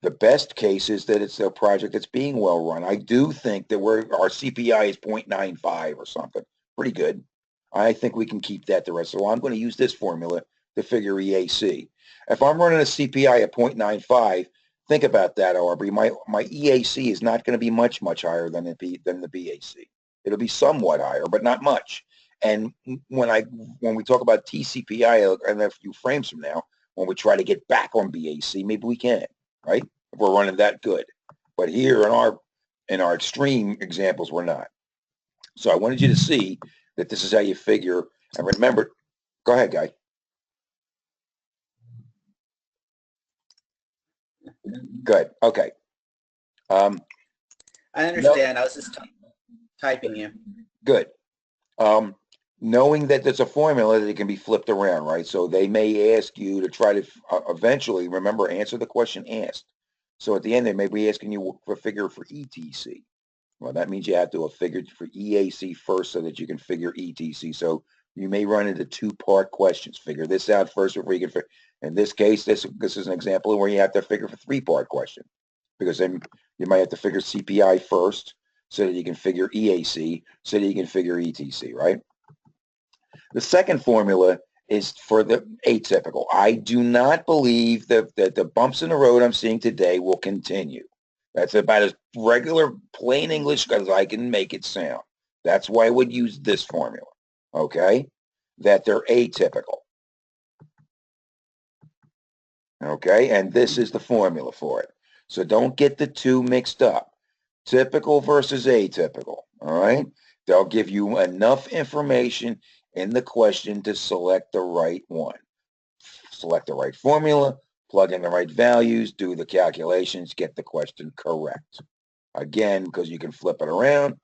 S1: The best case is that it's a project that's being well run. I do think that our CPI is 0.95 or something. Pretty good. I think we can keep that the rest. So I'm going to use this formula to figure EAC. If I'm running a CPI at 0.95, think about that, Aubrey. My EAC is not going to be much higher than the BAC. It'll be somewhat higher, but not much. And when we talk about TCPI in a few frames from now, when we try to get back on BAC, maybe we can, right? If we're running that good. But here in our extreme examples, we're not. So I wanted you to see that this is how you figure. And remember, go ahead, Guy. Good. Okay.
S2: I understand. I was just typing you.
S1: Good. Knowing that there's a formula that it can be flipped around, right? So they may ask you to try to eventually, remember, answer the question asked. So at the end, they may be asking you for a figure for ETC. Well, that means you have to have figured for EAC first so that you can figure ETC. So you may run into two-part questions. Figure this out first before you can figure. In this case, this is an example where you have to figure for three-part question, because then you might have to figure CPI first so that you can figure EAC, so that you can figure ETC, right? The second formula is for the atypical. I do not believe that the bumps in the road I'm seeing today will continue. That's about as regular, plain English as I can make it sound. That's why I would use this formula, okay? That they're atypical. Okay, and this is the formula for it. So don't get the two mixed up. Typical versus atypical, all right? They'll give you enough information in the question to select the right one. Select the right formula, plug in the right values, do the calculations, get the question correct. Again, because you can flip it around,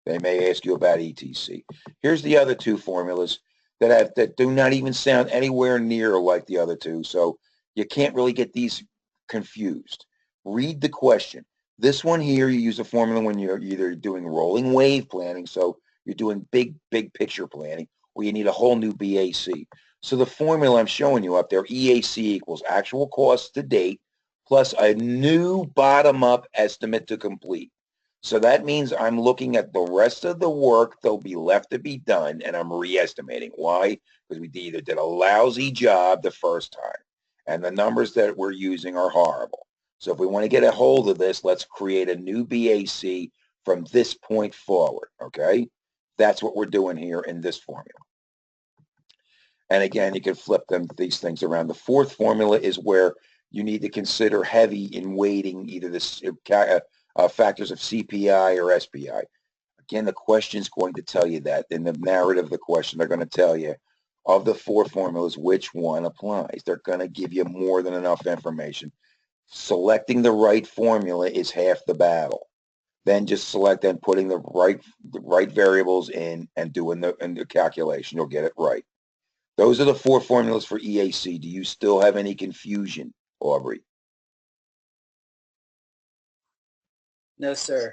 S1: they may ask you about ETC. Here's the other two formulas that do not even sound anywhere near like the other two, so you can't really get these confused. Read the question. This one here, you use a formula when you're either doing rolling wave planning, so you're doing big picture planning, or you need a whole new BAC. So the formula I'm showing you up there, EAC equals actual costs to date plus a new bottom-up estimate to complete. So that means I'm looking at the rest of the work that'll be left to be done, and I'm re-estimating. Why? Because we either did a lousy job the first time, and the numbers that we're using are horrible. So if we want to get a hold of this, let's create a new BAC from this point forward, okay? That's what we're doing here in this formula. And again, you can flip these things around. The fourth formula is where you need to consider heavy in weighting either the factors of CPI or SPI. Again, the question is going to tell you that. In the narrative of the question, they're going to tell you, of the four formulas, which one applies. They're going to give you more than enough information. Selecting the right formula is half the battle. Then just select and putting the right variables in and doing the calculation. You'll get it right. Those are the four formulas for EAC. Do you still have any confusion, Aubrey?
S2: No, sir.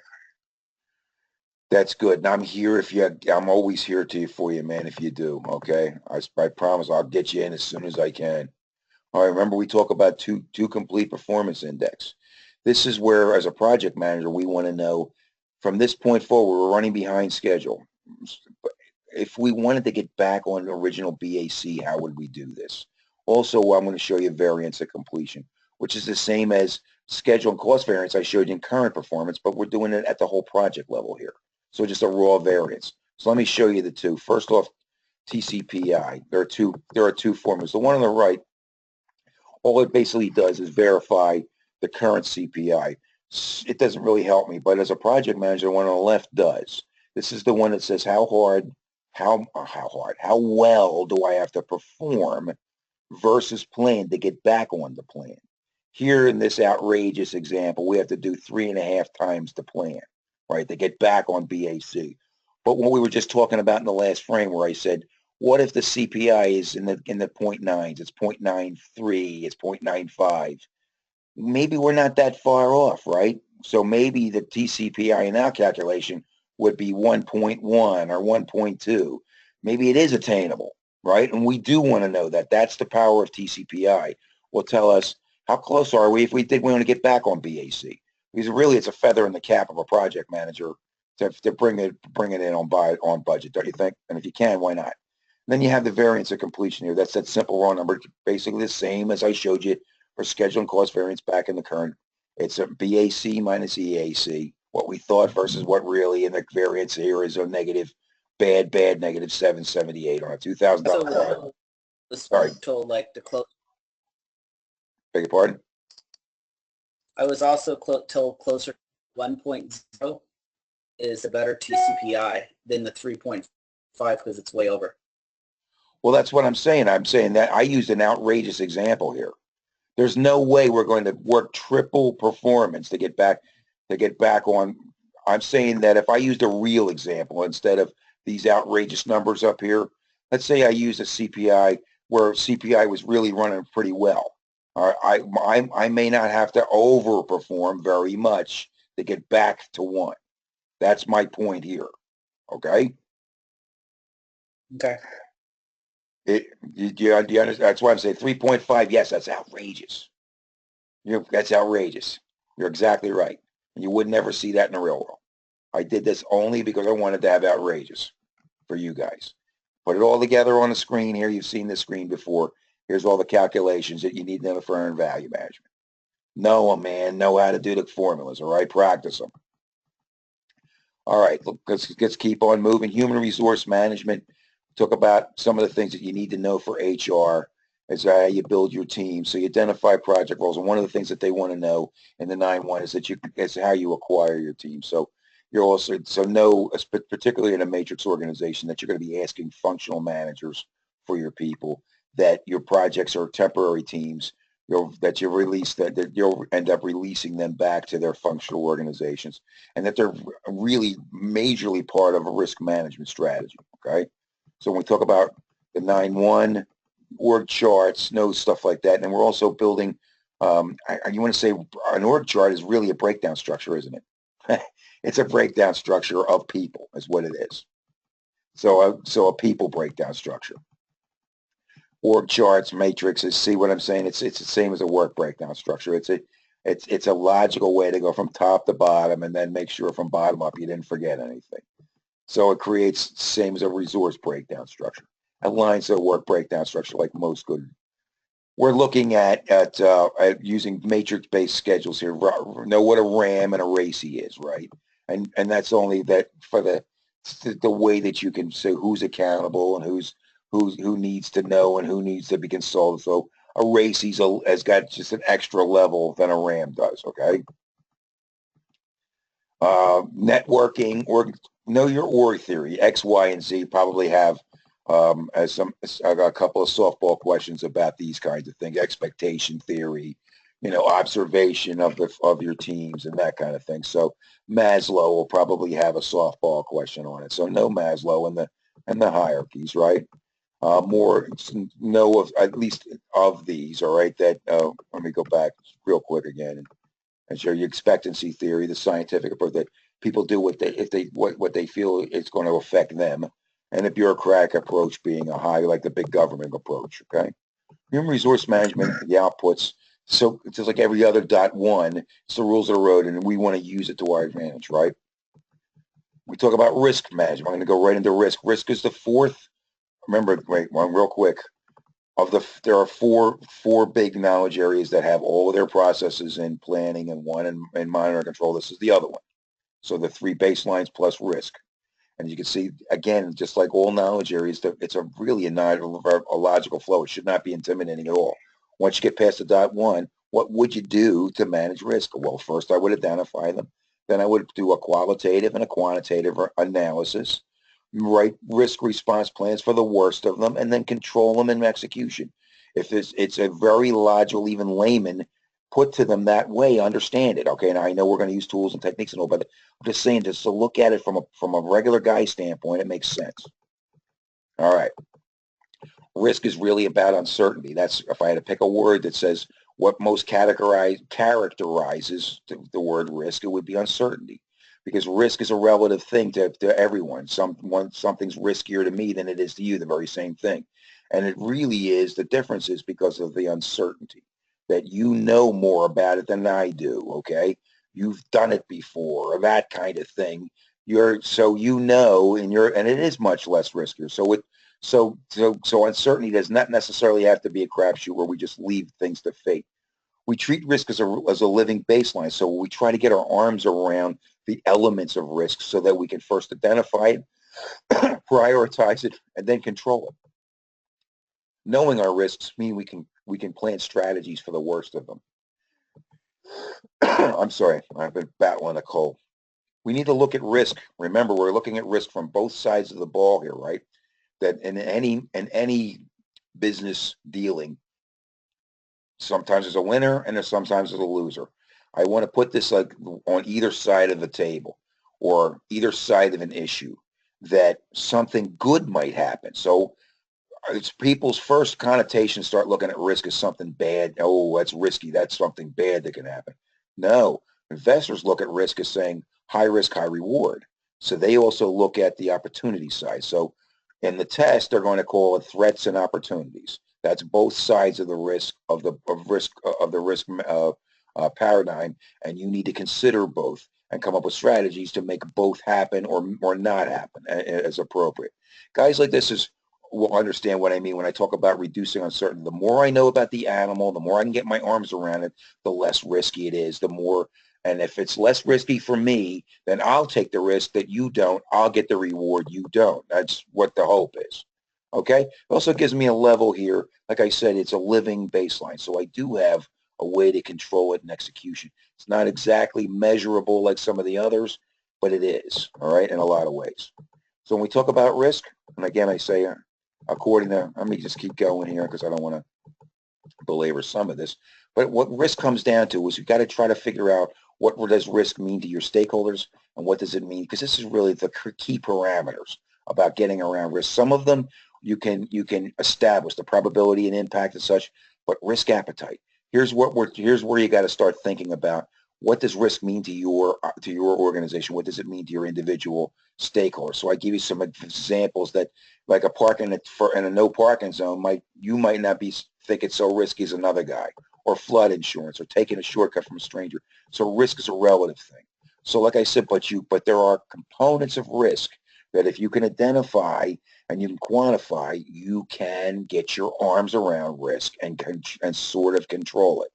S1: That's good. And I'm here I'm always here for you, man, if you do, okay? I promise I'll get you in as soon as I can. All right, remember we talk about two complete performance index. This is where, as a project manager, we want to know from this point forward, we're running behind schedule. If we wanted to get back on the original BAC, how would we do this? Also, I'm going to show you variance of completion, which is the same as schedule and cost variance I showed you in current performance, but we're doing it at the whole project level here. So just a raw variance. So let me show you the two. First off, TCPI. There are two formulas. The one on the right, all it basically does is verify the current CPI. It doesn't really help me, but as a project manager, the one on the left does. This is the one that says how well do I have to perform versus plan to get back on the plan. Here in this outrageous example, we have to do 3.5 times the plan, right, to get back on BAC. But what we were just talking about in the last frame where I said, what if the CPI is in the 0.9s, it's 0.93, it's 0.95? Maybe we're not that far off, right? So maybe the TCPI in our calculation would be 1.1 or 1.2. Maybe it is attainable, right? And we do want to know that. That's the power of TCPI. Will tell us how close are we if we want to get back on BAC. Because really it's a feather in the cap of a project manager to bring it in on budget, don't you think? And if you can, why not? Then you have the variance of completion here. That's that simple raw number, basically the same as I showed you for schedule and cost variance back in the current. It's a BAC minus EAC, what we thought versus what really, and the variance here is a negative, bad, negative 778 on a $2,000.
S2: So
S1: Sorry,
S2: told like the close.
S1: beg your pardon?
S2: I was also told closer to 1.0 is a better TCPI than the 3.5 because it's way over.
S1: Well, that's what I'm saying. I'm saying that I used an outrageous example here. There's no way we're going to work triple performance to get back on. I'm saying that if I used a real example instead of these outrageous numbers up here, let's say I used a CPI where CPI was really running pretty well. I may not have to overperform very much to get back to 1. That's my point here. Okay?
S2: Okay.
S1: You understand? That's why I'm saying 3.5. Yes, that's outrageous. That's outrageous. You're exactly right. You would never see that in the real world. I did this only because I wanted to have outrageous for you guys. Put it all together on the screen here. You've seen this screen before. Here's all the calculations that you need to know for earned value management. Know them, man. Know how to do the formulas, all right? Practice them. All right, let's keep on moving. Human resource management. Talk about some of the things that you need to know for HR as how you build your team. So you identify project roles, and one of the things that they want to know in the 9-1 is how you acquire your team. So you're also know, particularly in a matrix organization, that you're going to be asking functional managers for your people, that your projects are temporary teams, that you release that you'll end up releasing them back to their functional organizations, and that they're really majorly part of a risk management strategy. Okay, so when we talk about the 9-1 org charts, no stuff like that, and we're also building. You want to say an org chart is really a breakdown structure, isn't it? It's a breakdown structure of people, is what it is. So a people breakdown structure. Org charts, matrices. See what I'm saying? It's the same as a work breakdown structure. It's a logical way to go from top to bottom and then make sure from bottom up you didn't forget anything. So it creates the same as a resource breakdown structure. Aligns to a work breakdown structure like most good. We're looking at using matrix-based schedules here. Know what a RAM and a RACI is, right? And that's only that for the way that you can say who's accountable and who needs to know and who needs to be consulted. So a RACI has got just an extra level than a RAM does, okay? Networking, or know your org theory. X, Y, and Z probably have I got a couple of softball questions about these kinds of things. Expectation theory, observation of your teams and that kind of thing. So Maslow will probably have a softball question on it. So know Maslow and the hierarchies, right? More know of at least of these, all right? That let me go back real quick again and show you expectancy theory, the scientific approach that people do what they feel it's going to affect them, and the bureaucratic approach being a high, like the big government approach. Okay, Human resource management, the outputs. So it's just like every other .1. It's the rules of the road, and we want to use it to our advantage, right? We talk about risk management. I'm going to go right into risk. Risk is the fourth. Remember, wait, one real quick. There are four big knowledge areas that have all of their processes in planning, and one in monitor and control. This is the other one. So the three baselines plus risk. And you can see, again, just like all knowledge areas, it's a really a logical flow. It should not be intimidating at all. Once you get past the .1, what would you do to manage risk? Well, first I would identify them. Then I would do a qualitative and a quantitative analysis, write risk response plans for the worst of them, and then control them in execution. If it's a very logical, even layman, put to them that way, understand it. Okay, now I know we're going to use tools and techniques and all, but I'm just saying, just to look at it from a regular guy standpoint, it makes sense. All right. Risk is really about uncertainty. That's, if I had to pick a word that says what most characterizes the word risk, it would be uncertainty. Because risk is a relative thing to everyone. Something's riskier to me than it is to you, the very same thing. And it really is, the difference is because of the uncertainty, that you know more about it than I do, okay? You've done it before, or that kind of thing. So you know, and it is much less riskier. So uncertainty does not necessarily have to be a crapshoot where we just leave things to fate. We treat risk as a living baseline. So we try to get our arms around the elements of risk so that we can first identify it, prioritize it, and then control it. Knowing our risks mean we can plan strategies for the worst of them. I'm sorry, I've been battling a cold. We need to look at risk. Remember, we're looking at risk from both sides of the ball here, right? That in any business dealing, sometimes there's a winner and there's sometimes there's a loser. I want to put this like on either side of the table or either side of an issue, that something good might happen. So it's people's first connotation start looking at risk as something bad. Oh, that's risky. That's something bad that can happen. No, investors look at risk as saying high risk, high reward. So they also look at the opportunity side. So in the test, they're going to call it threats and opportunities. That's both sides of the risk paradigm, and you need to consider both and come up with strategies to make both happen or not happen as appropriate. Guys like this will understand what I mean when I talk about reducing uncertainty. The more I know about the animal, the more I can get my arms around it, the less risky it is, the more, and if it's less risky for me, then I'll take the risk that you don't. I'll get the reward you don't. That's what the hope is. Okay? It also gives me a level here. Like I said, it's a living baseline. So I do have a way to control it in execution. It's not exactly measurable like some of the others, but it is, all right, in a lot of ways. So when we talk about risk, and again, I say, according to, let me just keep going here because I don't want to belabor some of this, but what risk comes down to is you've got to try to figure out what does risk mean to your stakeholders and what does it mean, because this is really the key parameters about getting around risk. Some of them you can establish the probability and impact and such, but risk appetite. Here's where you got to start thinking about what does risk mean to your organization? What does it mean to your individual stakeholders? So I give you some examples that, like a parking in a no parking zone, you might not think it's so risky as another guy, or flood insurance, or taking a shortcut from a stranger. So risk is a relative thing. So like I said, but there are components of risk that if you can identify and you can quantify, you can get your arms around risk and sort of control it.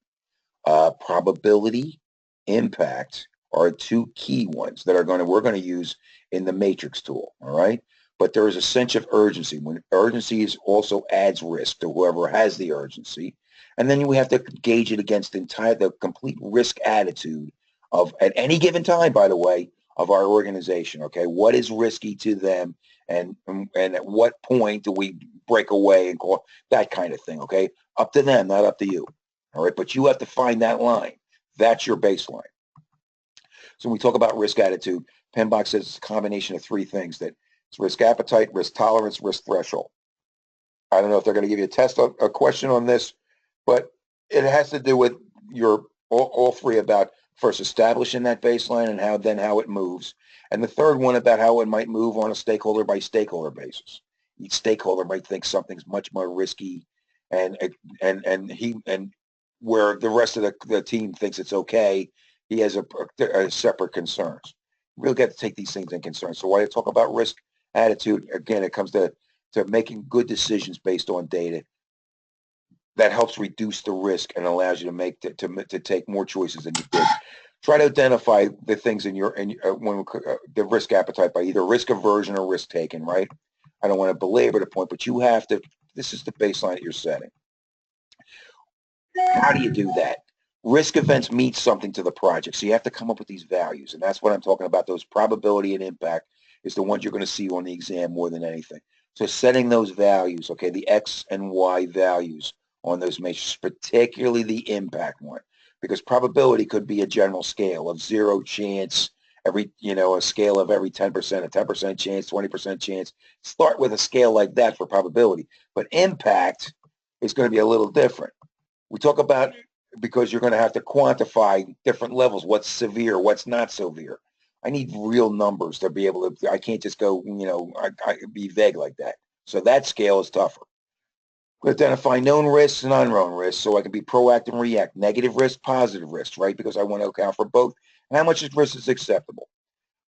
S1: Probability, impact are two key ones that we're going to use in the matrix tool. All right. But there is a sense of urgency. When urgency also adds risk to whoever has the urgency. And then we have to gauge it against the complete risk attitude of, at any given time, by the way, of our organization. Okay. What is risky to them? And at what point do we break away and call that kind of thing? Okay. Up to them, not up to you. All right. But you have to find that line. That's your baseline. So when we talk about risk attitude, PMBOK says it's a combination of three things: that it's risk appetite, risk tolerance, risk threshold. I don't know if they're going to give you a question on this, but it has to do with all three, about first establishing that baseline and how it moves. And the third one about how it might move on a stakeholder by stakeholder basis. Each stakeholder might think something's much more risky and and where the rest of the team thinks it's okay, he has a separate concerns. You really got to take these things in concern. So when I talk about risk attitude, again, it comes to making good decisions based on data that helps reduce the risk and allows you to to take more choices than you did. Try to identify the things in your the risk appetite by either risk aversion or risk taking. Right? I don't want to belabor the point, but you have to. This is the baseline that you're setting. How do you do that? Risk events mean something to the project, so you have to come up with these values, and that's what I'm talking about. Those probability and impact is the ones you're going to see on the exam more than anything. So setting those values, okay, the X and Y values on those matrices, particularly the impact one, because probability could be a general scale of zero chance, a scale of every 10%, a 10% chance, 20% chance. Start with a scale like that for probability, but impact is going to be a little different. We talk about because you're going to have to quantify different levels, what's severe, what's not severe. I need real numbers to be able to, I can't just go, I be vague like that. So that scale is tougher. Identify known risks and unknown risks so I can be proactive and react. Negative risk, positive risk, right? Because I want to account for both. And how much risk is acceptable?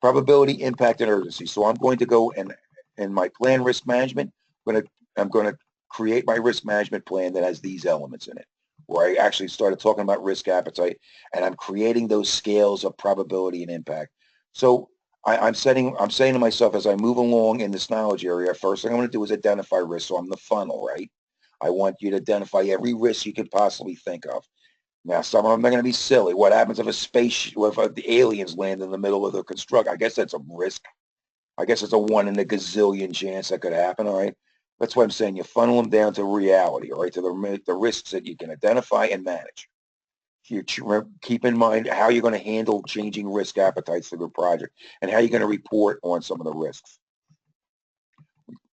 S1: Probability, impact, and urgency. So I'm going to go and in my plan risk management, I'm going to create my risk management plan that has these elements in it, where I actually started talking about risk appetite, and I'm creating those scales of probability and impact. So I'm saying to myself as I move along in this knowledge area, first thing I'm going to do is identify risk. So I'm the funnel, right? I want you to identify every risk you could possibly think of. Now, some of them are going to be silly. What happens if the aliens land in the middle of the construct? I guess that's a risk. I guess it's a 1 in a gazillion chance that could happen, all right? That's why I'm saying you funnel them down to reality, all right, to the risks that you can identify and manage. You keep in mind how you're going to handle changing risk appetites for the project and how you're going to report on some of the risks.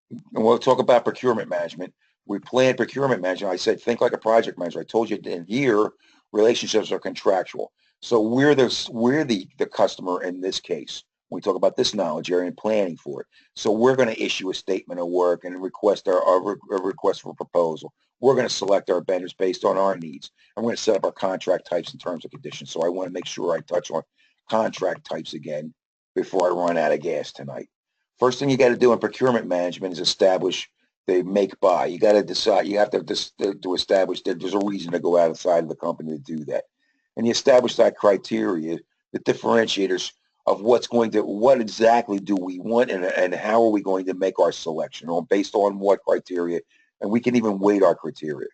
S1: And we'll talk about procurement management. We plan procurement management. I said, think like a project manager. I told you in here, relationships are contractual. So we're the customer in this case. We talk about this knowledge area and planning for it. So we're going to issue a statement of work and request a request for proposal. We're going to select our vendors based on our needs. And we're going to set up our contract types and terms and conditions. So I want to make sure I touch on contract types again before I run out of gas tonight. First thing you got to do in procurement management is establish the make-buy. You got to decide. You have to establish that there's a reason to go outside of the company to do that, and you establish that criteria, the differentiators of what exactly do we want, and how are we going to make our selection, or based on what criteria, and we can even weight our criteria.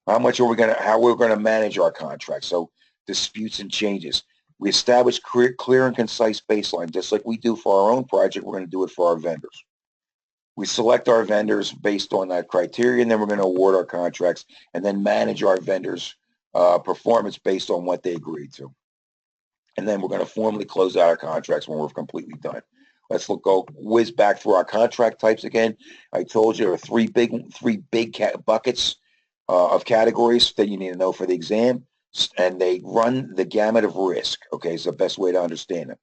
S1: How we're going to manage our contract. So disputes and changes. We establish clear and concise baseline, just like we do for our own project. We're going to do it for our vendors. We select our vendors based on that criteria, and then we're going to award our contracts and then manage our vendors' performance based on what they agreed to. And then we're going to formally close out our contracts when we're completely done. Let's go whiz back through our contract types again. I told you there are three big buckets of categories that you need to know for the exam, and they run the gamut of risk. Okay, it's the best way to understand them.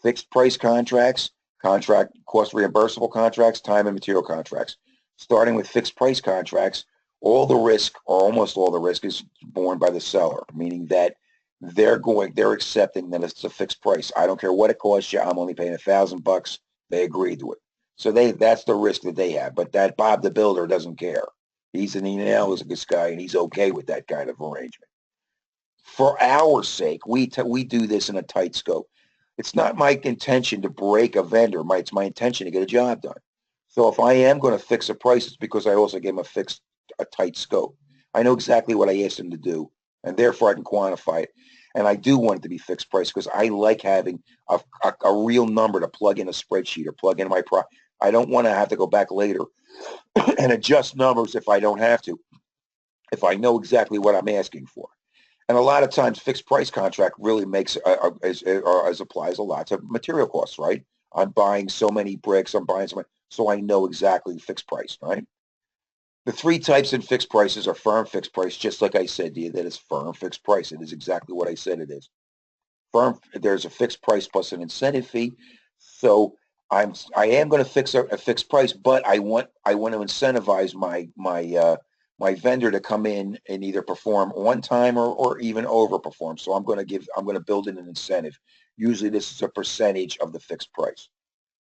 S1: Fixed price contracts, contract cost reimbursable contracts, time and material contracts. Starting with fixed price contracts, all the risk, or almost all the risk, is borne by the seller, meaning that they're accepting that it's a fixed price. I don't care what it costs you. I'm only paying $1,000. They agreed to it. So that's the risk that they have. But that Bob the Builder doesn't care. He's an analysis guy, and he's okay with that kind of arrangement. For our sake, we do this in a tight scope. It's not my intention to break a vendor. It's my intention to get a job done. So if I am going to fix a price, it's because I also gave him a tight scope. I know exactly what I asked him to do, and therefore I can quantify it. And I do want it to be fixed price because I like having a real number to plug in a spreadsheet or plug in my I don't want to have to go back later and adjust numbers if I don't have to, if I know exactly what I'm asking for. And a lot of times fixed price contract really makes, as applies a lot to material costs, right? I'm buying so many bricks, so I know exactly fixed price, right? The three types in fixed prices are firm fixed price, just like I said to you, that is firm fixed price. It is exactly what I said it is. Firm, there's a fixed price plus an incentive fee. So I am going to fix a fixed price, but I want to incentivize my vendor to come in and either perform on time or even overperform. So I'm going to build in an incentive. Usually this is a percentage of the fixed price.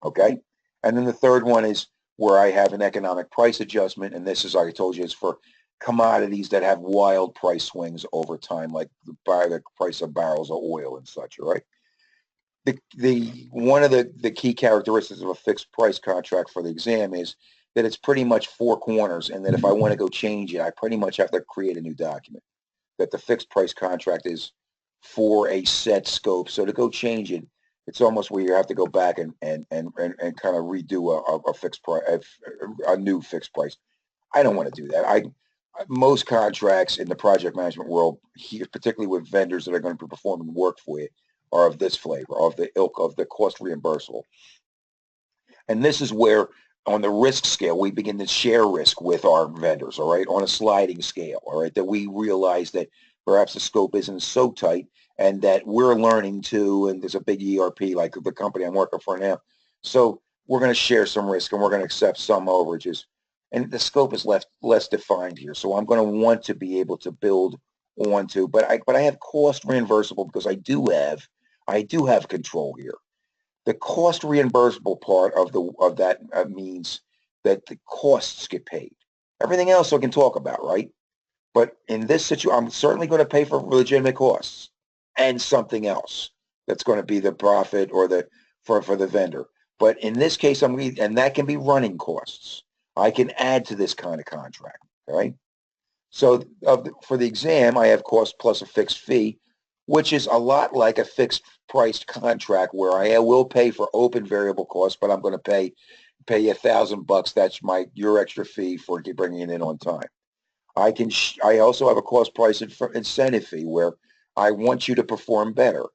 S1: Okay. And then the third one is where I have an economic price adjustment. And this is, like I told you, is for commodities that have wild price swings over time, like the price of barrels of oil and such. All right. The one of the key characteristics of a fixed price contract for the exam is that it's pretty much four corners, and that if I want to go change it, I pretty much have to create a new document. That the fixed price contract is for a set scope. So to go change it, it's almost where you have to go back and kind of redo a fixed price, a new fixed price. I don't want to do that. Most contracts in the project management world, here, particularly with vendors that are going to be performing work for you, are of this flavor, of the ilk of the cost reimbursable. And this is where, on the risk scale, we begin to share risk with our vendors, all right, on a sliding scale, all right, that we realize that perhaps the scope isn't so tight and that we're learning too, and there's a big ERP like the company I'm working for now. So we're going to share some risk and we're going to accept some overages. And the scope is less defined here. So I'm going to want to be able to build onto, but I have cost reimbursable because I do have control here. The cost reimbursable part of that means that the costs get paid. Everything else I can talk about, right? But in this situation, I'm certainly going to pay for legitimate costs and something else that's going to be the profit or the for the vendor. But in this case, and that can be running costs. I can add to this kind of contract, right? So for the exam, I have cost plus a fixed fee, which is a lot like a fixed priced contract where I will pay for open variable costs, but I'm going to pay you $1,000. That's your extra fee for bringing it in on time. I also have a cost price incentive fee where I want you to perform better.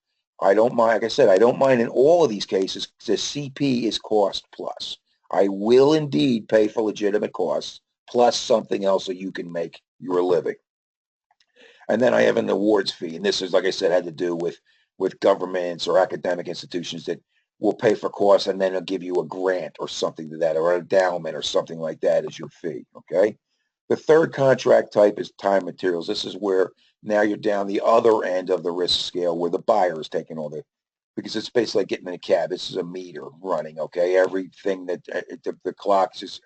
S1: I don't mind, like I said, I don't mind in all of these cases. The CP is cost plus. I will indeed pay for legitimate costs plus something else so you can make your living. And then I have an awards fee. And this is, like I said, had to do with governments or academic institutions that will pay for costs and then they'll give you a grant or something to that, or an endowment or something like that as your fee. Okay. The third contract type is time materials. This is where now you're down the other end of the risk scale where the buyer is taking all because it's basically like getting in a cab. This is a meter running. Okay. Everything that the clocks just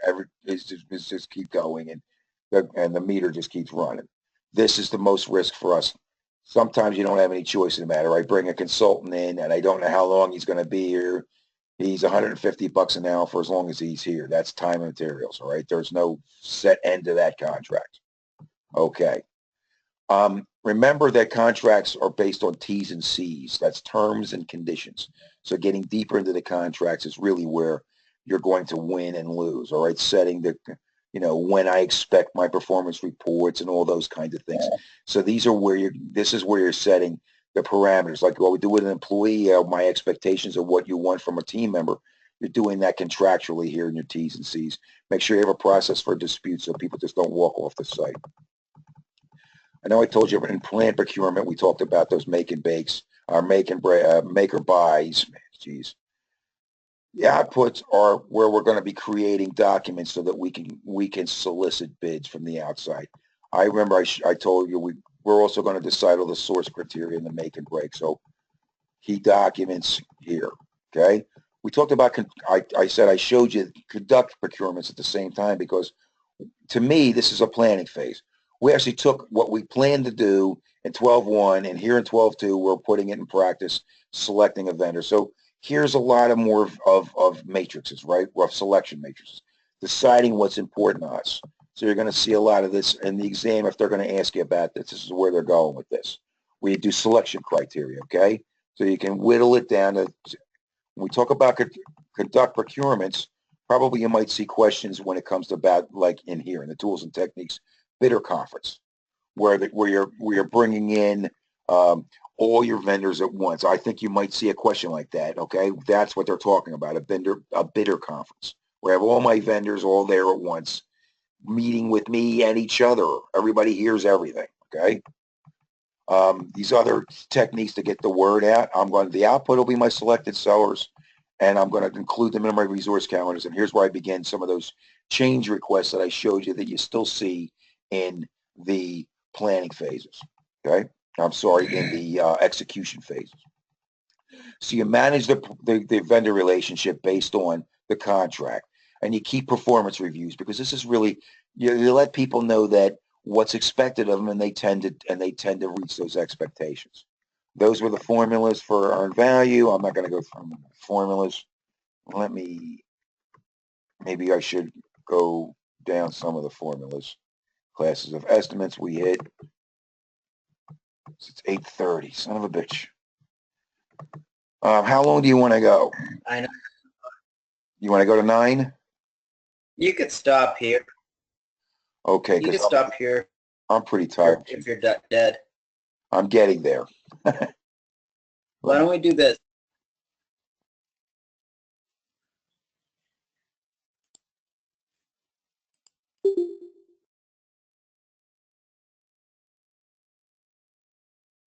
S1: keep going and the meter just keeps running. This is the most risk for us. Sometimes you don't have any choice in the matter. I bring a consultant in and I don't know how long he's going to be here. He's $150 an hour for as long as he's here. That's time and materials. All right. There's no set end to that contract. Okay. Remember that contracts are based on T's and C's. That's terms and conditions. So getting deeper into the contracts is really where you're going to win and lose. All right. Setting when I expect my performance reports and all those kinds of things. So this is where you're setting the parameters. Like what we do with an employee, my expectations of what you want from a team member. You're doing that contractually here in your T's and C's. Make sure you have a process for disputes so people just don't walk off the site. I know I told you in plant procurement, we talked about those make and bakes, make or buys. Geez. The outputs are where we're going to be creating documents so that we can solicit bids from the outside. I remember I told you we're also going to decide all the source criteria in the make and break. So key documents here. Okay. We talked about, I said I showed you conduct procurements at the same time because to me, this is a planning phase. We actually took what we planned to do in 12.1 and here in 12.2, we're putting it in practice, selecting a vendor. So here's a lot of more of matrices, right? Rough selection matrices, deciding what's important to us. So you're going to see a lot of this in the exam. If they're going to ask you about this, this is where they're going with this. We do selection criteria, okay? So you can whittle it down to, when we talk about conduct procurements, probably you might see questions when it comes to about like in here in the tools and techniques bidder conference, where you're bringing in all your vendors at once. I think you might see a question like that. Okay, that's what they're talking about, a bidder conference where I have all my vendors all there at once, meeting with me and each other. Everybody hears everything. Okay. These other techniques to get the word out. The output will be my selected sellers, and I'm going to include them in my resource calendars. And here's where I begin some of those change requests that I showed you that you still see in the planning phases. Okay, I'm sorry, in the execution phases. So you manage the vendor relationship based on the contract, and you keep performance reviews, because this is really, you let people know that what's expected of them, and they tend to reach those expectations. Those were the formulas for earned value. I'm not going to go through the formulas. Maybe I should go down some of the formulas. Classes of estimates we hit. It's 8:30. Son of a bitch. How long do you want to go?
S2: I know.
S1: You want to go to 9?
S2: You could stop here.
S1: Okay,
S2: You could
S1: because
S2: stop here
S1: I'm pretty tired.
S2: if you're dead.
S1: I'm getting there.
S2: Why don't we do this?